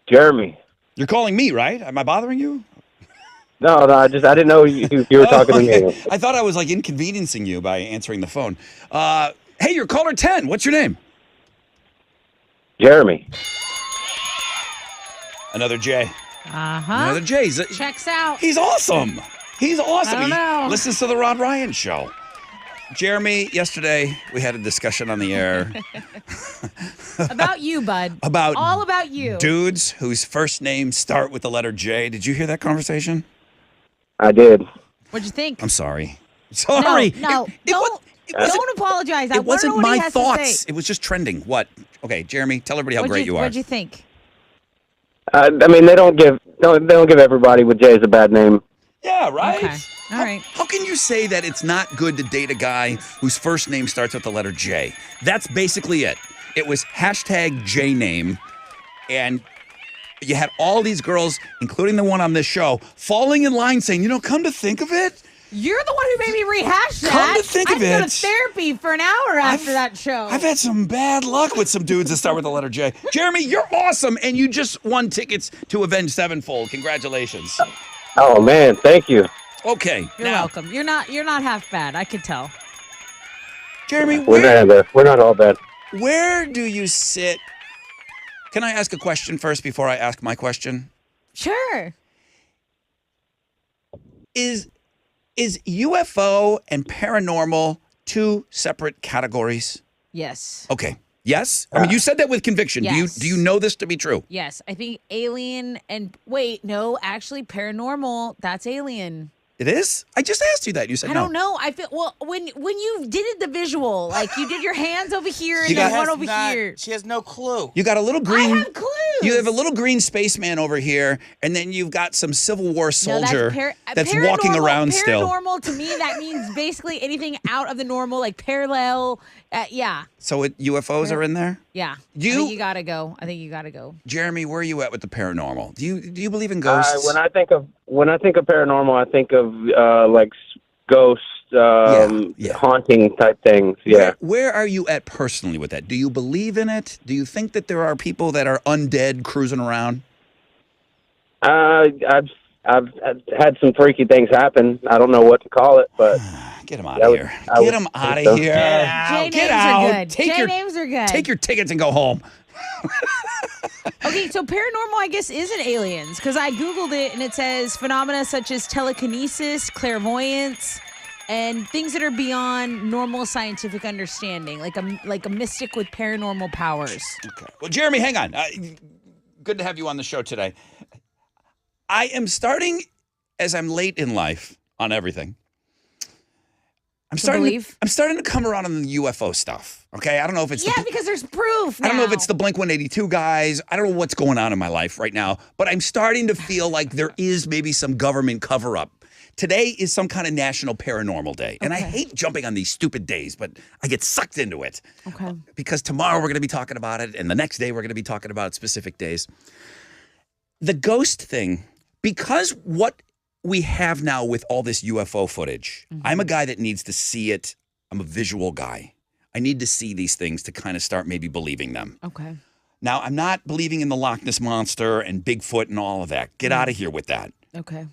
Jeremy. You're calling me, right? Am I bothering you? No, I didn't know you were talking to me. I thought I was like inconveniencing you by answering the phone. Hey, you're caller 10. What's your name? Jeremy. Another J. Uh-huh. Another J. Checks out. He's awesome. He's awesome. I don't know. He listens to the Rod Ryan Show. Jeremy, yesterday we had a discussion on the air. About you, bud. All about you. Dudes whose first names start with the letter J. Did you hear that conversation? I did. What'd you think? I'm sorry. Sorry. No, don't apologize. I It wasn't wonder what he my has to thoughts. say. It was just trending. What? Okay, Jeremy, tell everybody how great you are. What'd you think? I mean, they don't give everybody with J's a bad name. Yeah, right? Okay. All right. How can you say that it's not good to date a guy whose first name starts with the letter J? That's basically it. It was hashtag J name, and you had all these girls, including the one on this show, falling in line saying, come to think of it, You're the one who made me rehash that. Come to think of I had to go it, to therapy for an hour after that show. I've had some bad luck with some dudes that start with the letter J. Jeremy, you're awesome, and you just won tickets to Avenged Sevenfold. Congratulations. Oh man, thank you. Okay, You're welcome. You're not half bad. I could tell. Jeremy, We're not all bad. Where do you sit? Can I ask a question first before I ask my question? Sure. Is UFO and paranormal two separate categories? Yes. Okay. Yes? I mean, you said that with conviction. Yes. Do you know this to be true? Yes. I think alien and wait, no, actually paranormal, that's alien. It is? I just asked you that. You said I no. don't know. I feel when you did it the visual, like you did your hands over here and You then got- one over here. She has no clue. You got a little green. I have clues. You have a little green spaceman over here, and then you've got some Civil War soldier that's walking around still. Paranormal to me, that means basically anything out of the normal, like parallel. Yeah. So UFOs are in there? Yeah. I think you gotta go. I think you gotta go. Jeremy, where are you at with the paranormal? Do you believe in ghosts? When I think of paranormal, I think of like ghosts, haunting type things. Yeah. Where are you at personally with that? Do you believe in it? Do you think that there are people that are undead cruising around? I've had some freaky things happen. I don't know what to call it, but get them out of here. Get them out of here. J names are good. J names are good. Take your tickets and go home. Okay, so paranormal, I guess, isn't aliens because I Googled it and it says phenomena such as telekinesis, clairvoyance, and things that are beyond normal scientific understanding, like a mystic with paranormal powers. Okay. Well, Jeremy, hang on. Good to have you on the show today. I am starting, as I'm late in life on everything, I'm starting to come around on the UFO stuff. Okay, I don't know if it's because there's proof. I don't know if it's the Blink-182 guys. I don't know what's going on in my life right now, but I'm starting to feel like there is maybe some government cover-up. Today is some kind of National Paranormal Day, and I hate jumping on these stupid days, but I get sucked into it. Okay. Because tomorrow we're going to be talking about it, and the next day we're going to be talking about specific days. The ghost thing, because what we have now with all this UFO footage, I'm a guy that needs to see it. I'm a visual guy. I need to see these things to kind of start maybe believing them. Okay. Now, I'm not believing in the Loch Ness Monster and Bigfoot and all of that. Get out of here with that. Okay.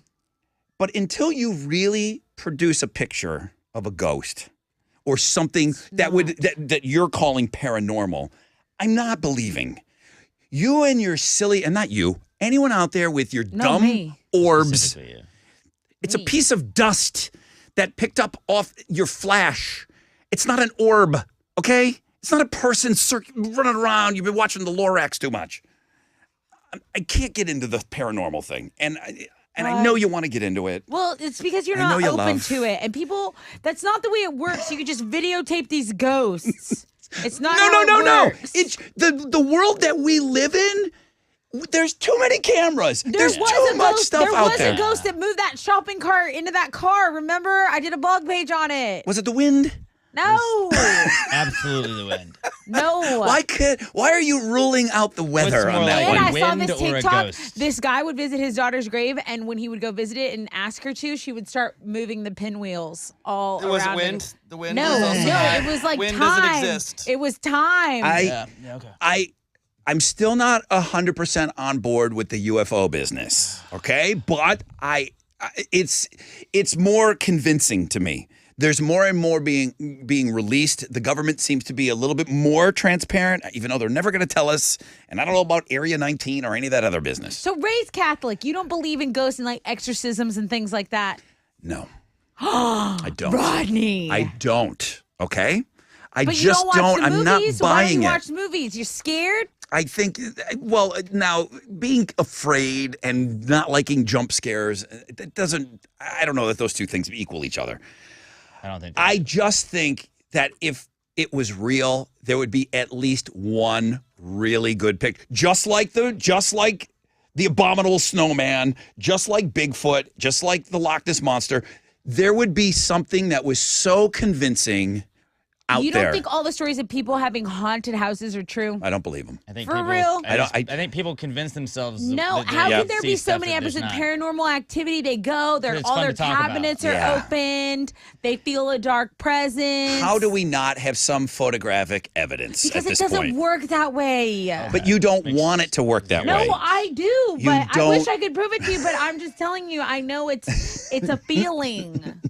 But until you really produce a picture of a ghost or something that you're calling paranormal, I'm not believing. You and your silly, and not you, anyone out there with your dumb orbs. It's a piece of dust that picked up off your flash. It's not an orb, okay? It's not a person running around. You've been watching the Lorax too much. I can't get into the paranormal thing. And I know you want to get into it. Well, it's because you're not open to it. And people, that's not the way it works. You can just videotape these ghosts. It's not No. It's the world that we live in. There's too many cameras. There's too much stuff out there. There was a ghost that moved that shopping cart into that car. Remember? I did a blog page on it. Was it the wind? No. Absolutely the wind. No. Why are you ruling out the weather on that one? And I saw this TikTok. This guy would visit his daughter's grave, and when he would go visit it and ask her to, she would start moving the pinwheels all around. Was it wind? The wind? No, it was like wind time. Doesn't exist. It was time. I'm still not 100% on board with the UFO business, okay? But it's more convincing to me. There's more and more being released. The government seems to be a little bit more transparent, even though they're never going to tell us. And I don't know about Area 19 or any of that other business. So raised Catholic, you don't believe in ghosts and like exorcisms and things like that? No. I don't. Rodney. I don't, okay? I but just you don't. I'm not buying Why do you it. watch movies? You're scared? I think, well, now being afraid and not liking jump scares, that doesn't, I don't know that those two things equal each other. I don't think. I just think that if it was real, there would be at least one really good pick. Just like the Abominable Snowman, just like Bigfoot, just like the Loch Ness Monster, there would be something that was so convincing out there. You don't think all the stories of people having haunted houses are true? I don't believe them. I think For real? I think people convince themselves. No, how could there be so many episodes of Paranormal Activity? They go, all their cabinets are opened. They feel a dark presence. How do we not have some photographic evidence because at this it doesn't point? work that way. But you don't want it to work that way. No, I do, but I wish I could prove it to you. But I'm just telling you, I know it's a feeling.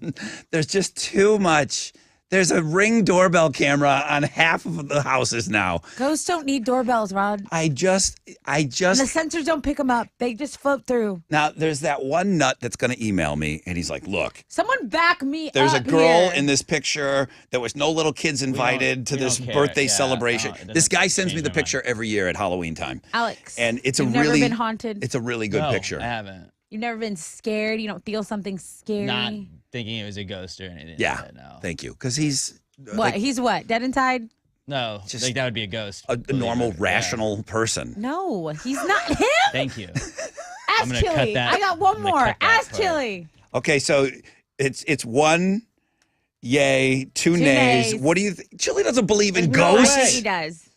There's just too much. There's a Ring doorbell camera on half of the houses now. Ghosts don't need doorbells, Rod. I just. And the sensors don't pick them up. They just float through. Now, there's that one nut that's going to email me, and he's like, look. Someone back me There's up a girl here. in this picture. There was no little kids invited to this birthday celebration. This guy sends me the picture every year at Halloween time. Alex. And it's you've never been haunted? It's a really good picture. I haven't. You've never been scared? You don't feel something scary? Not thinking it was a ghost or anything. Yeah. Like that, no. Thank you. Because he's. What? He's what? Dead inside? No, just like that would be a ghost. A normal, rational person. No, he's not him. Thank you. Ask Chili. I got one more. Ask Chili. Okay, so it's one yay, two nays. What do you think? Chili doesn't believe in ghosts. I think he does.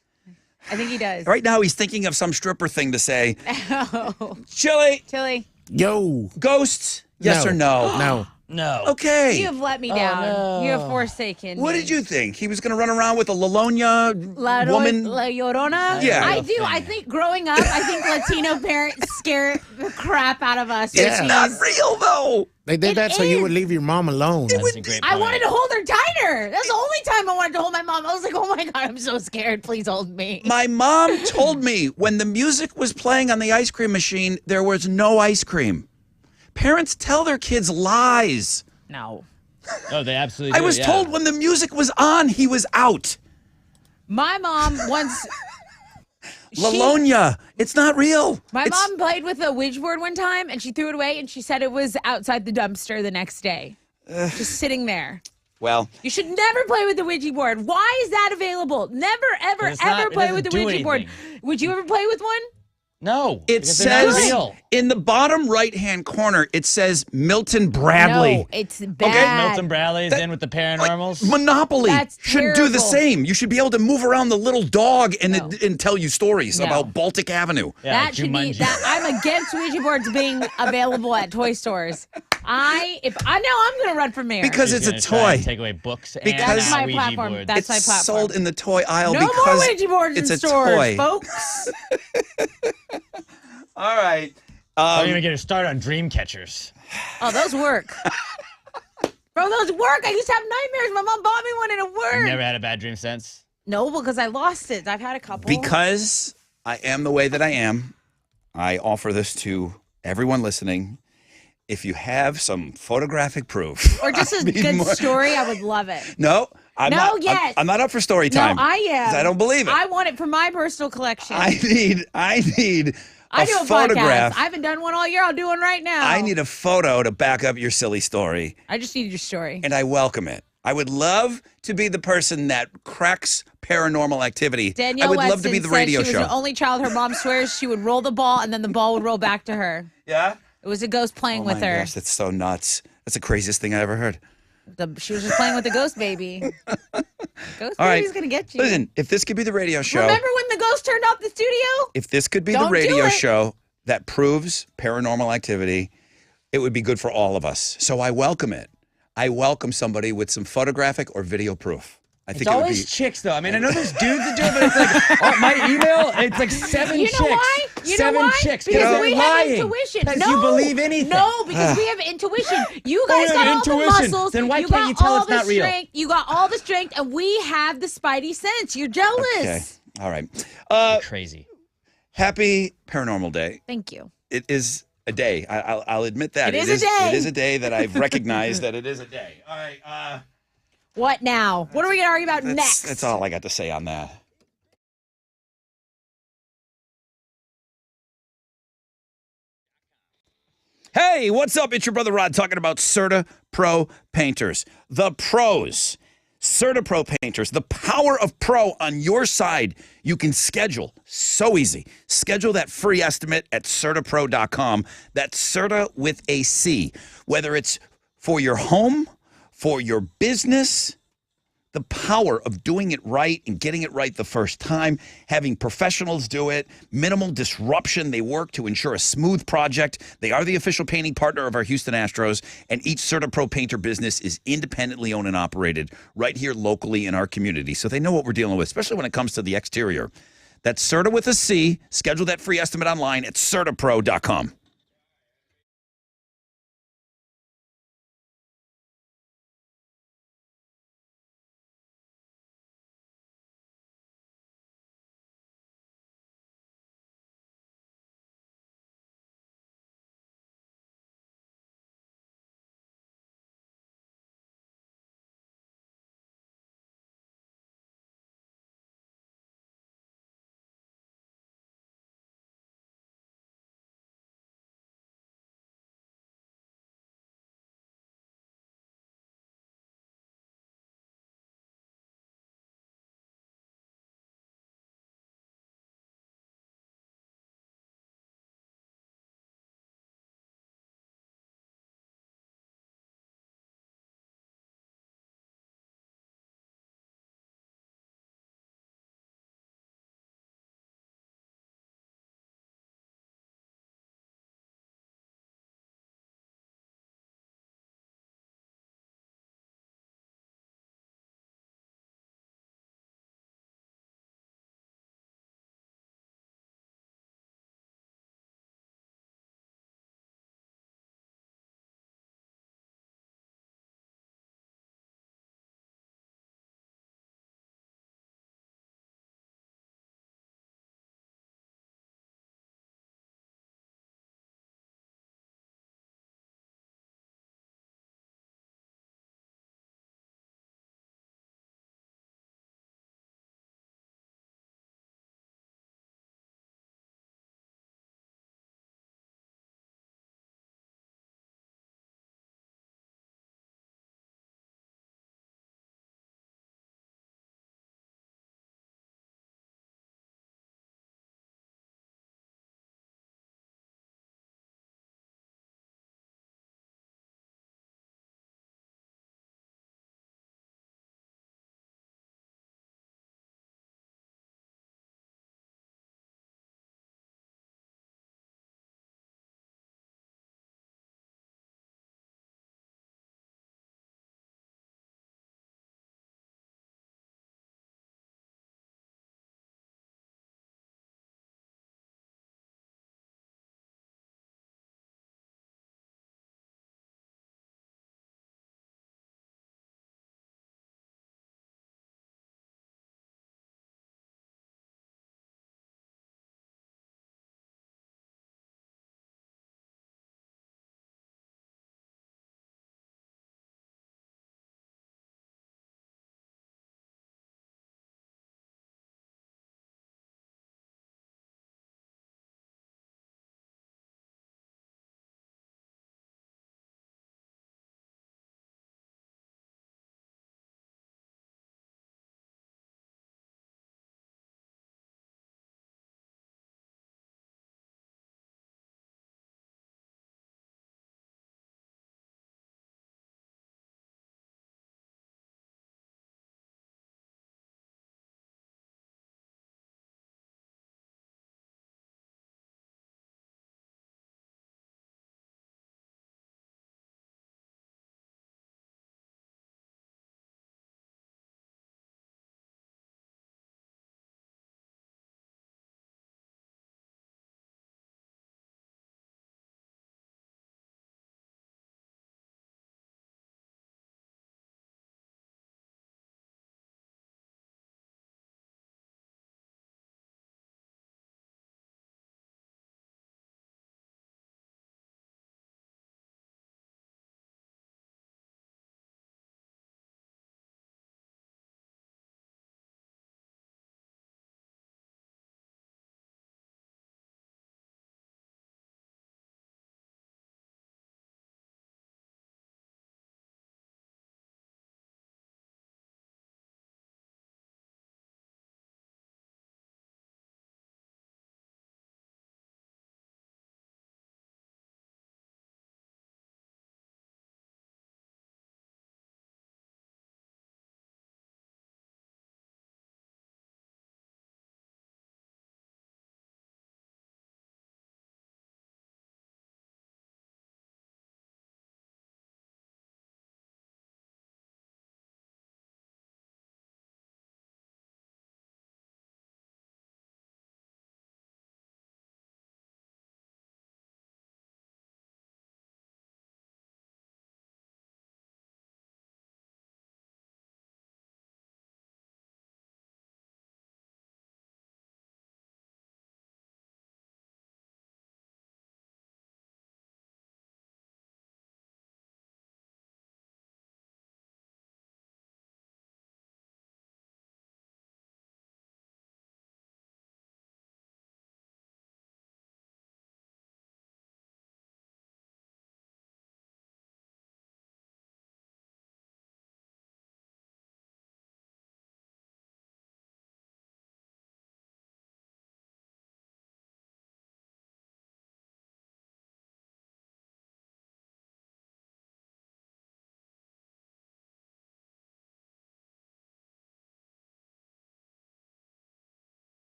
I think he does. Right now, he's thinking of some stripper thing to say. Oh. Chili. Yo. Ghosts, yes or no? No. No. Okay. You have let me down. no. You have forsaken What me. did you think? He was going to run around with a Lalonia woman? La Llorona? Yeah. I do. I think growing up, I think Latino parents scare the crap out of us. It's not real, though. They did that so you would leave your mom alone. That's a great point. I wanted to hold her tighter. That's the only time I wanted to hold my mom. I was like, oh my God, I'm so scared. Please hold me. My mom told me when the music was playing on the ice cream machine, there was no ice cream. Parents tell their kids lies. No. Oh, they absolutely I do, was yeah. told when the music was on, he was out. My mom once. Lalonia, it's not real. My mom played with a Ouija board one time, and she threw it away, and she said it was outside the dumpster the next day. Just sitting there. Well, you should never play with the Ouija board. Why is that available? Never, ever, ever play with the Ouija board. Would you ever play with one? No. It says in the bottom right-hand corner, it says Milton Bradley. No, it's bad. Okay, Milton Bradley is in with the paranormals. Like, Monopoly should do the terrible. same. You should be able to move around the little dog and tell you stories about Baltic Avenue. Yeah, that should be that. I'm against Ouija boards being available at toy stores. I'm going to run for mayor Because it's a toy. Take away books Because that's my Ouija platform. boards. That's my It's platform. sold in the toy aisle No because more Ouija boards it's in a stores, toy. folks. All right. I'm going to get a start on dream catchers. Oh, those work. Bro, those work. I used to have nightmares. My mom bought me one and it You worked. never had a bad dream since? No, because I lost it. I've had a couple. Because I am the way that I am, I offer this to everyone listening. If you have some photographic proof. Or just a good story, I would love it. No, I'm No, not. yes. I'm not up for story time. No, I am. 'Cause I don't believe it. I want it for my personal collection. I need I do a a podcast. photograph. I haven't done one all year. I'll do one right now. I need a photo to back up your silly story, I just need your story. and I welcome it. I would love to be the person that cracks paranormal activity. Danielle I would love Weston to be the said radio she was show. the only child her mom swears she would roll the ball and then the ball would roll back to her. Yeah? It was a ghost playing Oh with my her. gosh, that's so nuts. That's the craziest thing I ever heard. She was just playing with the ghost baby. Ghost All right. baby's gonna get you. Listen, if this could be the radio show, Remember when the ghost turned off the studio? if this could be Don't the do radio it. show that proves paranormal activity, it would be good for all of us. So I welcome it. I welcome somebody with some photographic or video proof. I think It's it would always be. chicks, though. I mean, I know there's dudes that do it, but it's like, my email, it's like 7 You chicks. know why? You know 7 why? chicks. Because they're we lying. have intuition. Because No, you believe anything. No, because we have intuition. You Oh, guys we got have all the intuition. muscles. Then why you can't got you tell all it's the not real? strength. You got all the strength, and we have the spidey sense. You're jealous. Okay. All right. Crazy. Happy Paranormal Day. Thank you. It is a day. I'll admit that. It is a day. It is a day that I've recognized that it is a day. All right. What now? What are we going to argue about next? That's all I got to say on that. Hey, what's up? It's your brother Rod talking about Certa Pro Painters. The pros. Certa Pro Painters. The power of pro on your side. You can schedule. So easy. Schedule that free estimate at CertaPro.com. That's Certa with a C. Whether it's for your home, for your business, the power of doing it right and getting it right the first time, having professionals do it, minimal disruption. They work to ensure a smooth project. They are the official painting partner of our Houston Astros, and each Certa Pro painter business is independently owned and operated right here locally in our community. So they know what we're dealing with, especially when it comes to the exterior. That's Certa with a C. Schedule that free estimate online at CertaPro.com.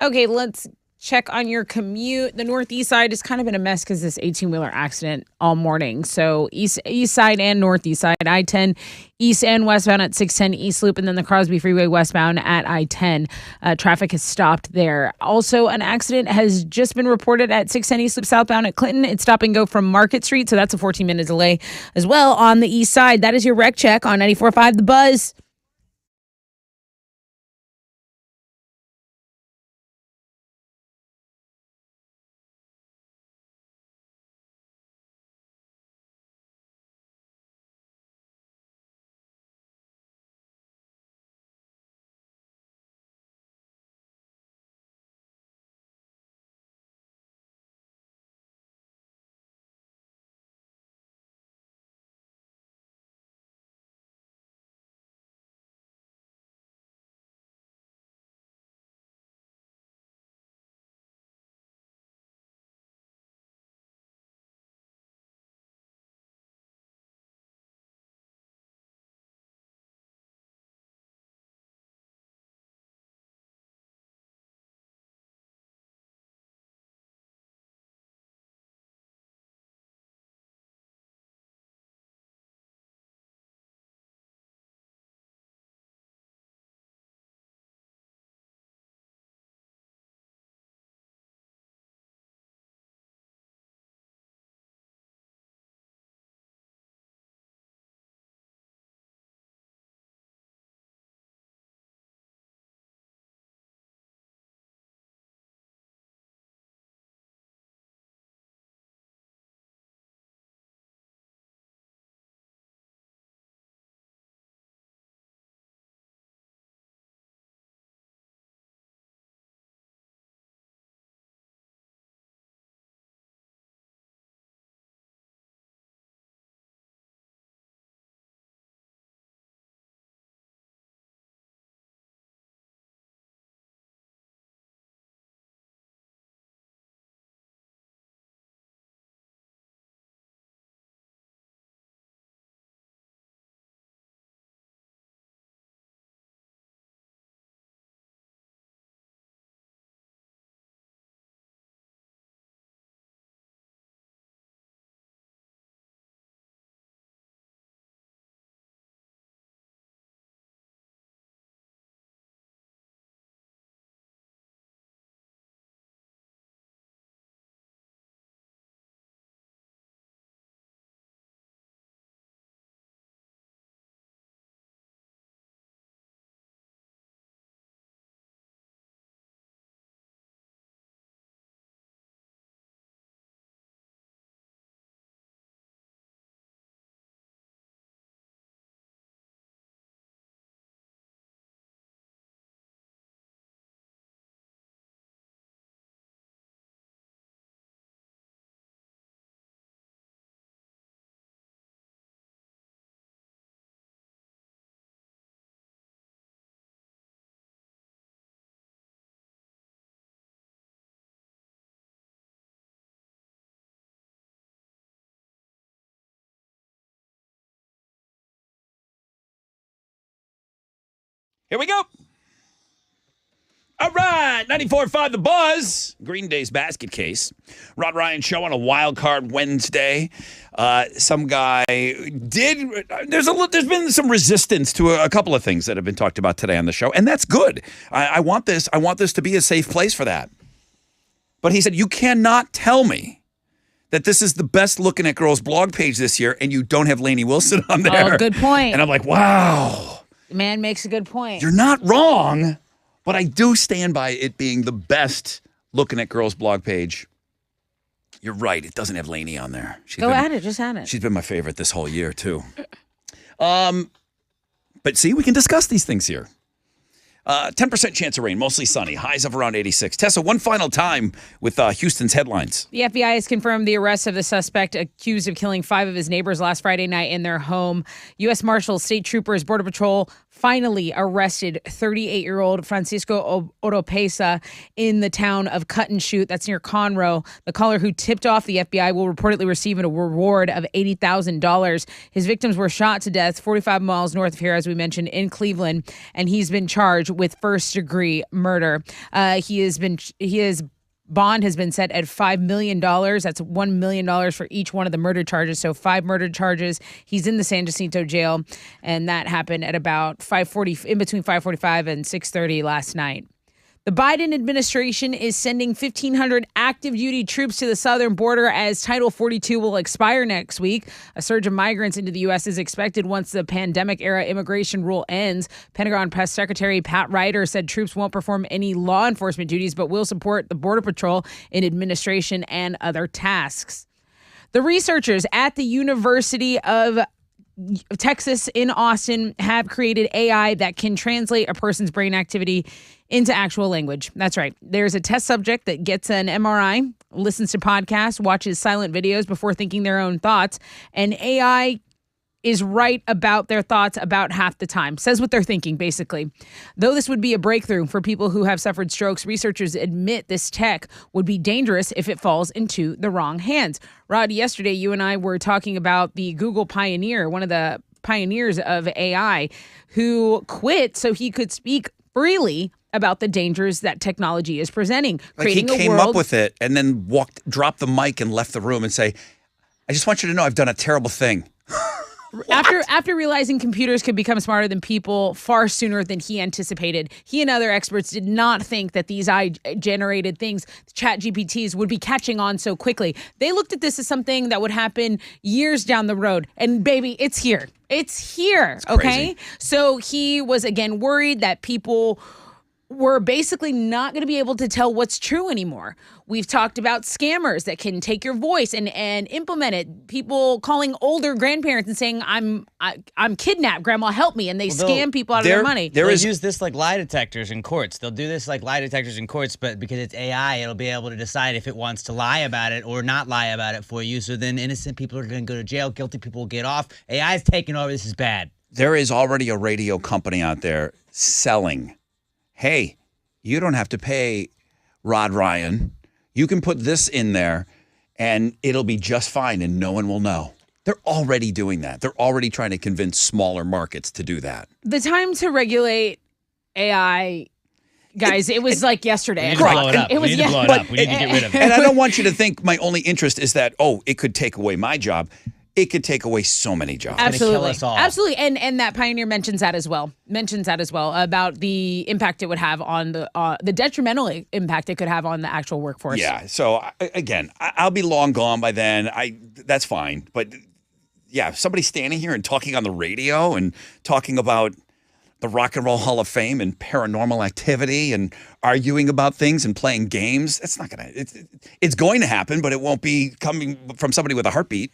Okay, let's check on your commute. The northeast side has kind of been a mess because this 18-wheeler accident all morning. So east side and northeast side, I-10 east and westbound at 610 East Loop, and then the Crosby Freeway westbound at I-10. Traffic has stopped there. Also, an accident has just been reported at 610 East Loop southbound at Clinton. It's stop and go from Market Street, so that's a 14-minute delay as well on the east side. That is your wreck check on 94.5 The Buzz. Here we go. All right, 94.5 The Buzz. Green Day's basket case. Rod Ryan Show on a wild card Wednesday. Some guy did. There's been some resistance to a couple of things that have been talked about today on the show, and that's good. I want this to be a safe place for that. But he said, you cannot tell me that this is the best looking at girls blog page this year, and you don't have Lainey Wilson on there. Oh, good point. And I'm like, wow. The man makes a good point. You're not wrong, but I do stand by it being the best looking at girls blog page. You're right. It doesn't have Lainey on there. Go at it. Just at it. She's been my favorite this whole year, too. But see, we can discuss these things here. 10% chance of rain, mostly sunny, highs of around 86. Tessa, one final time with Houston's headlines. The FBI has confirmed the arrest of the suspect accused of killing 5 of his neighbors last Friday night in their home. U.S. Marshals, state troopers, Border Patrol finally arrested 38-year-old Francisco Oropesa in the town of Cut and Shoot. That's near Conroe. The caller who tipped off the FBI will reportedly receive a reward of $80,000. His victims were shot to death 45 miles north of here, as we mentioned, in Cleveland, and he's been charged with first-degree murder. His bond has been set at $5 million. That's $1 million for each one of the murder charges. So 5 murder charges. He's in the San Jacinto jail, and that happened at about 5:40, in between 5:45 and 6:30 last night. The Biden administration is sending 1,500 active duty troops to the southern border as Title 42 will expire next week. A surge of migrants into the U.S. is expected once the pandemic-era immigration rule ends. Pentagon Press Secretary Pat Ryder said troops won't perform any law enforcement duties, but will support the Border Patrol in administration and other tasks. The researchers at the University of Texas in Austin have created AI that can translate a person's brain activity into actual language. That's right. There's a test subject that gets an MRI, listens to podcasts, watches silent videos before thinking their own thoughts, and AI is right about their thoughts about half the time. Says what they're thinking, basically. Though this would be a breakthrough for people who have suffered strokes, researchers admit this tech would be dangerous if it falls into the wrong hands. Rod, yesterday you and I were talking about the Google pioneer, one of the pioneers of AI, who quit so he could speak freely about the dangers that technology is presenting. Like he came up with it and then dropped the mic and left the room and say, I just want you to know I've done a terrible thing. After realizing computers could become smarter than people far sooner than he anticipated, he and other experts did not think that these AI-generated things, ChatGPTs, would be catching on so quickly. They looked at this as something that would happen years down the road. And baby, it's here. It's here, okay? So he was, again, worried that people were basically not going to be able to tell what's true anymore. We've talked about scammers that can take your voice and implement it. People calling older grandparents and saying, I'm kidnapped, grandma, help me. And they scam people out of their money. They'll use this like lie detectors in courts. They'll do this like lie detectors in courts, but because it's AI, it'll be able to decide if it wants to lie about it or not lie about it for you. So then innocent people are going to go to jail. Guilty people will get off. AI is taking over. This is bad. There is already a radio company out there selling, hey, you don't have to pay Rod Ryan. You can put this in there and it'll be just fine and no one will know. They're already doing that. They're already trying to convince smaller markets to do that. The time to regulate AI, guys, it was like yesterday. We need to blow it up. We need to blow it up. We need to get rid of it. And I don't want you to think my only interest is that, it could take away my job. It could take away so many jobs. Absolutely. Kill us all. Absolutely. And that pioneer mentions that as well. About the impact it would have on the detrimental impact it could have on the actual workforce. Yeah. So again, I'll be long gone by then. That's fine. But yeah, somebody standing here and talking on the radio and talking about the Rock and Roll Hall of Fame and paranormal activity and arguing about things and playing games, that's not going to, it's going to happen, but it won't be coming from somebody with a heartbeat.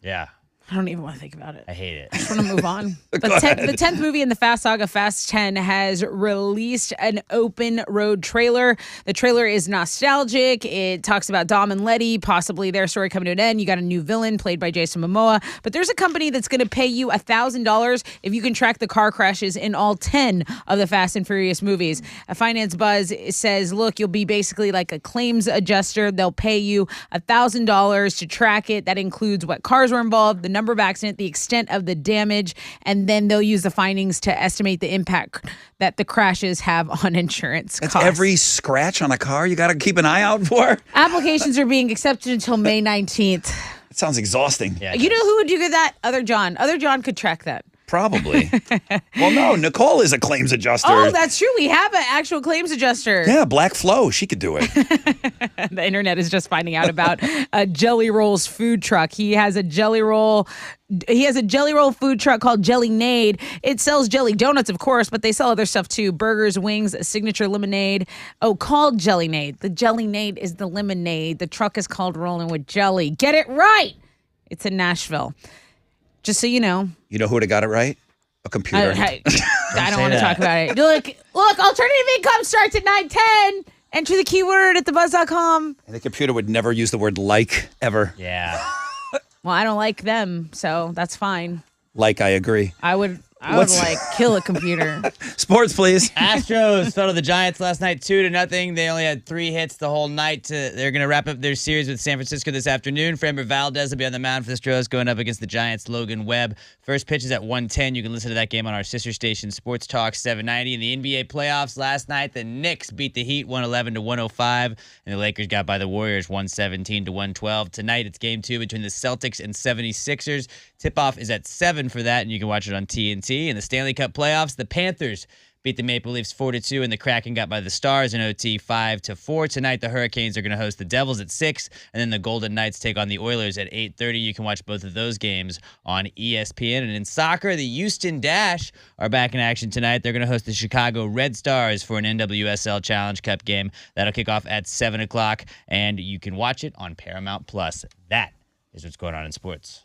Yeah. I don't even want to think about it. I hate it. I just want to move on. The 10th movie in the Fast Saga, Fast 10, has released an open road trailer. The trailer is nostalgic. It talks about Dom and Letty, possibly their story coming to an end. You got a new villain played by Jason Momoa. But there's a company that's going to pay you $1,000 if you can track the car crashes in all 10 of the Fast and Furious movies. A Finance Buzz says, look, you'll be basically like a claims adjuster. They'll pay you $1,000 to track it. That includes what cars were involved, the number of accident, the extent of the damage, and then they'll use the findings to estimate the impact that the crashes have on insurance costs. That's every scratch on a car you got to keep an eye out for? Applications are being accepted until May 19th. It sounds exhausting. Yeah, you know who would do that? Other John. Other John could track that. Probably. Well, no, Nicole is a claims adjuster. Oh, that's true. We have an actual claims adjuster. Yeah, Black Flo. She could do it. The internet is just finding out about a Jelly Rolls food truck. He has a Jelly Roll food truck called Jelly-Nade. It sells jelly donuts, of course, but they sell other stuff too. Burgers, wings, a signature lemonade. Oh, called Jelly-Nade. The Jelly-Nade is the lemonade. The truck is called Rolling with Jelly. Get it right. It's in Nashville. Just so you know. You know who would have got it right? A computer. I don't want to talk about it. Look, alternative income starts at 9:10. Enter the keyword at thebuzz.com. And the computer would never use the word like ever. Yeah. Well, I don't like them, so that's fine. Like, I agree. I would I would kill a computer. Sports, please. Astros fell to the Giants last night 2-0. They only had 3 hits the whole night. They're going to wrap up their series with San Francisco this afternoon. Framber Valdez will be on the mound for the Astros going up against the Giants' Logan Webb. First pitch is at 1:10. You can listen to that game on our sister station, Sports Talk 790. In the NBA playoffs last night, the Knicks beat the Heat 111-105, and the Lakers got by the Warriors 117-112. Tonight, it's game 2 between the Celtics and 76ers. Tip-off is at 7 for that, and you can watch it on TNT. In the Stanley Cup playoffs, the Panthers beat the Maple Leafs 4-2, and the Kraken got by the Stars in OT 5-4. Tonight, the Hurricanes are going to host the Devils at 6, and then the Golden Knights take on the Oilers at 8:30. You can watch both of those games on ESPN. And in soccer, the Houston Dash are back in action tonight. They're going to host the Chicago Red Stars for an NWSL Challenge Cup game. That'll kick off at 7 o'clock, and you can watch it on Paramount+. That is what's going on in sports.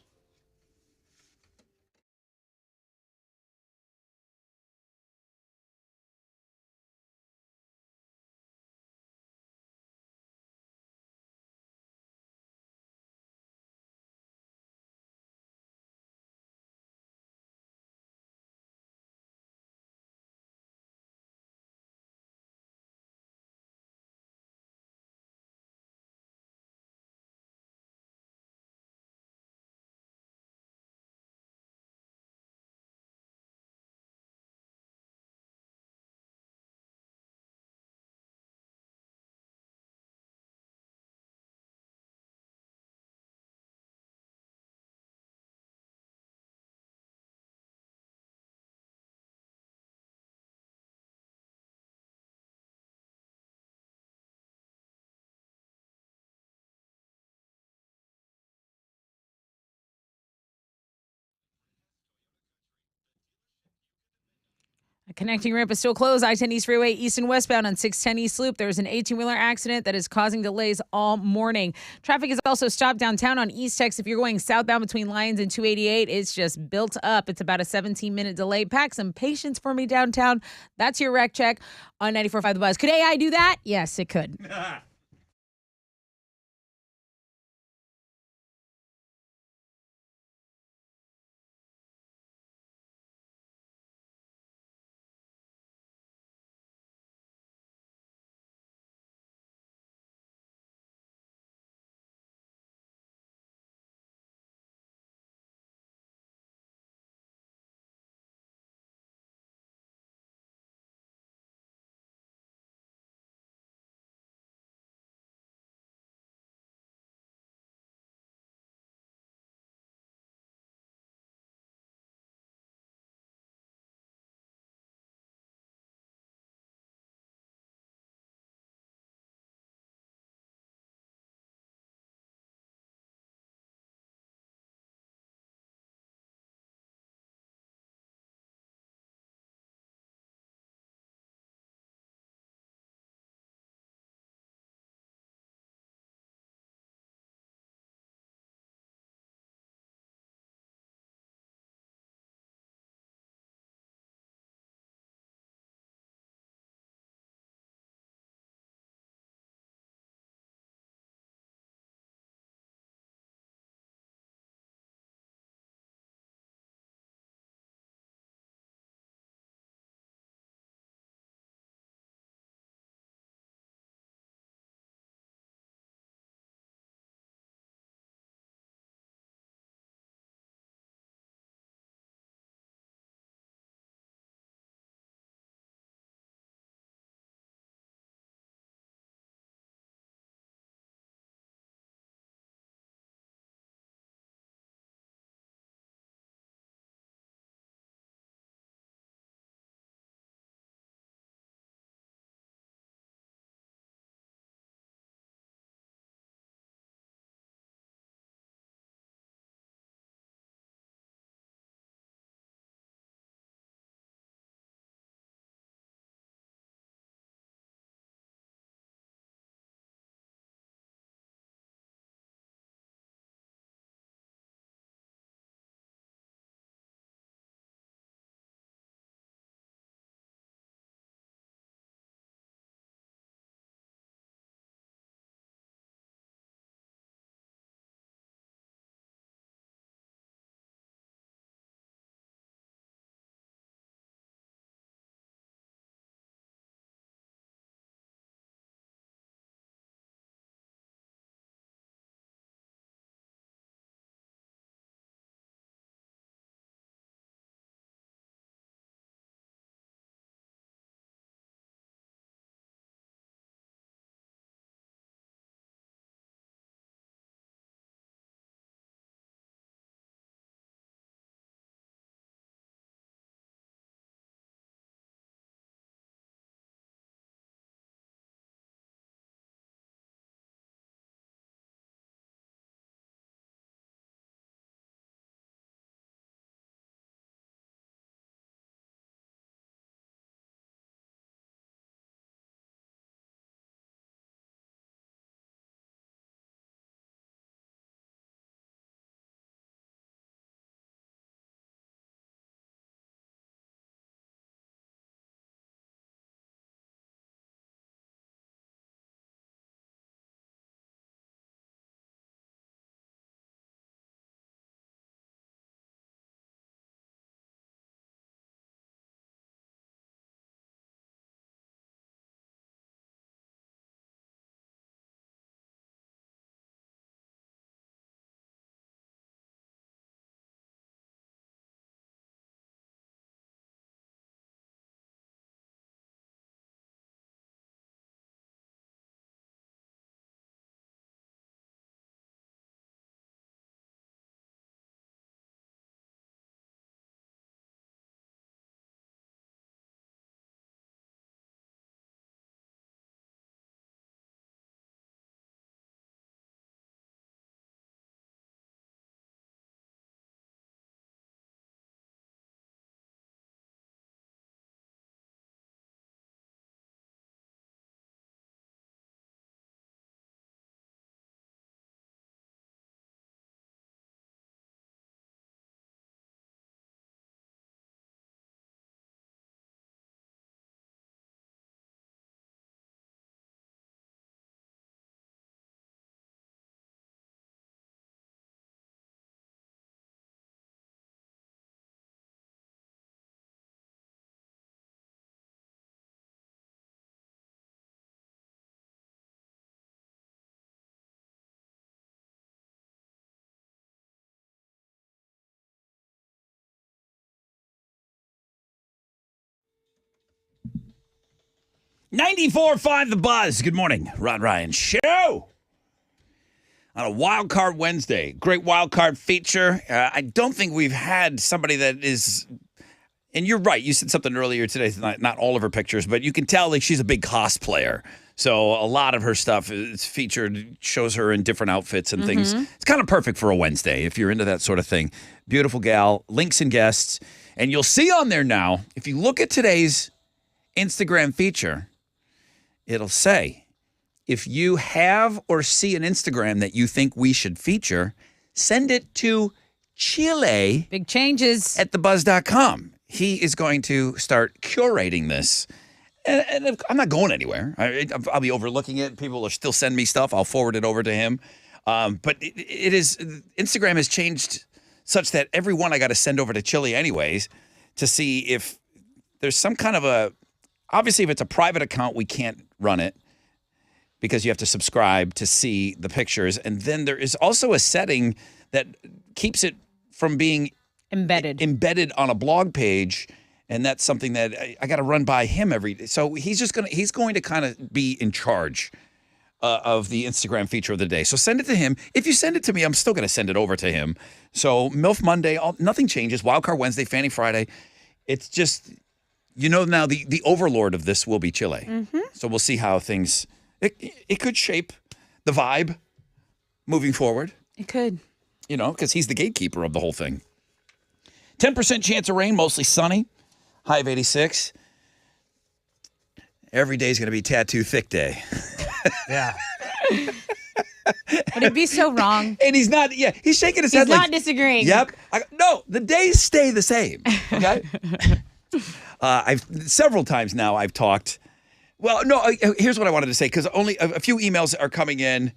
A connecting ramp is still closed. I-10 East Freeway, east and westbound on 610 East Loop. There's an 18-wheeler accident that is causing delays all morning. Traffic is also stopped downtown on East Tex. If you're going southbound between Lyons and 288, it's just built up. It's about a 17-minute delay. Pack some patience for me downtown. That's your wreck check on 94.5 The Buzz. Could AI do that? Yes, it could. 94.5 The Buzz. Good morning, Rod Ryan Show. On a Wild Card Wednesday. Great Wild Card feature. I don't think we've had somebody that is... And you're right. You said something earlier today. Not all of her pictures, but you can tell like she's a big cosplayer. So a lot of her stuff is featured, shows her in different outfits and things. It's kind of perfect for a Wednesday if you're into that sort of thing. Beautiful gal, links and guests. And you'll see on there now, if you look at today's Instagram feature, it'll say, if you have or see an Instagram that you think we should feature, send it to Chile. Big changes. At thebuzz.com. He is going to start curating this. And I'm not going anywhere. I'll be overlooking it. People will still send me stuff. I'll forward it over to him. But it is, Instagram has changed such that every one I got to send over to Chile anyways to see if there's some kind of a, obviously if it's a private account, we can't run it because you have to subscribe to see the pictures. And then there is also a setting that keeps it from being embedded on a blog page, and that's something that I got to run by him every day. So he's going to kind of be in charge of the Instagram feature of the day. So send it to him. If you send it to me, I'm still going to send it over to him. So MILF Monday, nothing changes. Wildcard Wednesday, Fanny Friday. It's just, now the overlord of this will be Chile. So we'll see how things. It could shape the vibe moving forward. It could. Because he's the gatekeeper of the whole thing. 10% chance of rain, mostly sunny. High of 86. Every day is going to be tattoo thick day. Yeah. Would it be so wrong? And he's not, he's shaking his head He's not disagreeing. Yep. No, the days stay the same. Okay? I've several times now I've talked. Well, no, here's what I wanted to say, because only a few emails are coming in.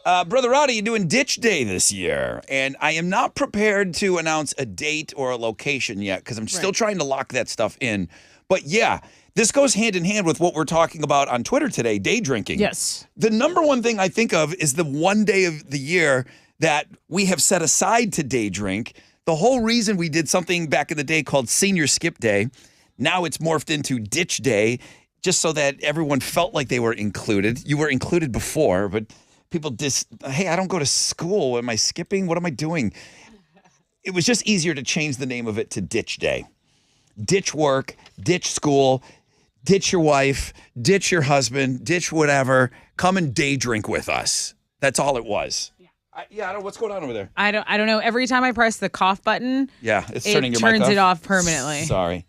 Brother Rowdy, you're doing Ditch Day this year, and I am not prepared to announce a date or a location yet because I'm still trying to lock that stuff in. But yeah, this goes hand in hand with what we're talking about on Twitter today, day drinking. Yes. The number one thing I think of is the one day of the year that we have set aside to day drink. The whole reason we did something back in the day called Senior Skip Day, now it's morphed into Ditch Day, just so that everyone felt like they were included. You were included before, but... people hey, I don't go to school. Am I skipping? What am I doing? It was just easier to change the name of it to Ditch Day. Ditch work, ditch school, ditch your wife, ditch your husband, ditch whatever. Come and day drink with us. That's all it was. I don't know what's going on over there. I don't know. Every time I press the cough button, it's turning your mic off. It turns it off permanently. Sorry.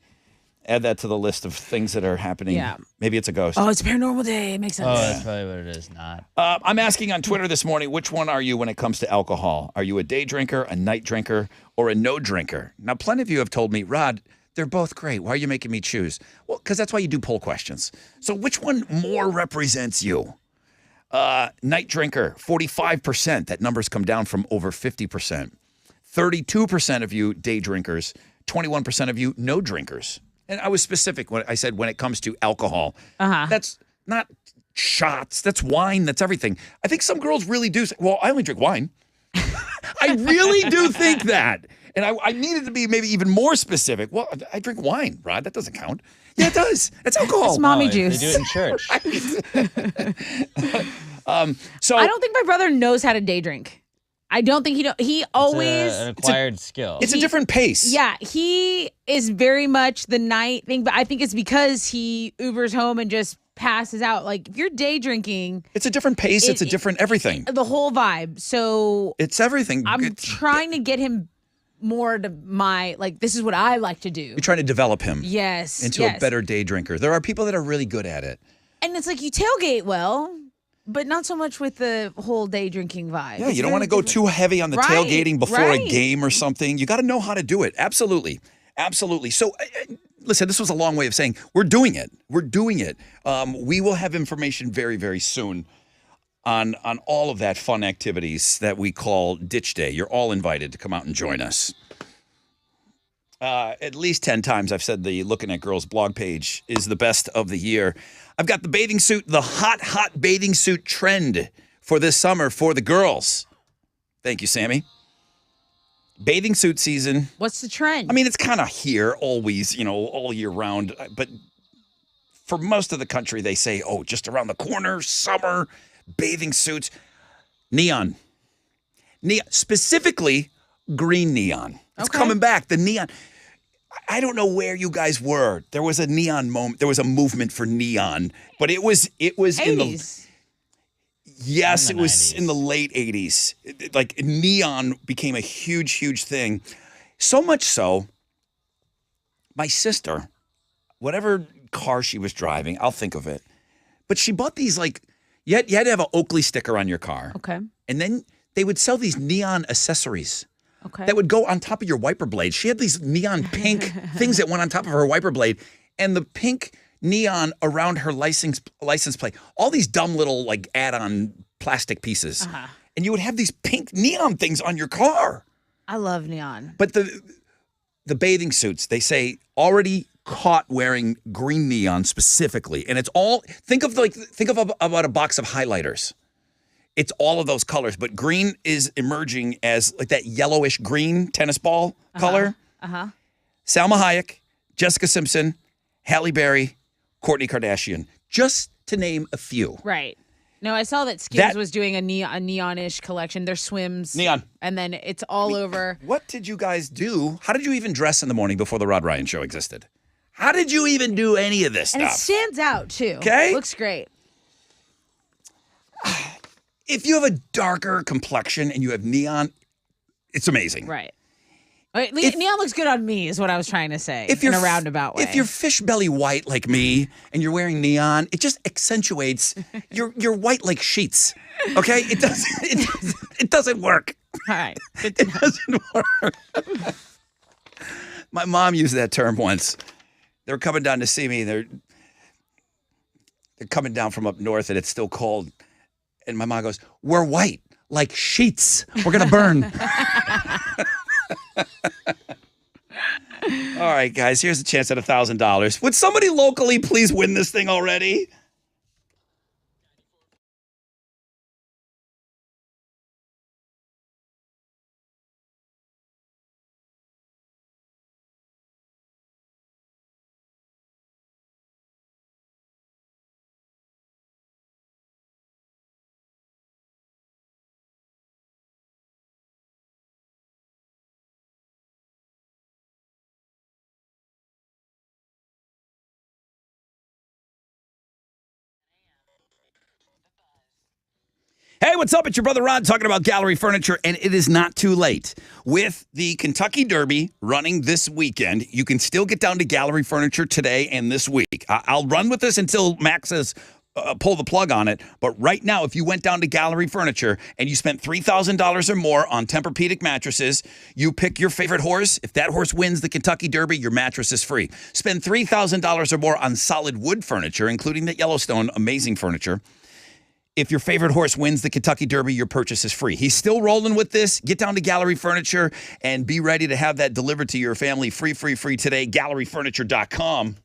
Add that to the list of things that are happening. Yeah. Maybe it's a ghost. Oh, it's a paranormal day. It makes sense. Oh, that's probably what it is. Not. I'm asking on Twitter this morning, which one are you when it comes to alcohol? Are you a day drinker, a night drinker, or a no drinker? Now, plenty of you have told me, Rod, they're both great. Why are you making me choose? Well, because that's why you do poll questions. So which one more represents you? Night drinker, 45%. That number's come down from over 50%. 32% of you day drinkers, 21% of you no drinkers. And I was specific when I said when it comes to alcohol. That's not shots. That's wine. That's everything. I think some girls really do say, well, I only drink wine. I really do think that. And I needed to be maybe even more specific. Well, I drink wine, Rod. That doesn't count. Yeah, it does. It's alcohol. It's mommy juice. They do it in church. So I don't think my brother knows how to day drink. I don't think he always... It's an acquired skill. It's a different pace. Yeah, he is very much the night thing, but I think it's because he Ubers home and just passes out. Like, if you're day drinking... It's a different pace. It's a different everything. The whole vibe. So... It's everything. I'm trying to get him more to my... Like, this is what I like to do. You're trying to develop him. Yes. Into a better day drinker. There are people that are really good at it. And it's like, you tailgate well... But not so much with the whole day drinking vibe. Yeah, you don't want to go too heavy on the tailgating before a game or something. You got to know how to do it. Absolutely. Absolutely. So, listen, this was a long way of saying we're doing it. We're doing it. We will have information very, very soon on all of that fun activities that we call Ditch Day. You're all invited to come out and join us. At least 10 times I've said the Looking at Girls blog page is the best of the year. I've got the bathing suit, the hot bathing suit trend for this summer for the girls. Thank you, Sammy. bathing suit season. What's the trend? I mean, it's kind of here always, all year round. But for most of the country, they say, oh, just around the corner, summer, bathing suits, neon. Specifically, green neon. It's coming back. The neon. I don't know where you guys were. There was a neon moment. There was a movement for neon, but it was 80s. in the. Yes, it was 90s. in the late 80s. Like neon became a huge, huge thing. So much so, my sister, whatever car she was driving, I'll think of it. But she bought these you had to have an Oakley sticker on your car. Okay. And then they would sell these neon accessories. Okay. That would go on top of your wiper blade. She had these neon pink things that went on top of her wiper blade, and the pink neon around her license plate. All these dumb little add-on plastic pieces. And you would have these pink neon things on your car. I love neon. But the bathing suits, they say, already caught wearing green neon specifically, and it's all think of about a box of highlighters. It's all of those colors, but green is emerging as that yellowish green tennis ball color. Salma Hayek, Jessica Simpson, Halle Berry, Kourtney Kardashian, just to name a few. Right. No, I saw that Skims was doing a neonish collection. Their swims. Neon. And then it's all over. What did you guys do? How did you even dress in the morning before the Rod Ryan Show existed? How did you even do any of this And stuff? it stands out, too. Okay. Looks great. If you have a darker complexion and you have neon, it's amazing. Right. Wait, neon looks good on me is what I was trying to say in a roundabout way. If you're fish belly white like me and you're wearing neon, it just accentuates you're white like sheets. Okay? It doesn't work. All right. It doesn't work. My mom used that term once. They were coming down to see me. They're coming down from up north and it's still cold. And my mom goes, "We're white like sheets. We're going to burn." All right, guys, here's a chance at $1,000. Would somebody locally please win this thing already? Hey, what's up? It's your brother Rod talking about Gallery Furniture, and it is not too late. With the Kentucky Derby running this weekend, you can still get down to Gallery Furniture today and this week. I'll run with this until Max says pull the plug on it, but right now, if you went down to Gallery Furniture and you spent $3,000 or more on Tempur-Pedic mattresses, you pick your favorite horse. If that horse wins the Kentucky Derby, your mattress is free. Spend $3,000 or more on solid wood furniture, including the Yellowstone amazing furniture. If your favorite horse wins the Kentucky Derby, your purchase is free. He's still rolling with this. Get down to Gallery Furniture and be ready to have that delivered to your family free today. GalleryFurniture.com.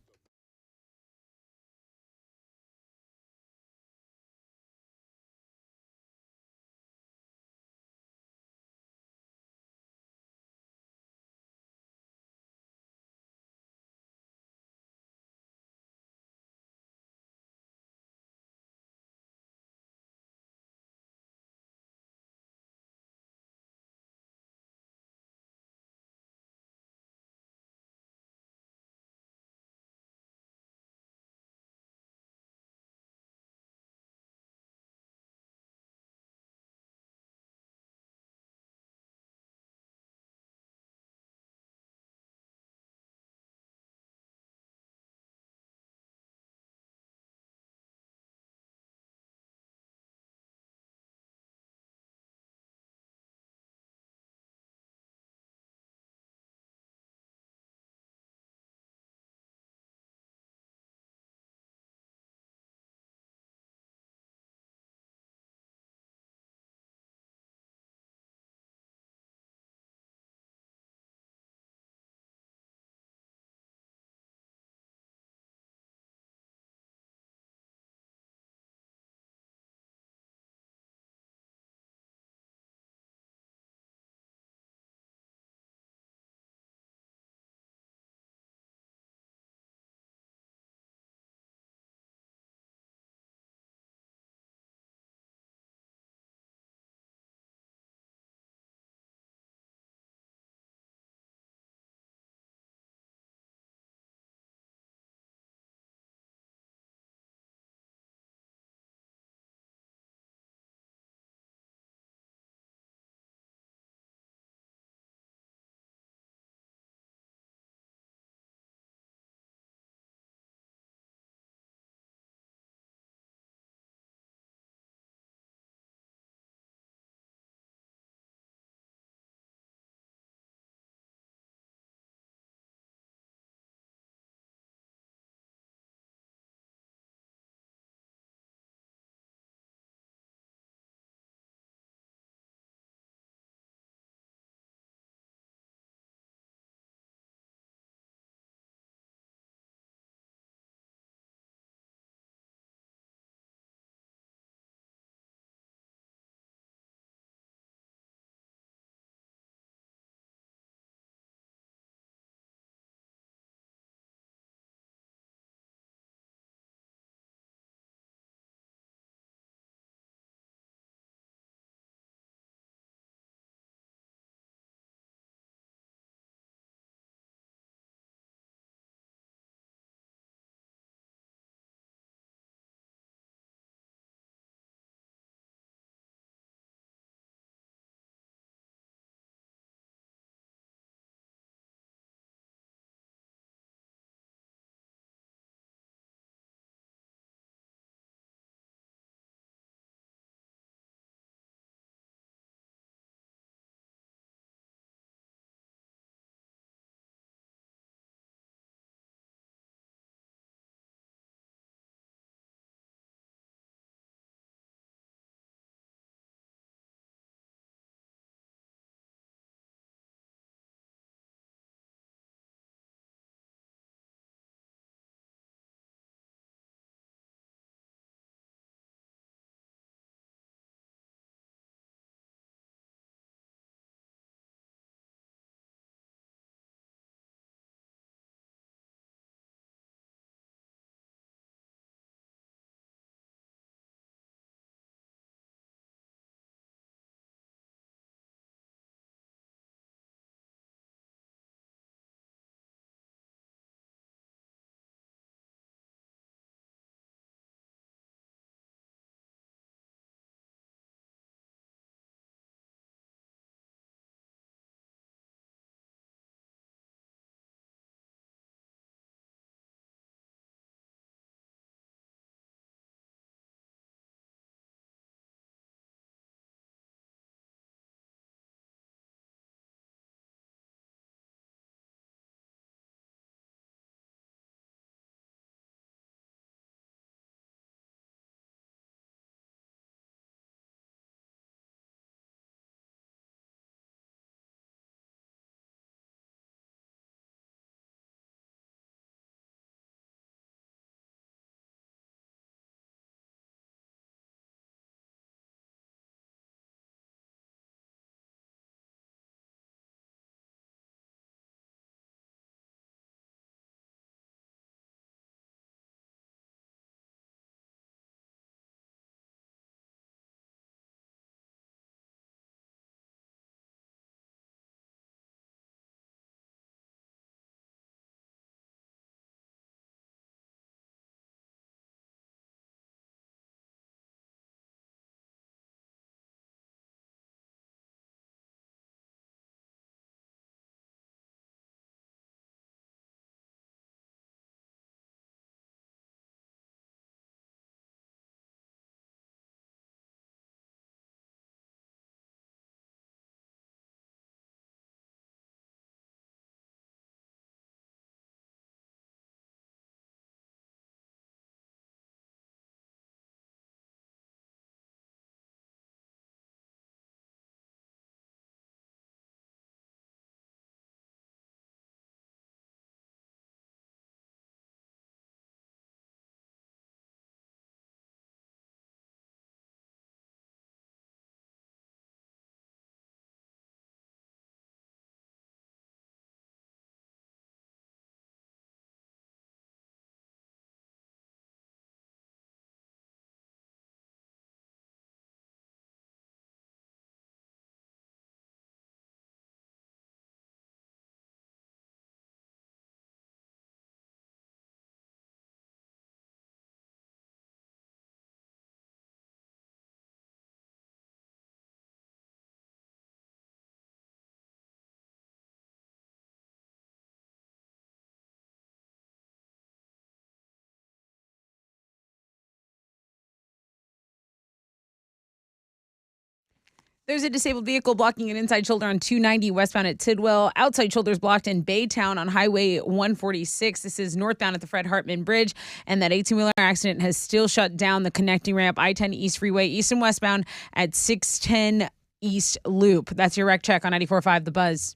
There's a disabled vehicle blocking an inside shoulder on 290 westbound at Tidwell. Outside shoulders blocked in Baytown on Highway 146. This is northbound at the Fred Hartman Bridge. And that 18-wheeler accident has still shut down the connecting ramp I-10 East Freeway, east and westbound at 610 East Loop. That's your wreck check on 94.5 The Buzz.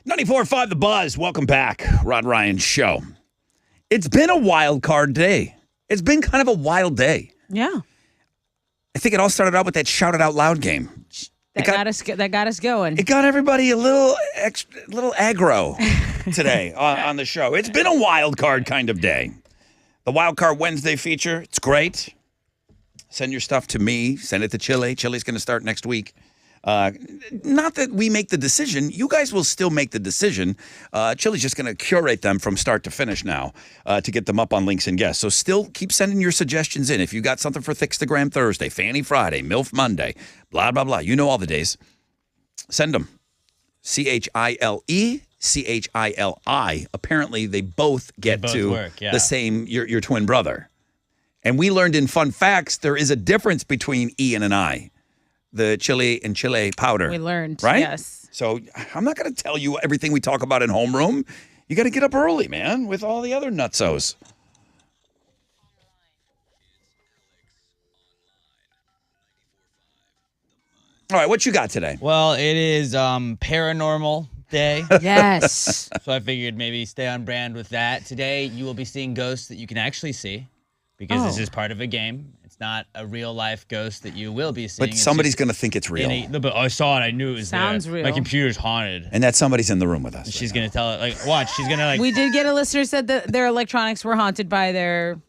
.94.5 The Buzz. Welcome back. Rod Ryan Show. It's been a wild card day. It's been kind of a wild day. Yeah. I think it all started out with that Shout It Out Loud game. That got us going. It got everybody a little aggro today on the show. It's been a wild card kind of day. The Wild Card Wednesday feature, it's great. Send your stuff to me. Send it to Chile. Chile's going to start next week. Not that we make the decision. You guys will still make the decision. Chile's just going to curate them from start to finish now to get them up on Links and Guests. So still keep sending your suggestions in. If you got something for Thickstagram Thursday, Fanny Friday, MILF Monday, blah, blah, blah. You know all the days. Send them. CHILE, CHILI. Apparently, they both get to work, yeah. the same, your twin brother. And we learned in Fun Facts, there is a difference between E and an I. The chili and chile powder. We learned, right? yes. So I'm not going to tell you everything we talk about in homeroom. You got to get up early, man, with all the other nutsos. All right, what you got today? Well, it is paranormal day. Yes. So I figured maybe stay on brand with that. Today, you will be seeing ghosts that you can actually see because this is part of a game. It's not a real-life ghost that you will be seeing. But somebody's going to think it's real. But I saw it. I knew it was Sounds there. real. My computer's haunted. And that somebody's in the room with us. She's going to tell it, like, watch. She's going to, like... We did get a listener said that their electronics were haunted by their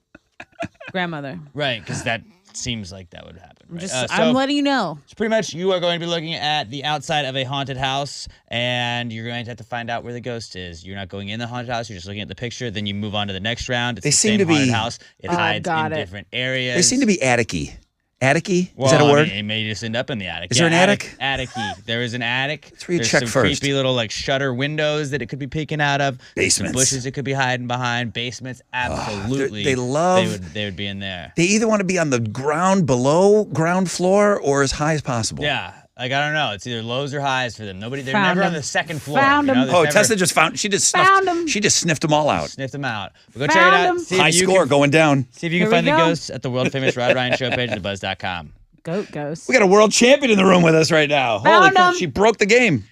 grandmother. Right, because that seems like that would happen. Right? I'm letting you know. So pretty much you are going to be looking at the outside of a haunted house, and you're going to have to find out where the ghost is. You're not going in the haunted house. You're just looking at the picture. Then you move on to the next round. It's They the seem same to be- haunted house. It hides got in it. different areas. They seem to be attic-y. Attic-y? Well, Is that a word? I mean, it may just end up in the attic. Is there an attic? Attic-y. There is an attic. That's where you There's check some first. creepy little like shutter windows that it could be peeking out of. There's some Basements. bushes it could be hiding behind. Basements, absolutely. they love- They would be in there. They either want to be on the ground below ground floor or as high as possible. Yeah. Like, I don't know. It's either lows or highs for them. They're Found never on them. the second floor. Found them. There's Oh, never- Tessa just found. She just Found snuffed. 'em. She just sniffed them all out. Sniffed them out. We'll go check Found it out. 'em. See if High you score can, going down. see if you Here can we find the go. ghosts at the world famous Rod Ryan Show page at thebuzz.com. Goat ghost. We got a world champion in the room with us right now. Holy Found crap! 'em. She broke the game.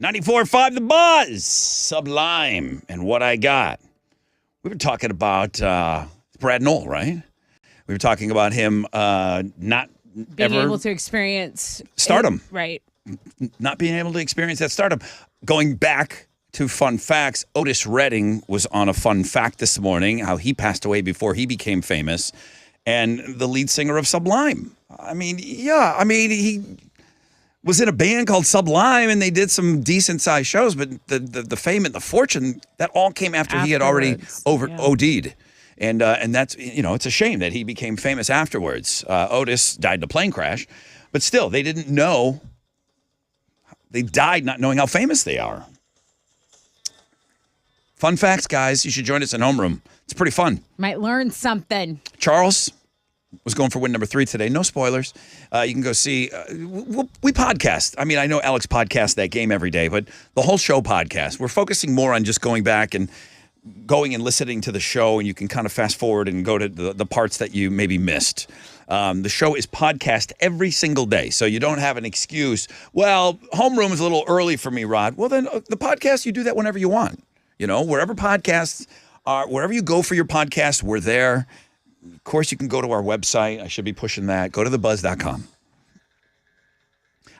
94.5 The Buzz, Sublime, and What I Got. We were talking about Brad Knoll, right? We were talking about him not Being able to experience stardom. Right. Not being able to experience that stardom. Going back to fun facts, Otis Redding was on a fun fact this morning, how he passed away before he became famous, and the lead singer of Sublime. He was in a band called Sublime, and they did some decent-sized shows, but the fame and the fortune, that all came after he had already OD'd. And that's, it's a shame that he became famous afterwards. Otis died in a plane crash, but still, they didn't know. They died not knowing how famous they are. Fun facts, guys. You should join us in Homeroom. It's pretty fun. Might learn something. Charles was going for win number 3 today. No spoilers. You can go see. We podcast. I mean, I know Alex podcasts that game every day, but the whole show podcast. We're focusing more on just going back and going and listening to the show, and you can kind of fast forward and go to the parts that you maybe missed. The show is podcast every single day, so you don't have an excuse. Well, Homeroom is a little early for me, Rod. Well, then the podcast, you do that whenever you want. Wherever podcasts are, wherever you go for your podcast, we're there. Of course, you can go to our website. I should be pushing that. Go to thebuzz.com.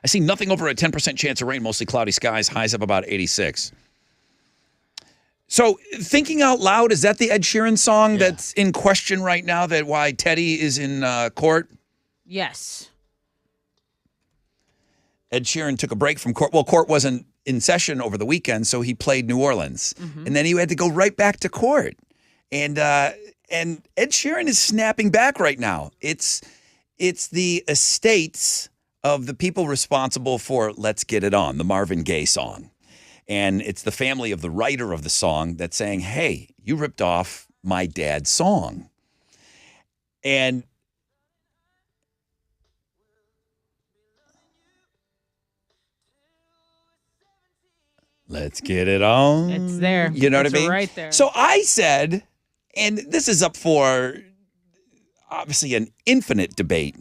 I see nothing over a 10% chance of rain, mostly cloudy skies, highs of about 86. So, Thinking Out Loud, is that the Ed Sheeran song that's in question right now, that why Teddy is in court? Yes. Ed Sheeran took a break from court. Well, court wasn't in session over the weekend, so he played New Orleans. Mm-hmm. And then he had to go right back to court. And Ed Sheeran is snapping back right now. It's the estates of the people responsible for Let's Get It On, the Marvin Gaye song. And it's the family of the writer of the song that's saying, hey, you ripped off my dad's song. And let's get it on. It's there. You know what I mean? Right there. So I said, and this is up for obviously an infinite debate.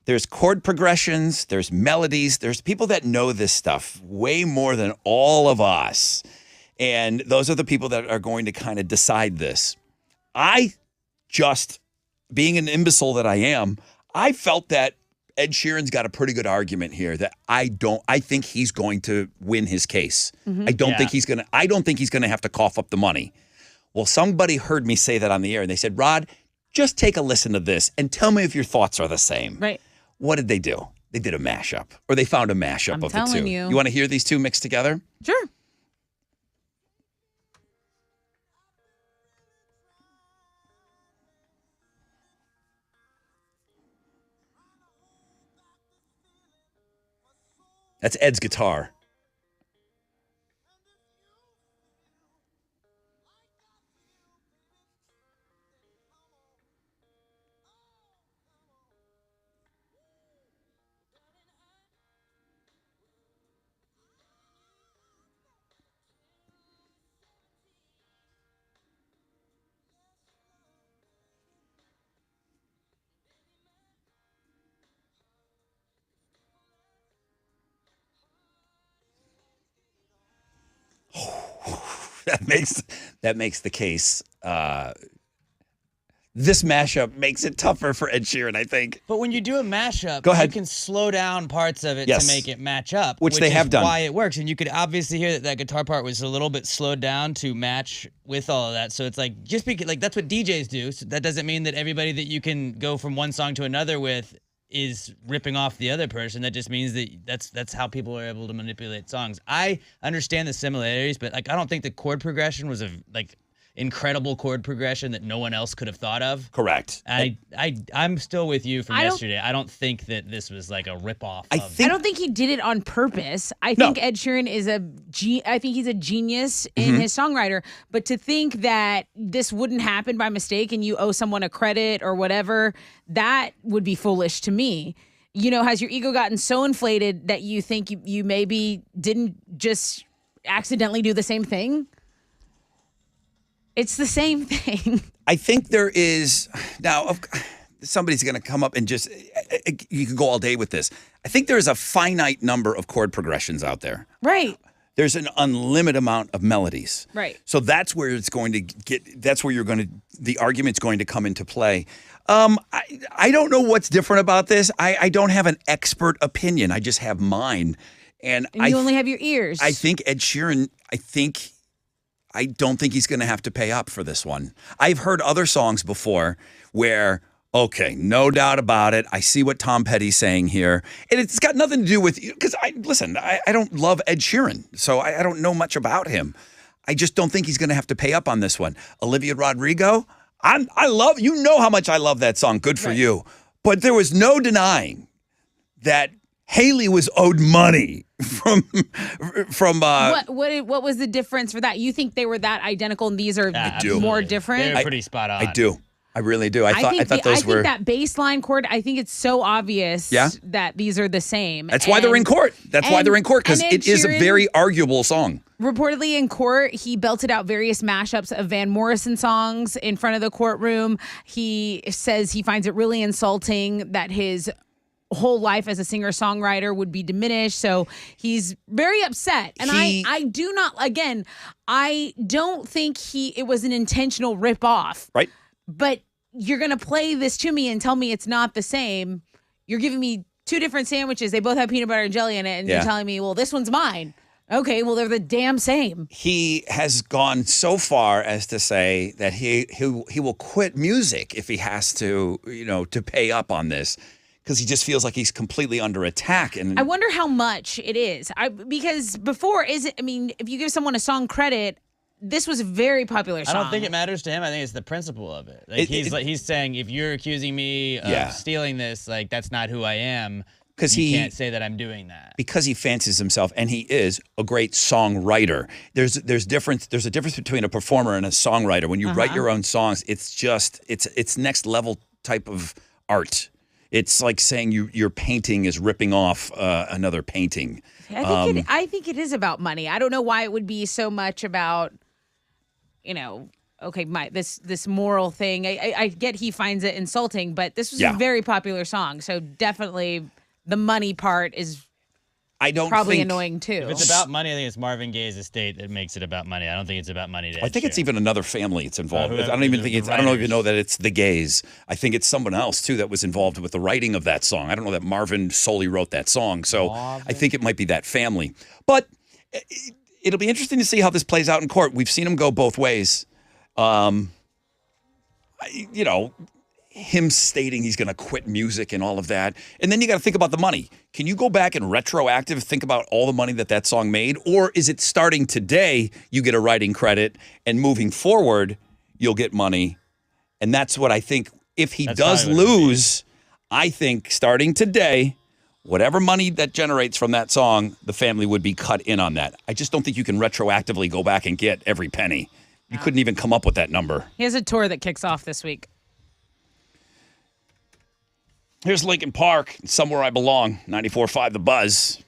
There's chord progressions, there's melodies, there's people that know this stuff way more than all of us. And those are the people that are going to kind of decide this. I just, being an imbecile that I am, I felt that Ed Sheeran's got a pretty good argument here that I think he's going to win his case. Mm-hmm. I don't think he's going to have to cough up the money. Well, somebody heard me say that on the air, and they said, Rod, just take a listen to this and tell me if your thoughts are the same. Right. What did they do? They did a mashup, or they found a mashup of the two. You want to hear these two mixed together? Sure. That's Ed's guitar. That makes the case. This mashup makes it tougher for Ed Sheeran, I think. But when you do a mashup, Go ahead. you can slow down parts of it Yes. to make it match up. Which they have is done. why it works. And you could obviously hear that guitar part was a little bit slowed down to match with all of that. So it's like, just because, like, that's what DJs do. So that doesn't mean that everybody that you can go from one song to another with is ripping off the other person. That just means that that's how people are able to manipulate songs. I understand the similarities, but like I don't think the chord progression was a incredible chord progression that no one else could have thought of. Correct. I'm still with you from yesterday. I don't think that this was like a ripoff. I don't think he did it on purpose. I think Ed Sheeran is I think he's a genius in his songwriter. But to think that this wouldn't happen by mistake and you owe someone a credit or whatever, that would be foolish to me. You know, has your ego gotten so inflated that you think you maybe didn't just accidentally do the same thing? It's the same thing. I think there is now. Somebody's going to come up and just. You could go all day with this. I think there is a finite number of chord progressions out there. Right. There's an unlimited amount of melodies. Right. So that's where it's going to get. That's where the argument's going to come into play. I don't know what's different about this. I don't have an expert opinion. I just have mine. And you only have your ears. I think Ed Sheeran, I don't think he's going to have to pay up for this one. I've heard other songs before where, okay, no doubt about it. I see what Tom Petty's saying here. And it's got nothing to do with, because I don't love Ed Sheeran, so I don't know much about him. I just don't think he's going to have to pay up on this one. Olivia Rodrigo, I love, you know how much I love that song. Good for you. But there was no denying that Haley was owed money from what was the difference for that? You think they were that identical and these are more different? They're pretty spot on. I do. I really do. I thought those were. I think that bass line chord, I think it's so obvious that these are the same. That's why they're in court. That's why they're in court, because it is a very arguable song. Reportedly in court, he belted out various mashups of Van Morrison songs in front of the courtroom. He says he finds it really insulting that his whole life as a singer-songwriter would be diminished. So he's very upset. And I don't think it was an intentional rip-off. Right. But you're going to play this to me and tell me it's not the same. You're giving me two different sandwiches. They both have peanut butter and jelly in it. And you're telling me, well, this one's mine. Okay, well, they're the damn same. He has gone so far as to say that he will quit music if he has to, to pay up on this, because he just feels like he's completely under attack. And I wonder how much it is. Because before, if you give someone a song credit, this was a very popular song. I don't think it matters to him. I think it's the principle of it. Like he's saying, if you're accusing me of stealing this, like that's not who I am. Because he can't say that I'm doing that. Because he fancies himself, and he is a great songwriter. There's a difference between a performer and a songwriter. When you write your own songs, it's next level type of art. It's like saying your painting is ripping off another painting. I think it is about money. I don't know why it would be so much about, this moral thing. I get he finds it insulting, but this was a very popular song. So definitely the money part is probably annoying too. If it's about money, I think it's Marvin Gaye's estate that makes it about money. I don't think it's about money to I think it's even another family it's involved with. I don't even know that it's the Gays. I think it's someone else too that was involved with the writing of that song. I don't know that Marvin solely wrote that song. So I think it might be that family. But it'll be interesting to see how this plays out in court. We've seen him go both ways. Him stating he's going to quit music and all of that. And then you got to think about the money. Can you go back and retroactive think about all the money that song made? Or is it starting today, you get a writing credit, and moving forward, you'll get money? And that's what I think. If he does lose, I think starting today, whatever money that generates from that song, the family would be cut in on that. I just don't think you can retroactively go back and get every penny. You couldn't even come up with that number. He has a tour that kicks off this week. Here's Lincoln Park, Somewhere I Belong, 94.5 The Buzz.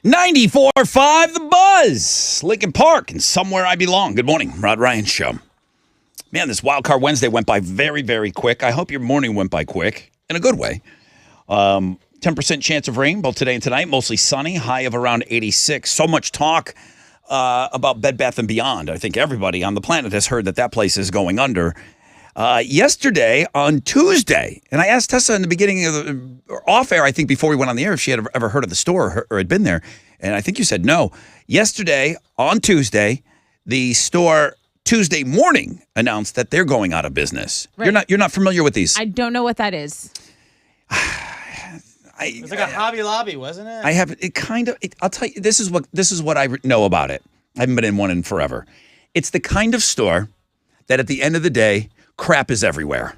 94.5 The Buzz, Lincoln Park, and somewhere I belong. Good morning, Rod Ryan Show. Man, this Wild Card Wednesday went by very, very quick. I hope your morning went by quick in a good way. 10% chance of rain both today and tonight. Mostly sunny, high of around 86. So much talk about Bed Bath & Beyond. I think everybody on the planet has heard that place is going under. Yesterday, on Tuesday, and I asked Tessa in the beginning of off air, I think before we went on the air, if she had ever heard of the store or had been there. And I think you said no. Yesterday, on Tuesday, the store Tuesday morning announced that they're going out of business. Right. You're not familiar with these. I don't know what that is. It's like a Hobby Lobby, wasn't it? I have it kind of. I'll tell you. This is what I know about it. I haven't been in one in forever. It's the kind of store that at the end of the day, crap is everywhere.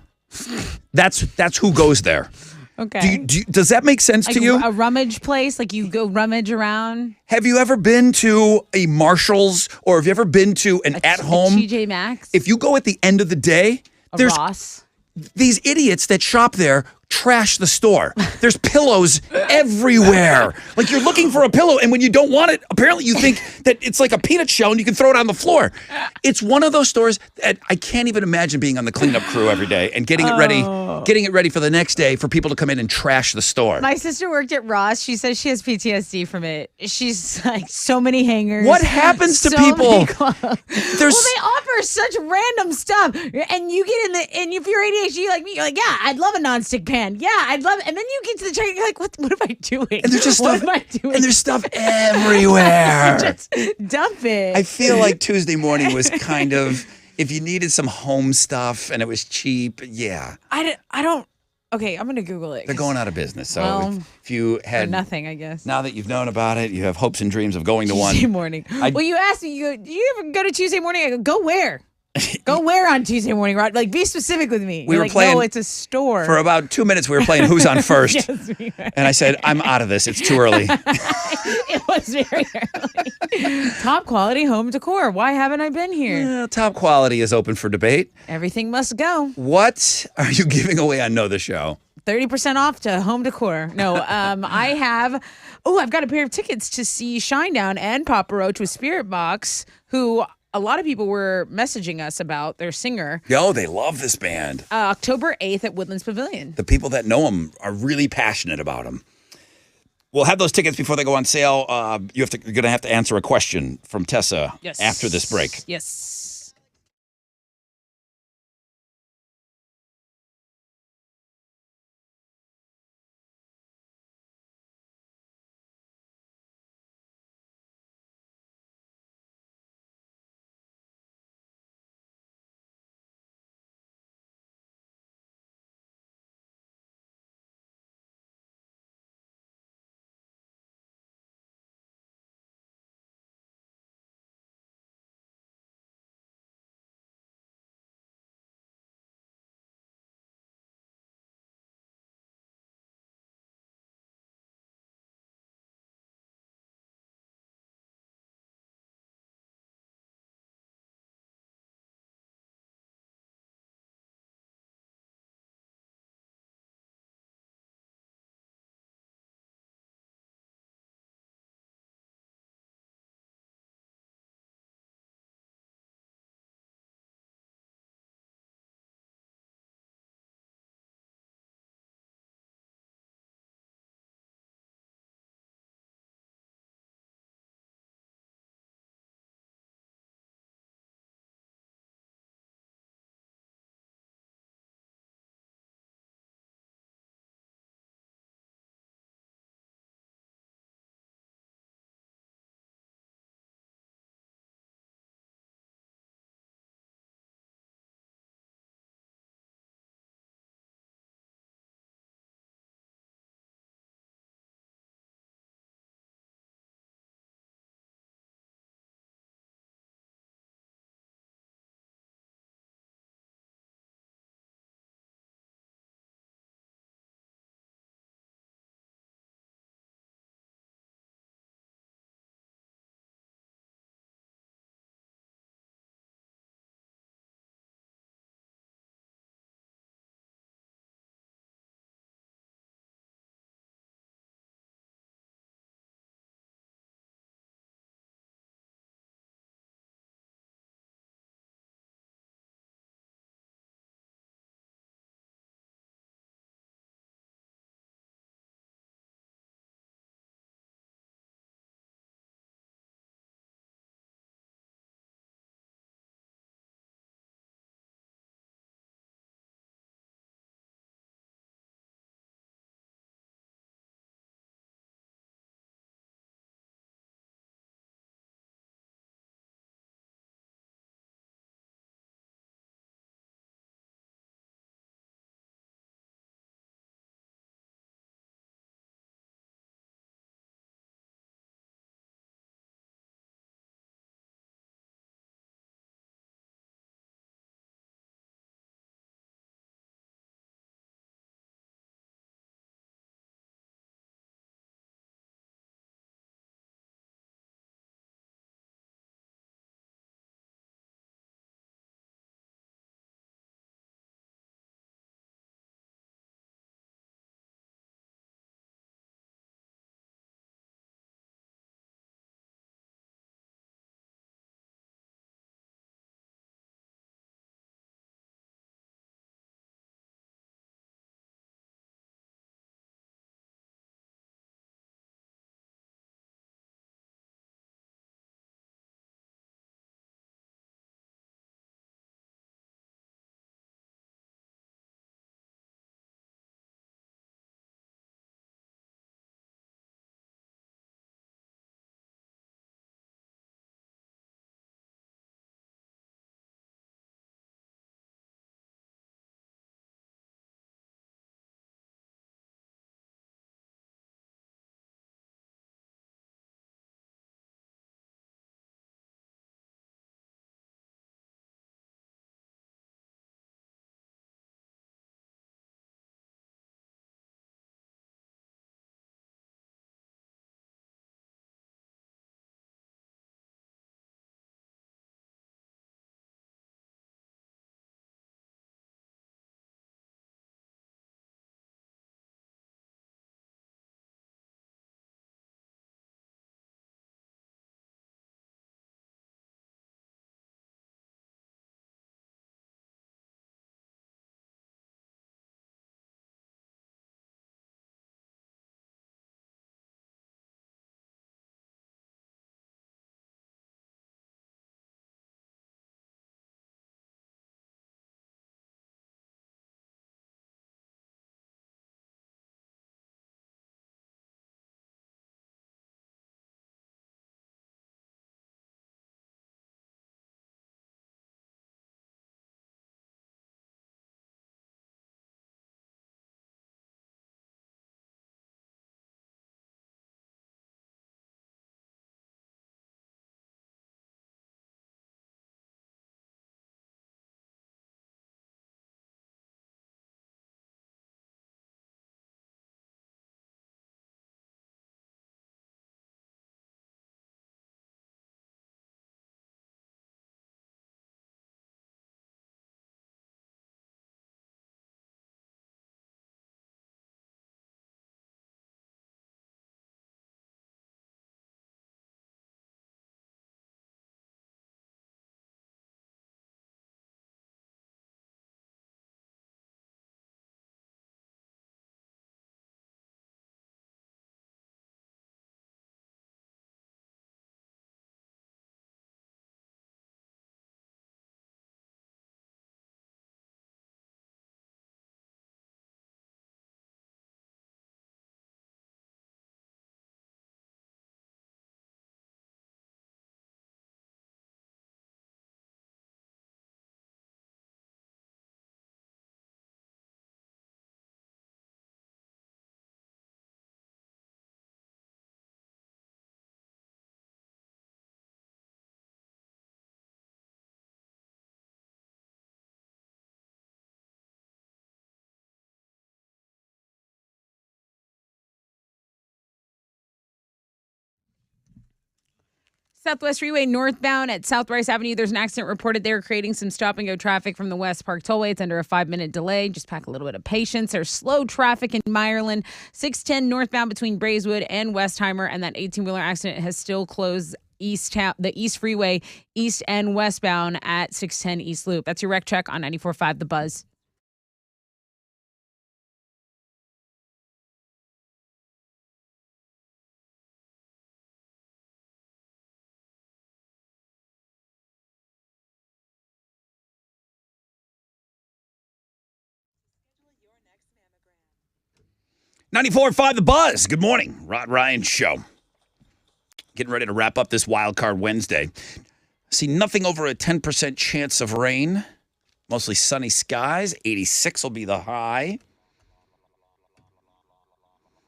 That's who goes there. Okay. Does that make sense to you? A rummage place, like you go rummage around. Have you ever been to a Marshall's or have you ever been to an at-home? TJ Maxx. If you go at the end of the day, there's Ross. These idiots that shop there trash the store. There's pillows everywhere. Like you're looking for a pillow, and when you don't want it, apparently you think that it's like a peanut shell and you can throw it on the floor. It's one of those stores that I can't even imagine being on the cleanup crew every day and getting it ready for the next day for people to come in and trash the store. My sister worked at Ross. She says she has PTSD from it. She's like, so many hangers. What happens to people? Well, they offer such random stuff, and you get and if you're ADHD like me, you're like, yeah, I'd love a nonstick pan. Yeah, I'd love it. And then you get to the check, you're like, what am I doing? And there's just what stuff. am I doing? And there's stuff everywhere. Just dump it. I feel like Tuesday morning was kind of, if you needed some home stuff and it was cheap, yeah. I don't. Okay, I'm gonna Google it. They're going out of business. So well, if you had nothing, I guess. Now that you've known about it, you have hopes and dreams of going to one. Tuesday morning. Well, you asked me, do you ever go to Tuesday morning? I go where? Go where on Tuesday morning, Rod? Like, be specific with me. We were like, playing. No, it's a store. For about 2 minutes, we were playing Who's on First. Yes, we were. And I said, I'm out of this. It's too early. It was very early. Top quality home decor. Why haven't I been here? Well, top quality is open for debate. Everything must go. What are you giving away on Know the Show? 30% off to home decor. No, I have. Oh, I've got a pair of tickets to see Shinedown and Papa Roach with Spirit Box, who a lot of people were messaging us about their singer. Yo, they love this band. October 8th at Woodlands Pavilion. The people that know them are really passionate about them. We'll have those tickets before they go on sale. You're going to have to answer a question from Tessa after this break. Yes. Southwest Freeway northbound at South Rice Avenue. There's an accident reported there, creating some stop-and-go traffic from the West Park Tollway. It's under a 5-minute delay. Just pack a little bit of patience. There's slow traffic in Meyerland. 610 northbound between Braeswood and Westheimer, and that 18-wheeler accident has still closed the East Freeway, east and westbound at 610 East Loop. That's your wreck check on 94.5 The Buzz. Ninety-four five The Buzz. Good morning. Rod Ryan Show. Getting ready to wrap up this Wild Card Wednesday. See nothing over a 10% chance of rain. Mostly sunny skies. 86 will be the high.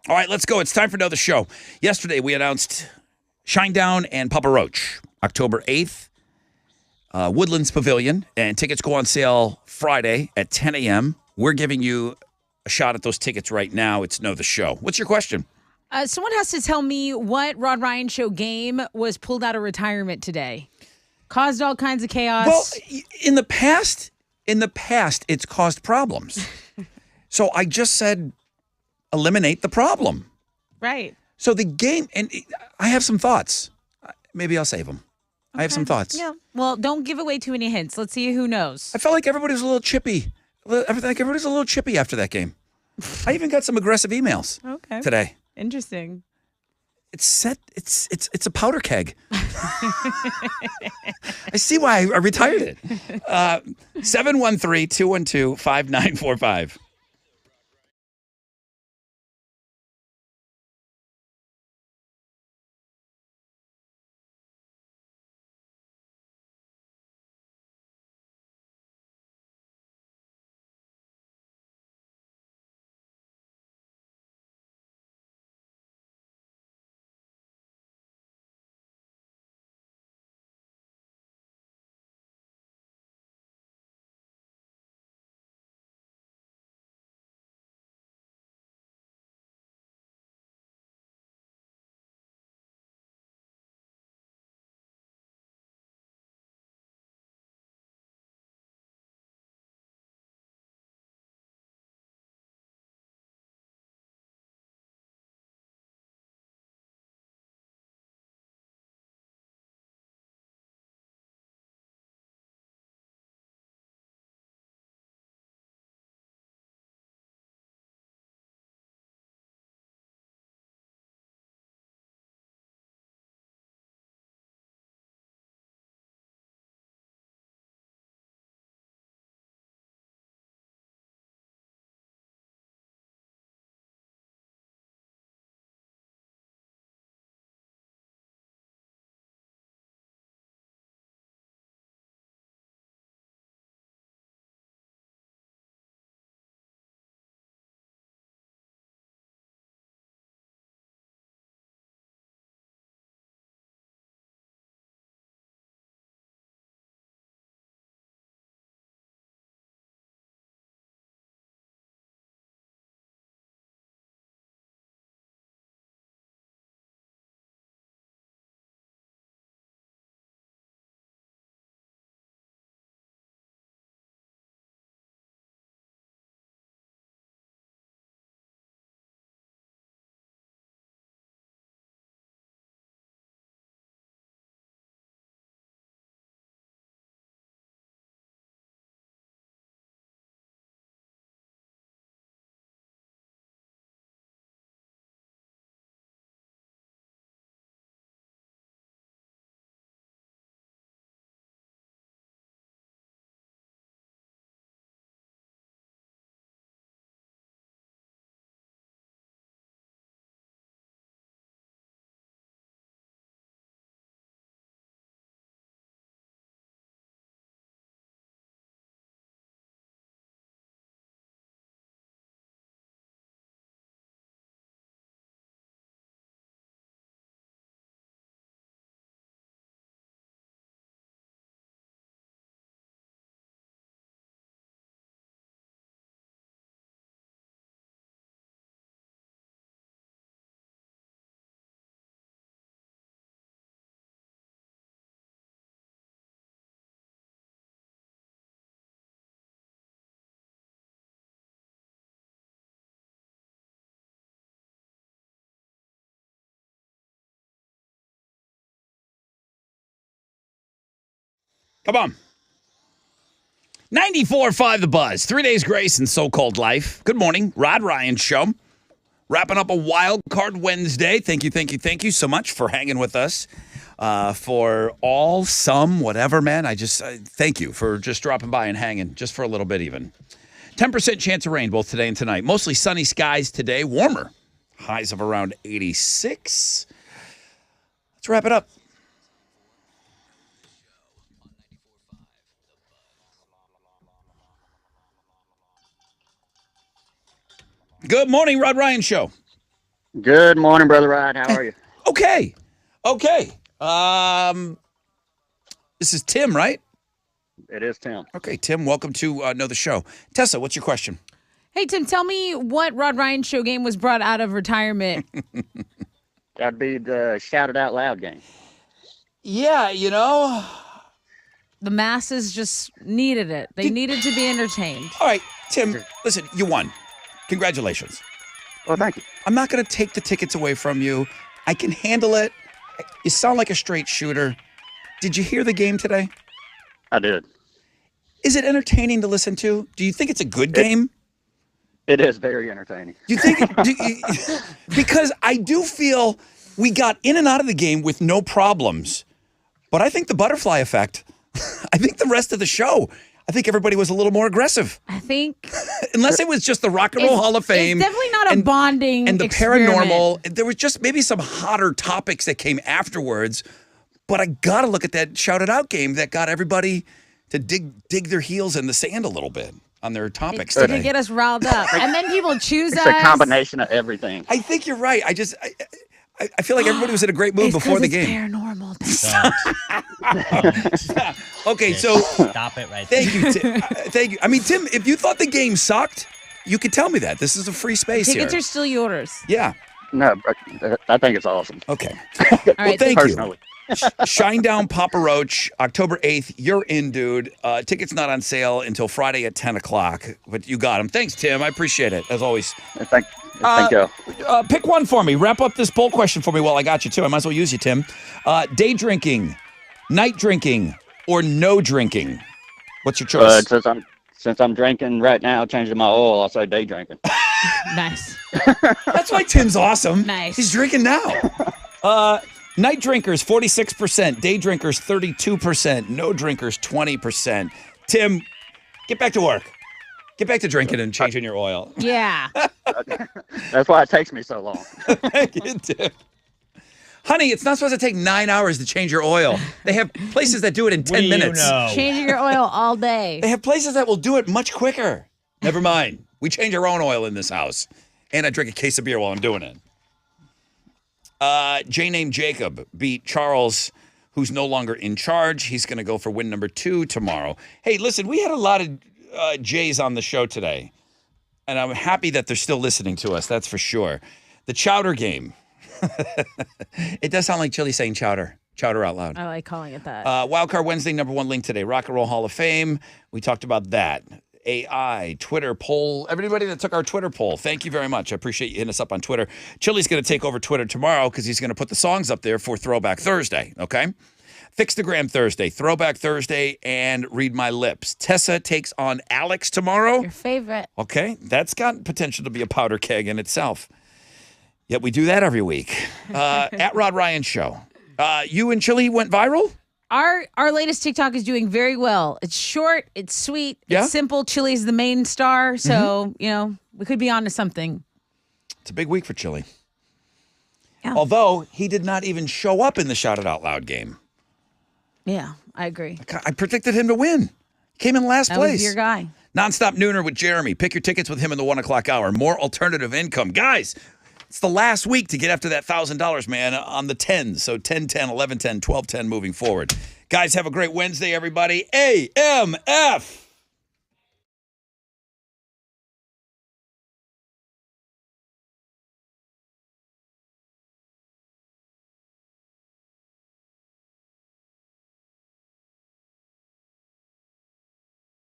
All right, let's go. It's time for another show. Yesterday, we announced Shinedown and Papa Roach, October 8th, Woodlands Pavilion, and tickets go on sale Friday at 10 a.m. We're giving you a shot at those tickets right now. It's Know the Show. What's your question? Someone has to tell me what Rod Ryan Show game was pulled out of retirement today. Caused all kinds of chaos. Well, in the past, it's caused problems. So I just said, eliminate the problem. Right. So the game, and I have some thoughts. Maybe I'll save them. I have some thoughts. Yeah. Well, don't give away too many hints. Let's see who knows. I felt like everybody was a little chippy. Everybody's a little chippy after that game. I even got some aggressive emails today. Interesting. It's a powder keg. I see why I retired it. 713-212-5945. Come on. 94.5 The Buzz. 3 days grace and so-called life. Good morning. Rod Ryan Show. Wrapping up a Wild Card Wednesday. Thank you so much for hanging with us. For all, some, whatever, man. I just thank you for just dropping by and hanging just for a little bit even. 10% chance of rain both today and tonight. Mostly sunny skies today. Warmer. Highs of around 86. Let's wrap it up. Good morning, Rod Ryan Show. Good morning, Brother Rod. How are you? Okay. This is Tim, right? It is Tim. Okay, Tim, welcome to Know the Show. Tessa, what's your question? Hey, Tim, tell me what Rod Ryan Show game was brought out of retirement. That'd be the Shout It Out Loud game. Yeah, you know. The masses just needed it. They needed to be entertained. All right, Tim, listen, you won. Congratulations. Well, thank you. I'm not going to take the tickets away from you. I can handle it. You sound like a straight shooter. Did you hear the game today? I did. Is it entertaining to listen to? Do you think it's a good game? It is very entertaining. You think? Because I do feel we got in and out of the game with no problems, but I think the butterfly effect. I think the rest of the show. I think everybody was a little more aggressive. I think. Unless it was just the Rock and Roll Hall of Fame. It's definitely not a bonding and the experiment. paranormal. There was just maybe some hotter topics that came afterwards. But I got to look at that Shout It Out game that got everybody to dig their heels in the sand a little bit on their topics to today. get us riled up. And then people choose It's us. a combination of everything. I think you're right. I feel like everybody was in a great mood before the game. Paranormal. Okay, so Stop it right there. thank you, Tim. Thank you. I mean, Tim, if you thought the game sucked, you could tell me that. This is a free space Tickets here. are still yours. Yeah. No, I think it's awesome. Okay. All Well, right, thank you. Personally. Shinedown Papa Roach, October 8th. You're in, dude. Tickets not on sale until Friday at 10 o'clock, but you got them. Thanks, Tim. I appreciate it, as always. Thank you. Pick one for me. Wrap up this poll question for me while I got you, too. I might as well use you, Tim. Day drinking, night drinking, or no drinking? What's your choice? Since I'm drinking right now, changing my oil, I'll say day drinking. Nice. That's why Tim's awesome. Nice. He's drinking now. Night drinkers, 46%. Day drinkers, 32%. No drinkers, 20%. Tim, get back to work. Get back to drinking and changing your oil. Yeah. That's why it takes me so long. Thank you, Tim. Honey, it's not supposed to take 9 hours to change your oil. They have places that do it in 10 minutes. Changing your oil all day. They have places that will do it much quicker. Never mind. We change our own oil in this house. And I drink a case of beer while I'm doing it. Jay named Jacob beat Charles, who's no longer in charge. He's going to go for win number 2 tomorrow. Hey, listen, we had a lot of Jays on the show today, and I'm happy that they're still listening to us. That's for sure. The chowder game. It does sound like Chili saying chowder. Chowder out loud. I like calling it that. Wildcard Wednesday, number 1 link today. Rock and Roll Hall of Fame. We talked about that. AI, Twitter poll. Everybody that took our Twitter poll, thank you very much. I appreciate you hitting us up on Twitter. Chili's going to take over Twitter tomorrow because he's going to put the songs up there for Throwback Thursday, okay? Fixtagram Thursday, Throwback Thursday, and Read My Lips. Tessa takes on Alex tomorrow. Your favorite. Okay, that's got potential to be a powder keg in itself. Yet we do that every week. At Rod Ryan Show. You and Chili went viral? Our latest TikTok is doing very well. It's short, it's sweet, Yeah? it's simple. Chili's the main star, so we could be on to something. It's a big week for Chili. Yeah. Although he did not even show up in the Shout It Out Loud game. Yeah, I agree. I predicted him to win. Came in last That place. was your guy. Nonstop Nooner with Jeremy. Pick your tickets with him in the 1 o'clock hour. More alternative income. Guys, it's the last week to get after that $1,000, man, on the 10s. So 10, 10, 11, 10, 12, 10 moving forward. Guys, have a great Wednesday, everybody. AMF.